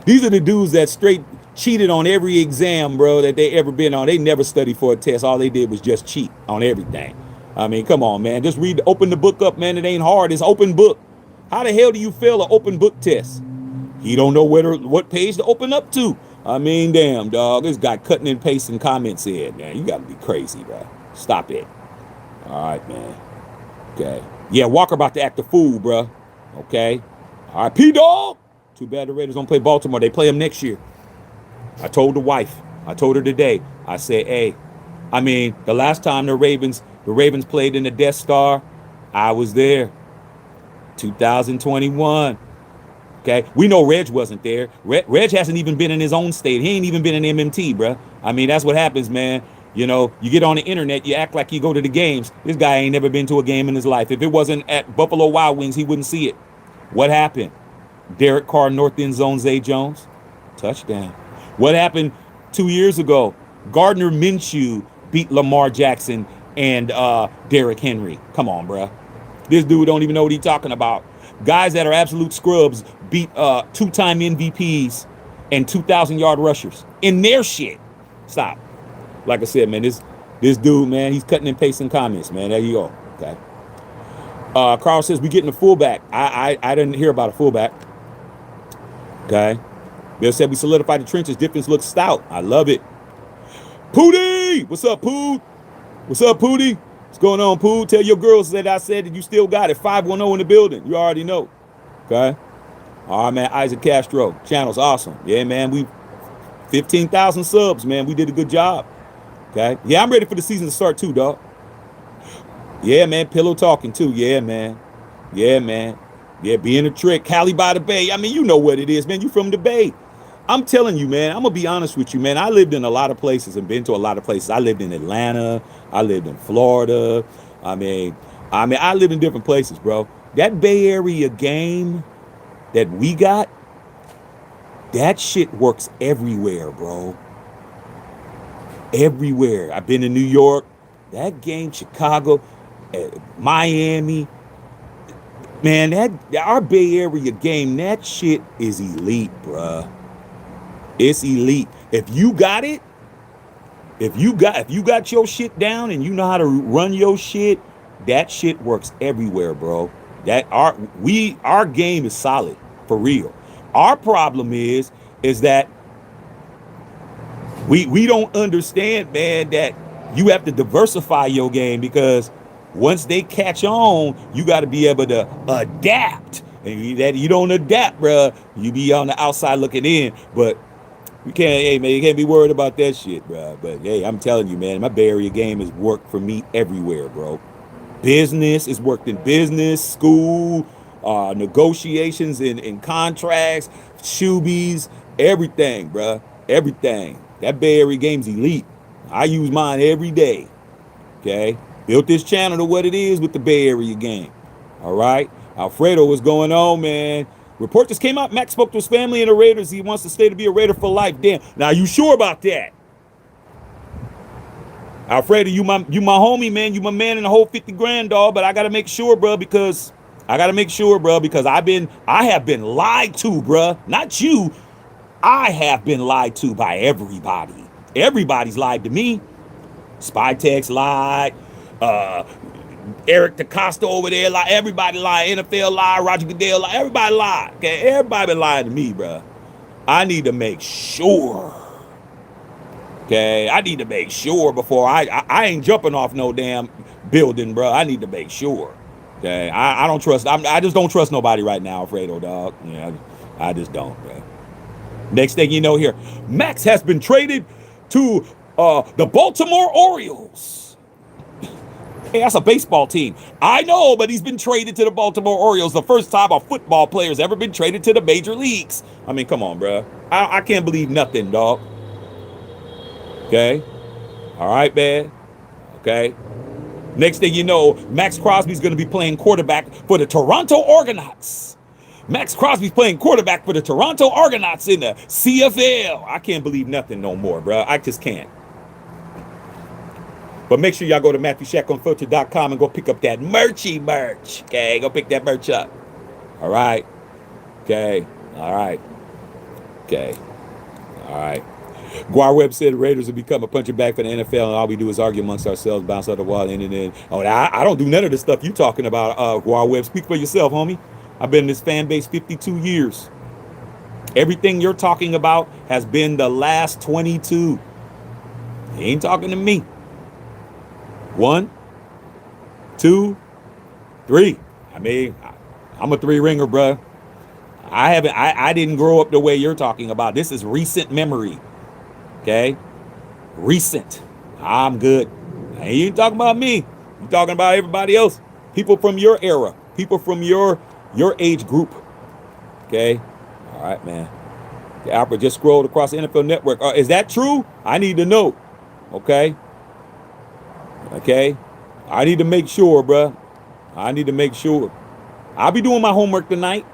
These are the dudes that straight cheated on every exam, bro, that they ever been on. They never studied for a test. All they did was just cheat on everything. I mean, come on, man. Just open the book up, man. It ain't hard. It's open book. How the hell do you fail an open book test? He don't know what page to open up to. I mean, damn, dog. This guy cutting and pasting comments in, man. You got to be crazy, bro. Stop it. All right, man. Okay. Yeah, Walker about to act a fool, bro. Okay. All right, P-Dog. Too bad the Raiders don't play Baltimore. They play them next year. I told the wife. I told her today. I said, hey, I mean, the last time the Ravens played in the Death Star, I was there. 2021. Okay, we know Reg wasn't there. Reg hasn't even been in his own state. He ain't even been in MMT, bro. I mean, that's what happens, man. You know, you get on the internet, you act like you go to the games. This guy ain't never been to a game in his life. If it wasn't at Buffalo Wild Wings, he wouldn't see it. What happened? Derek Carr, North End Zone, Zay Jones, touchdown. What happened 2 years ago? Gardner Minshew beat Lamar Jackson and Derrick Henry. Come on, bro. This dude don't even know what he's talking about. Guys that are absolute scrubs beat 2-time MVPs and 2,000-yard rushers in their shit. Stop. Like I said, man, this dude, man, he's cutting and pasting comments, man. There you go. Okay. Carl says we getting a fullback. I didn't hear about a fullback. Okay. Bill said we solidified the trenches. Defense looks stout. I love it. Pootie! What's up, Poot? What's up, Pootie? What's going on, Pooh? Tell your girls that I said that you still got it. 510 in the building. You already know. Okay. All right, man. Isaac Castro. Channel's awesome. Yeah, man. We 15,000 subs, man. We did a good job. Okay. Yeah, I'm ready for the season to start too, dog. Yeah, man. Pillow talking too. Yeah, man. Yeah, man. Yeah, being a trick. Cali by the Bay. I mean, you know what it is, man. You from the Bay. I'm telling you, man, I'm going to be honest with you, man. I lived in a lot of places and been to a lot of places. I lived in Atlanta. I lived in Florida. I mean, I live in different places, bro. That Bay Area game that we got, that shit works everywhere, bro. Everywhere. I've been in New York. That game, Chicago, Miami. Man, our Bay Area game, that shit is elite, bruh. It's elite. If you got it, if you got your shit down and you know how to run your shit, that shit works everywhere, bro. That our game is solid for real. Our problem is that we don't understand, man, that you have to diversify your game, because once they catch on, you got to be able to adapt. And that you don't adapt, bro, you be on the outside looking in. But you can't, hey man, you can't be worried about that shit, bro. But hey, I'm telling you, man, my Bay Area game has worked for me everywhere, bro. Business is worked in business, school, negotiations in contracts, shoebies, everything, bro. Everything. That Bay Area game's elite. I use mine every day. Okay? Built this channel to what it is with the Bay Area game. All right? Alfredo, what's going on, man? Report just came out. Max spoke to his family and the Raiders. He wants to stay to be a Raider for life. Damn. Now, you sure about that? Alfredo, you my homie, man. You my man in the whole 50 grand, dog. But I gotta make sure, bro, because I have been lied to, bro. Not you. I have been lied to by everybody. Everybody's lied to me. Spytex lied. Eric DaCosta over there lied. Everybody lied. NFL lied. Roger Goodell lied. Everybody lied. Okay, everybody been lying to me, bro. I need to make sure. Okay, I need to make sure before I ain't jumping off no damn building, bro. I need to make sure. Okay, I don't trust. I just don't trust nobody right now, Alfredo, dog. Yeah, I just don't, bro. Next thing you know, here, Maxx has been traded to the Baltimore Orioles. Hey, that's a baseball team. I know, but he's been traded to the Baltimore Orioles. The first time a football player's ever been traded to the major leagues. I mean, come on, bro. I can't believe nothing, dog. Okay. All right, man. Okay. Next thing you know, Max Crosby's going to be playing quarterback for the Toronto Argonauts. Max Crosby's playing quarterback for the Toronto Argonauts in the CFL. I can't believe nothing no more, bro. I just can't. But make sure y'all go to MatthewShackUnfiltered.com and go pick up that merch. Okay, go pick that merch up. All right. Okay. All right. Okay. All right. Guar Webb said the Raiders will become a punching bag for the NFL, and all we do is argue amongst ourselves, bounce out the wall, and then. Oh, I don't do none of the stuff you talking about, Guar Webb. Speak for yourself, homie. I've been in this fan base 52 years. Everything you're talking about has been the last 22. You ain't talking to me. 1, 2, 3. I mean, I'm a 3-ringer, bro. I didn't grow up the way you're talking about. This is recent memory. Okay? Recent. I'm good. You ain't talking about me. You're talking about everybody else. People from your era. People from your age group. Okay? All right, man. The Alfred just scrolled across the NFL Network. Is that true? I need to know. Okay? Okay? I need to make sure, bro. I need to make sure. I'll be doing my homework tonight.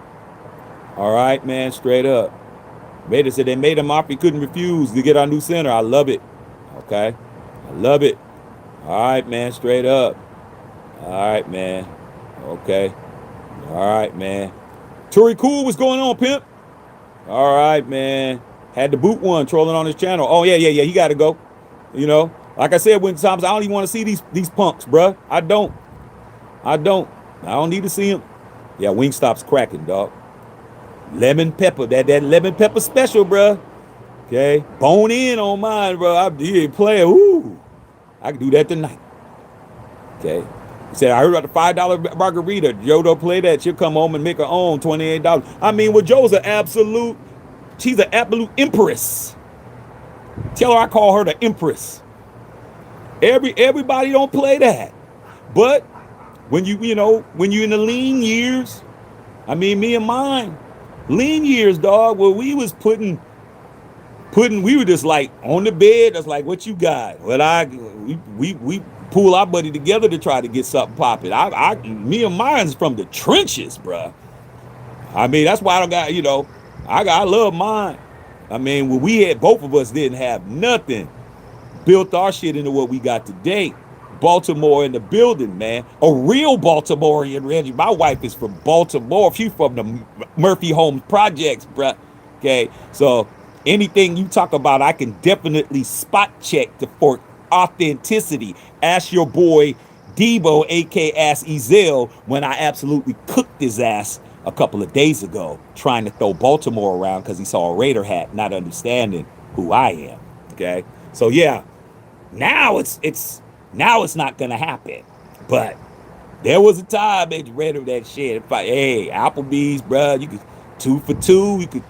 All right, man. Straight up. Vader said they made him offer he couldn't refuse to get our new center. I love it. Okay? I love it. All right, man. Straight up. All right, man. Okay. All right, man. Turi Cool, what's going on, pimp? All right, man. Had the boot one trolling on his channel. Oh, yeah. He got to go. You know? Like I said, when times I don't even want to see these punks, bruh. I don't need to see them. Yeah, Wingstop's cracking, dog. Lemon pepper, that lemon pepper special, bruh. Okay, bone in on mine, bro. I did play. Ooh, I can do that tonight. Okay, he said I heard about the $5 margarita. Joe don't play that. She'll come home and make her own $28. I mean, well, Joe's she's an absolute empress. Tell her I call her the empress. Everybody don't play that, but when you're in the lean years, I mean, me and mine, lean years, dog, where we was putting, we were just like on the bed. That's like, what you got? Well, we pull our buddy together to try to get something popping. Me and mine's from the trenches, bruh. I mean, that's why I don't got, I love mine. I mean, when both of us didn't have nothing. Built our shit into what we got today. Baltimore in the building, man. A real Baltimorean, Reggie. My wife is from Baltimore. She's from the Murphy Homes Projects, bruh. Okay, so anything you talk about, I can definitely spot check for authenticity. Ask your boy Debo, a.k.a. Ass Ezel, when I absolutely cooked his ass a couple of days ago, trying to throw Baltimore around because he saw a Raider hat, not understanding who I am. Okay, so yeah, now it's not gonna happen. But there was a time they read of that shit. If hey, Applebee's, bro, you could 2 for 2. You could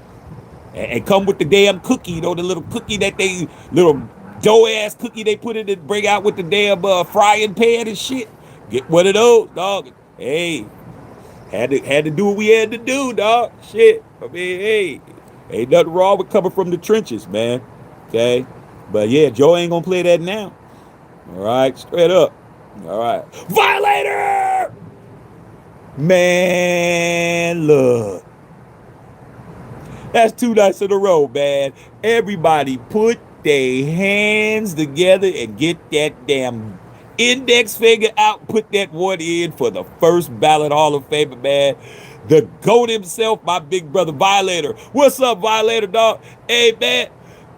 and come with the damn cookie, the little cookie that they little dough ass cookie they put in and bring out with the damn frying pan and shit. Get one of those, dog. Hey, had to do what we had to do, dog. Shit. I mean, hey, ain't nothing wrong with coming from the trenches, man. Okay, but yeah, Joe ain't gonna play that now. All right, straight up. All right, Violator. Man, look. That's 2 nights in a row, man. Everybody put their hands together and get that damn index finger out. Put that one in for the first ballot Hall of Famer, man. The GOAT himself, my big brother Violator. What's up, Violator, dog? Hey, man.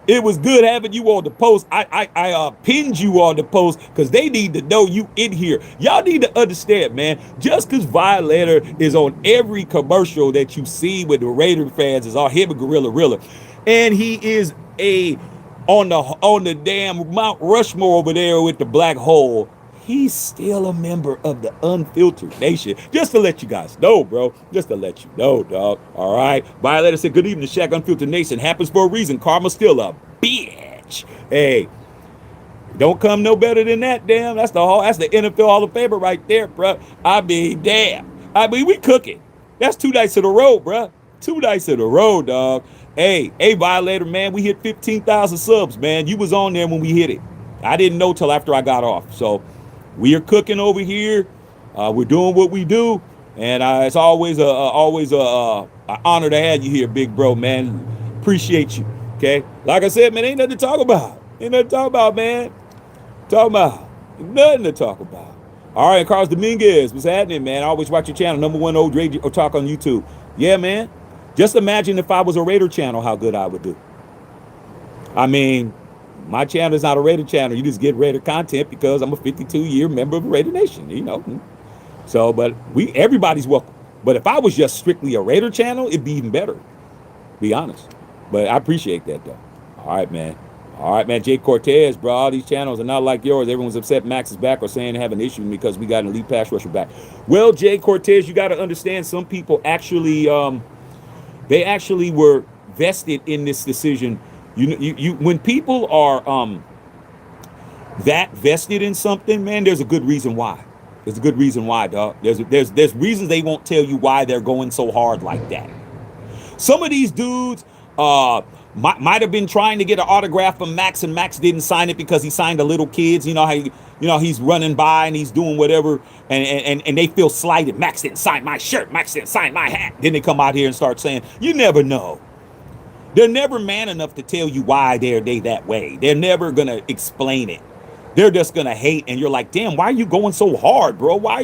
It was good having you on the post. I pinned you on the post because they need to know you in here. Y'all need to understand, man. Just because Violator is on every commercial that you see with the Raider fans is all him and Gorilla Rilla, and he is on the damn Mount Rushmore over there with the black hole. He's still a member of the Unfiltered Nation. Just to let you guys know, bro. Just to let you know, dog. All right. Violator said, good evening, Shaq. Unfiltered Nation. Happens for a reason. Karma's still a bitch. Hey, don't come no better than that, damn. That's the NFL Hall of Famer right there, bro. I mean, damn. I mean, we cooking. That's 2 nights in a row, bro. 2 nights in a row, dog. Hey, Violator, man. We hit 15,000 subs, man. You was on there when we hit it. I didn't know till after I got off. So, we are cooking over here. We're doing what we do, and it's always a honor to have you here, big bro, man. Appreciate you. Okay, like I said, man, ain't nothing to talk about. Ain't nothing to talk about, man. Nothing to talk about. All right, Carlos Dominguez, what's happening, man? I always watch your channel, #1 old radio talk on YouTube. Yeah, man. Just imagine if I was a Raider channel, how good I would do. I mean, my channel is not a Raider channel. You just get Raider content because I'm a 52-year member of Raider Nation, you know. So, but everybody's welcome. But if I was just strictly a Raider channel, it'd be even better, be honest. But I appreciate that, though. All right, man. Jay Cortez, bro. All these channels are not like yours. Everyone's upset Max is back or saying they have an issue because we got an elite pass rusher back. Well, Jay Cortez, you got to understand some people actually, they actually were vested in this decision. You when people are that vested in something, man, there's a good reason why. There's a good reason why, dog. There's reasons they won't tell you why they're going so hard like that. Some of these dudes might have been trying to get an autograph from Maxx, and Maxx didn't sign it because he signed the little kids. You know how he's running by and he's doing whatever, and they feel slighted. Maxx didn't sign my shirt. Maxx didn't sign my hat. Then they come out here and start saying, you never know. They're never man enough to tell you why they're that way. They're never going to explain it. They're just going to hate. And you're like, damn, why are you going so hard, bro? Why are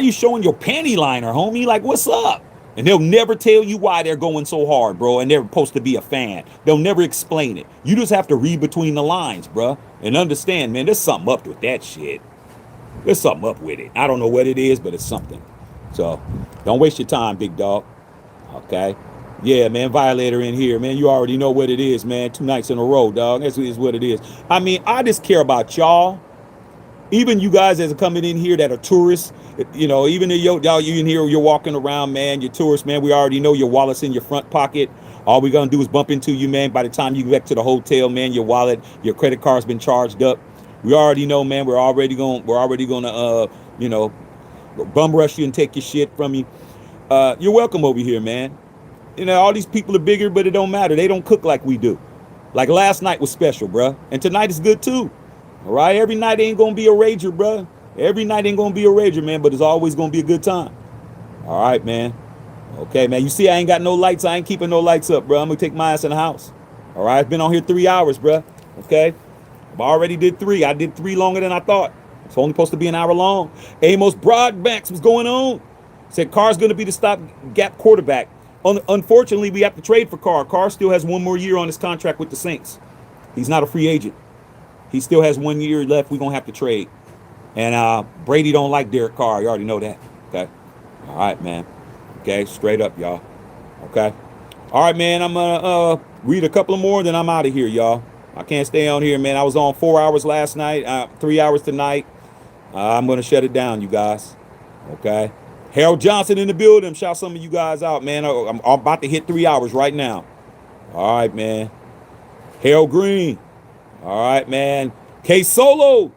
you showing your panty liner, homie? Like, what's up? And they'll never tell you why they're going so hard, bro. And they're supposed to be a fan. They'll never explain it. You just have to read between the lines, bro. And understand, man, there's something up with that shit. There's something up with it. I don't know what it is, but it's something. So don't waste your time, big dog. Okay? Yeah, man, Violator in here, man. You already know what it is, man. 2 nights in a row, dog. That's what it is. I mean, I just care about y'all. Even you guys that are coming in here that are tourists, you know, even if y'all you in here, you're walking around, man, you're tourists, man. We already know your wallet's in your front pocket. All we're gonna do is bump into you, man. By the time you get back to the hotel, man, your wallet, your credit card's been charged up. We already know, man. We're already gonna, you know, bum rush you and take your shit from you. You're welcome over here, man. You know, all these people are bigger, but it don't matter. They don't cook like we do. Like last night was special, bruh. And tonight is good too. All right? Every night ain't going to be a rager, bruh. Every night ain't going to be a rager, man, but it's always going to be a good time. All right, man. Okay, man. You see I ain't got no lights. I ain't keeping no lights up, bruh. I'm going to take my ass in the house. All right? I've been on here 3 hours, bruh. Okay? I've already did 3. I did 3 longer than I thought. It's only supposed to be an hour long. Amos Broadbacks, what's going on? Said Carr's going to be the stopgap quarterback. Unfortunately, we have to trade for Carr. Carr still has 1 more year on his contract with the Saints. He's not a free agent. He still has 1 year left. We're going to have to trade. And Brady don't like Derek Carr. You already know that. Okay. All right, man. Okay, straight up, y'all. Okay. All right, man. I'm gonna read a couple of more, then I'm out of here, y'all. I can't stay on here, man. I was on 4 hours last night, 3 hours tonight. I'm gonna shut it down, you guys. Okay. Harold Johnson in the building. Shout some of you guys out, man. I'm about to hit 3 hours right now. All right, man. Harold Green. All right, man. K Solo.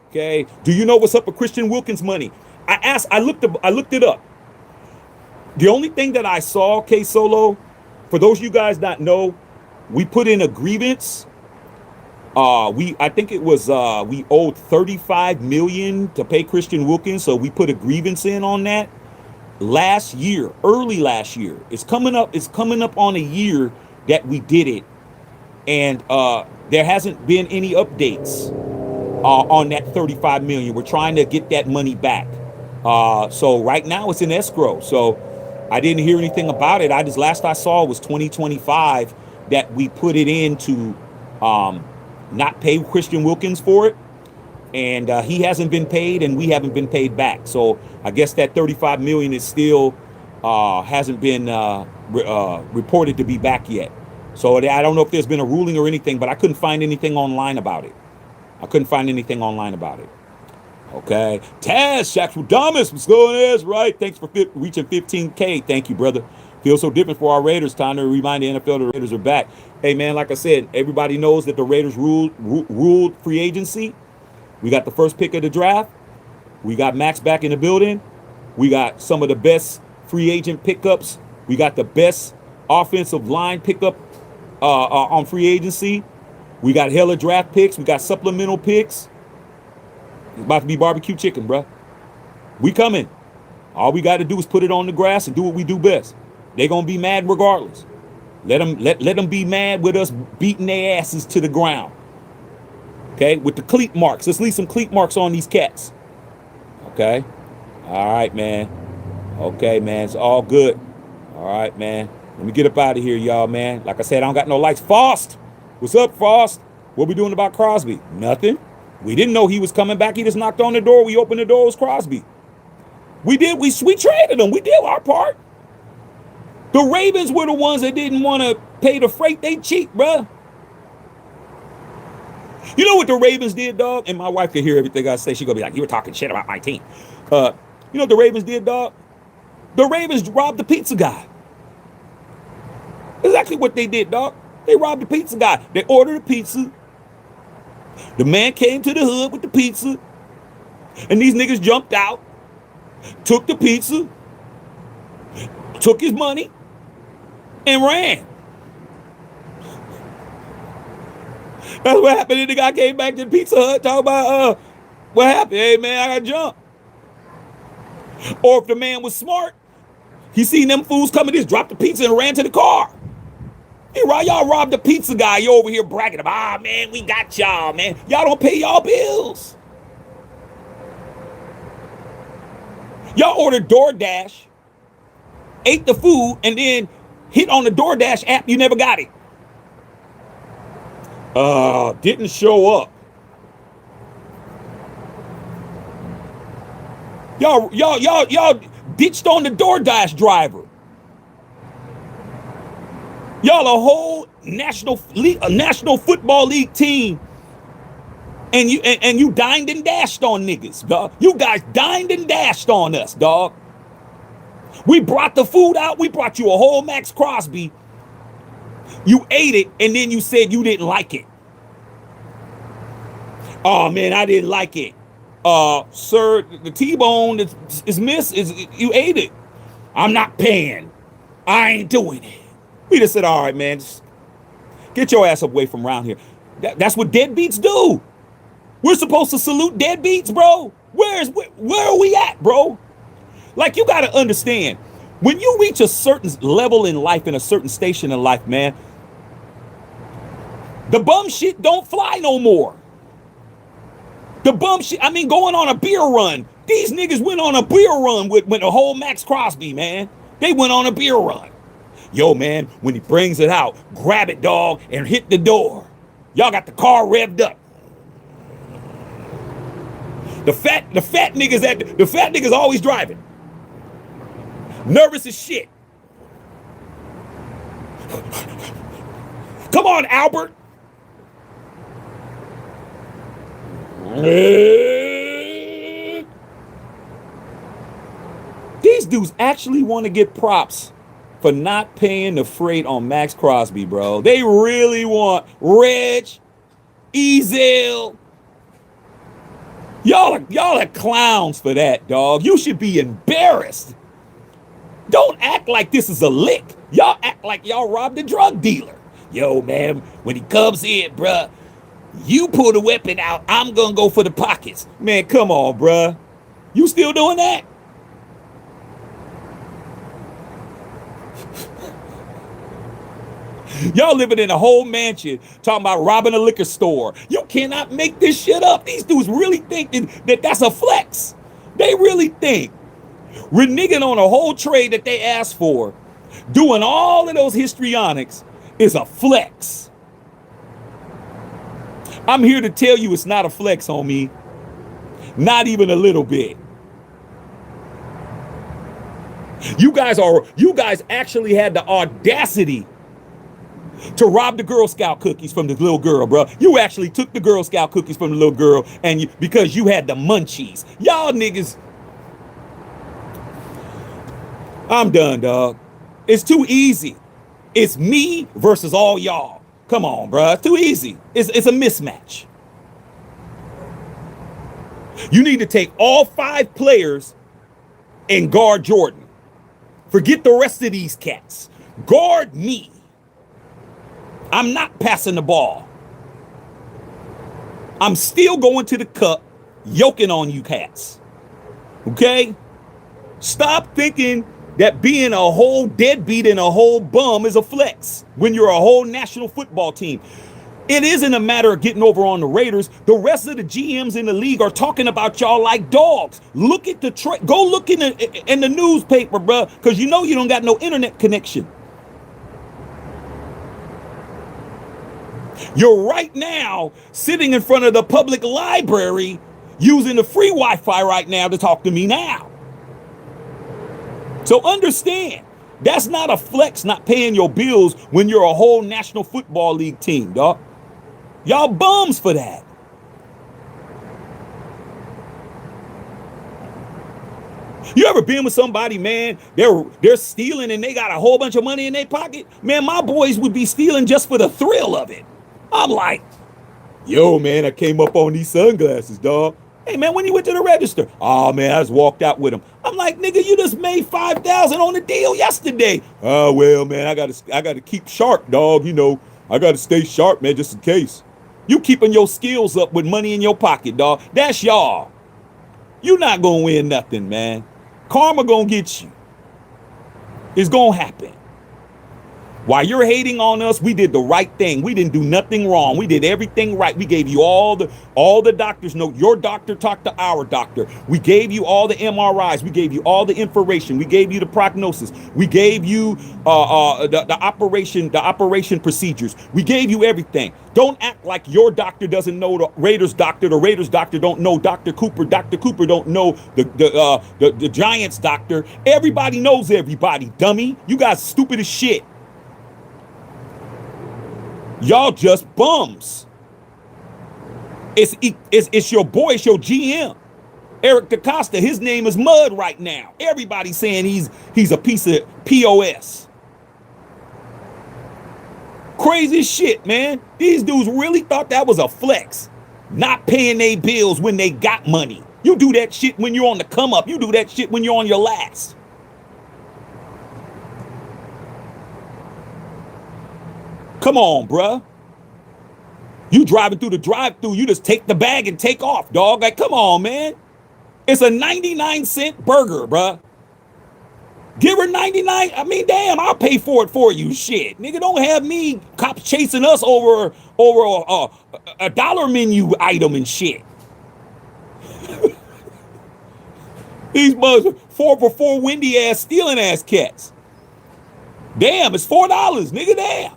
Okay. Do you know what's up with Christian Wilkins money? I looked it up. The only thing that I saw, K Solo, for those of you guys that know, we put in a grievance. I think it was we owed 35 million to pay Christian Wilkins, so we put a grievance in on that last year, early last year. It's coming up on a year that we did it, and there hasn't been any updates on that 35 million. We're trying to get that money back. So right now it's in escrow. So I didn't hear anything about it. Last I saw was 2025 that we put it in to not pay Christian Wilkins for it. And he hasn't been paid and we haven't been paid back. So I guess that 35 million is still hasn't been reported to be back yet. So I don't know if there's been a ruling or anything, but I couldn't find anything online about it. Okay. Taz, Shaxudamus, what's going on? Right. Thanks for reaching 15K. Thank you, brother. Feels so different for our Raiders. Time to remind the NFL the Raiders are back. Hey, man, like I said, everybody knows that the Raiders ruled free agency. We got the first pick of the draft. We got Maxx back in the building. We got some of the best free agent pickups. We got the best offensive line pickup on free agency. We got hella draft picks. We got supplemental picks. It's about to be barbecue chicken, bro. We coming. All we got to do is put it on the grass and do what we do best. They're going to be mad regardless. Let them be mad with us beating their asses to the ground. Okay, with the cleat marks. Let's leave some cleat marks on these cats. Okay. All right, man. Okay, man. It's all good. All right, man. Let me get up out of here, y'all, man. Like I said, I don't got no lights. Faust. What's up, Faust? What we doing about Crosby? Nothing. We didn't know he was coming back. He just knocked on the door. We opened the door. It was Crosby. We traded him. We did our part. The Ravens were the ones that didn't want to pay the freight. They cheap, bruh. You know what the Ravens did, dog? And my wife can hear everything I say. She gonna be like, you were talking shit about my team. You know what the Ravens did, dog? The Ravens robbed the pizza guy. Exactly what they did, dog. They robbed the pizza guy. They ordered a pizza. The man came to the hood with the pizza. And these niggas jumped out, took the pizza, took his money, and ran. That's what happened. And the guy came back to the Pizza Hut talking about, what happened? Hey, man, I got jumped. Or if the man was smart, he seen them fools coming, just dropped the pizza and ran to the car. Y'all robbed the pizza guy. You over here bragging about, man, we got y'all, man. Y'all don't pay y'all bills. Y'all ordered DoorDash, ate the food, and then hit on the DoorDash app. You never got it. Didn't show up. Y'all ditched on the DoorDash driver. Y'all a whole National Football League team, and you dined and dashed on niggas, dog. You guys dined and dashed on us, dog. We brought the food out. We brought you a whole Max Crosby. You ate it, and then you said you didn't like it. Oh man, I didn't like it. Sir, the T-bone is missed. You ate it. I'm not paying. I ain't doing it. We just said, all right, man, just get your ass away from around here. That's what deadbeats do. We're supposed to salute deadbeats, bro. Where are we at, bro? Like, you got to understand, when you reach a certain level in life, in a certain station in life, man, the bum shit don't fly no more. The bum shit, I mean, going on a beer run. These niggas went on a beer run with the whole Max Crosby, man. They went on a beer run. Yo, man, when he brings it out, grab it, dog, and hit the door. Y'all got the car revved up. The fat niggas always driving. Nervous as shit. Come on, Albert. These dudes actually want to get props for not paying the freight on Max Crosby, bro. They really want Reg, Ezel. Y'all are clowns for that, dog. You should be embarrassed. Don't act like this is a lick. Y'all act like y'all robbed a drug dealer. Yo, man, when he comes in, bruh, you pull the weapon out, I'm gonna go for the pockets. Man, come on, bruh. You still doing that? Y'all living in a whole mansion talking about robbing a liquor store. You cannot make this shit up. These dudes really think that that's a flex. They really think reneging on a whole trade that they asked for, doing all of those histrionics is a flex. I'm here to tell you it's not a flex, homie. Not even a little bit. You guys actually had the audacity to rob the Girl Scout cookies from the little girl, bro. You actually took the Girl Scout cookies from the little girl because you had the munchies. Y'all niggas. I'm done, dog. It's too easy. It's me versus all y'all. Come on, bro. It's too easy. It's a mismatch. You need to take all 5 players and guard Jordan. Forget the rest of these cats. Guard me. I'm not passing the ball. I'm still going to the cup, yoking on you cats. Okay? Stop thinking that being a whole deadbeat and a whole bum is a flex when you're a whole national football team. It isn't a matter of getting over on the Raiders. The rest of the GMs in the league are talking about y'all like dogs. Look at go look in the newspaper, bro, because you know you don't got no internet connection. You're right now sitting in front of the public library using the free Wi-Fi right now to talk to me now. So understand, that's not a flex not paying your bills when you're a whole National Football League team, dog. Y'all bums for that. You ever been with somebody, man, they're stealing and they got a whole bunch of money in their pocket? Man, my boys would be stealing just for the thrill of it. I'm like, yo, man, I came up on these sunglasses, dog. Hey, man, when you went to the register? Oh, man, I just walked out with them. I'm like, nigga, you just made $5,000 on the deal yesterday. Oh, well, man, I gotta keep sharp, dog. You know, I gotta stay sharp, man, just in case. You keeping your skills up with money in your pocket, dog. That's y'all. You not gonna win nothing, man. Karma gonna get you. It's gonna happen. While you're hating on us, we did the right thing. We didn't do nothing wrong. We did everything right. We gave you all the doctor's note. Your doctor talked to our doctor. We gave you all the MRIs. We gave you all the information. We gave you the prognosis. We gave you the operation procedures. We gave you everything. Don't act like your doctor doesn't know the Raiders doctor. The Raiders doctor don't know Dr. Cooper. Dr. Cooper don't know the Giants doctor. Everybody knows everybody, dummy. You guys stupid as shit. Y'all just bums. It's your boy, it's your GM, Eric DaCosta. His name is Mud right now. Everybody's saying he's a piece of POS. Crazy shit, man. These dudes really thought that was a flex. Not paying their bills when they got money. You do that shit when you're on the come up. You do that shit when you're on your last. Come on, bruh. You driving through the drive-thru, you just take the bag and take off, dog. Like, come on, man. It's a 99-cent burger, bruh. Give her 99. I mean, damn, I'll pay for it for you. Shit. Nigga, don't have me cops chasing us over a dollar menu item and shit. These bugs 4 for 4 windy ass stealing ass cats. Damn, it's $4, nigga, damn.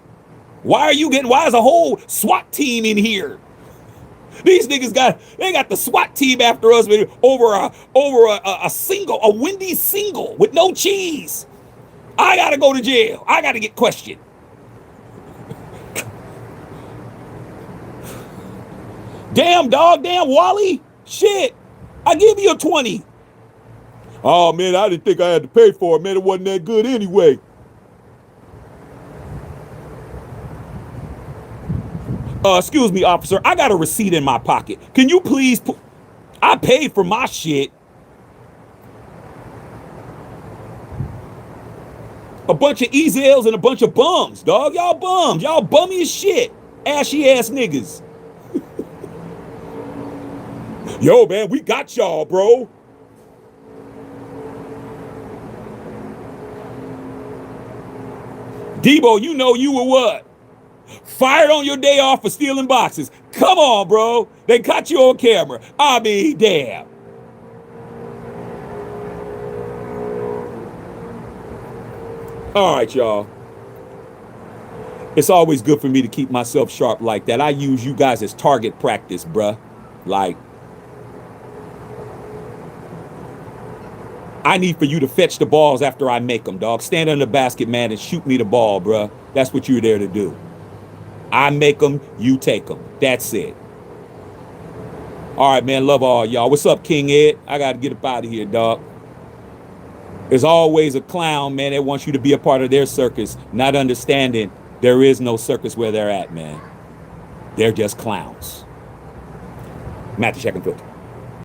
Why is a whole SWAT team in here? These niggas they got the SWAT team after us over a single, a Wendy's single with no cheese. I gotta go to jail. I gotta get questioned. Damn, dog. Damn, Wally. Shit. I give you a 20. Oh, man, I didn't think I had to pay for it, man. It wasn't that good anyway. Excuse me, officer. I got a receipt in my pocket. Can you please I paid for my shit. A bunch of easy L's and a bunch of bums, dog. Y'all bums. Y'all bummy as shit. Ashy ass niggas. Yo, man, we got y'all, bro. Debo, you know you were what? Fired on your day off for stealing boxes. Come on, bro. They caught you on camera. I mean, damn. All right, y'all. It's always good for me to keep myself sharp like that. I use you guys as target practice, bruh. Like, I need for you to fetch the balls after I make them, dog. Stand under the basket, man, and shoot me the ball, bruh. That's what you're there to do. I make them, you take them. That's it. All right, man. Love all y'all. What's up, King Ed? I got to get up out of here, dog. There's always a clown, man, that wants you to be a part of their circus, not understanding there is no circus where they're at, man. They're just clowns. Matthew Check and Filter.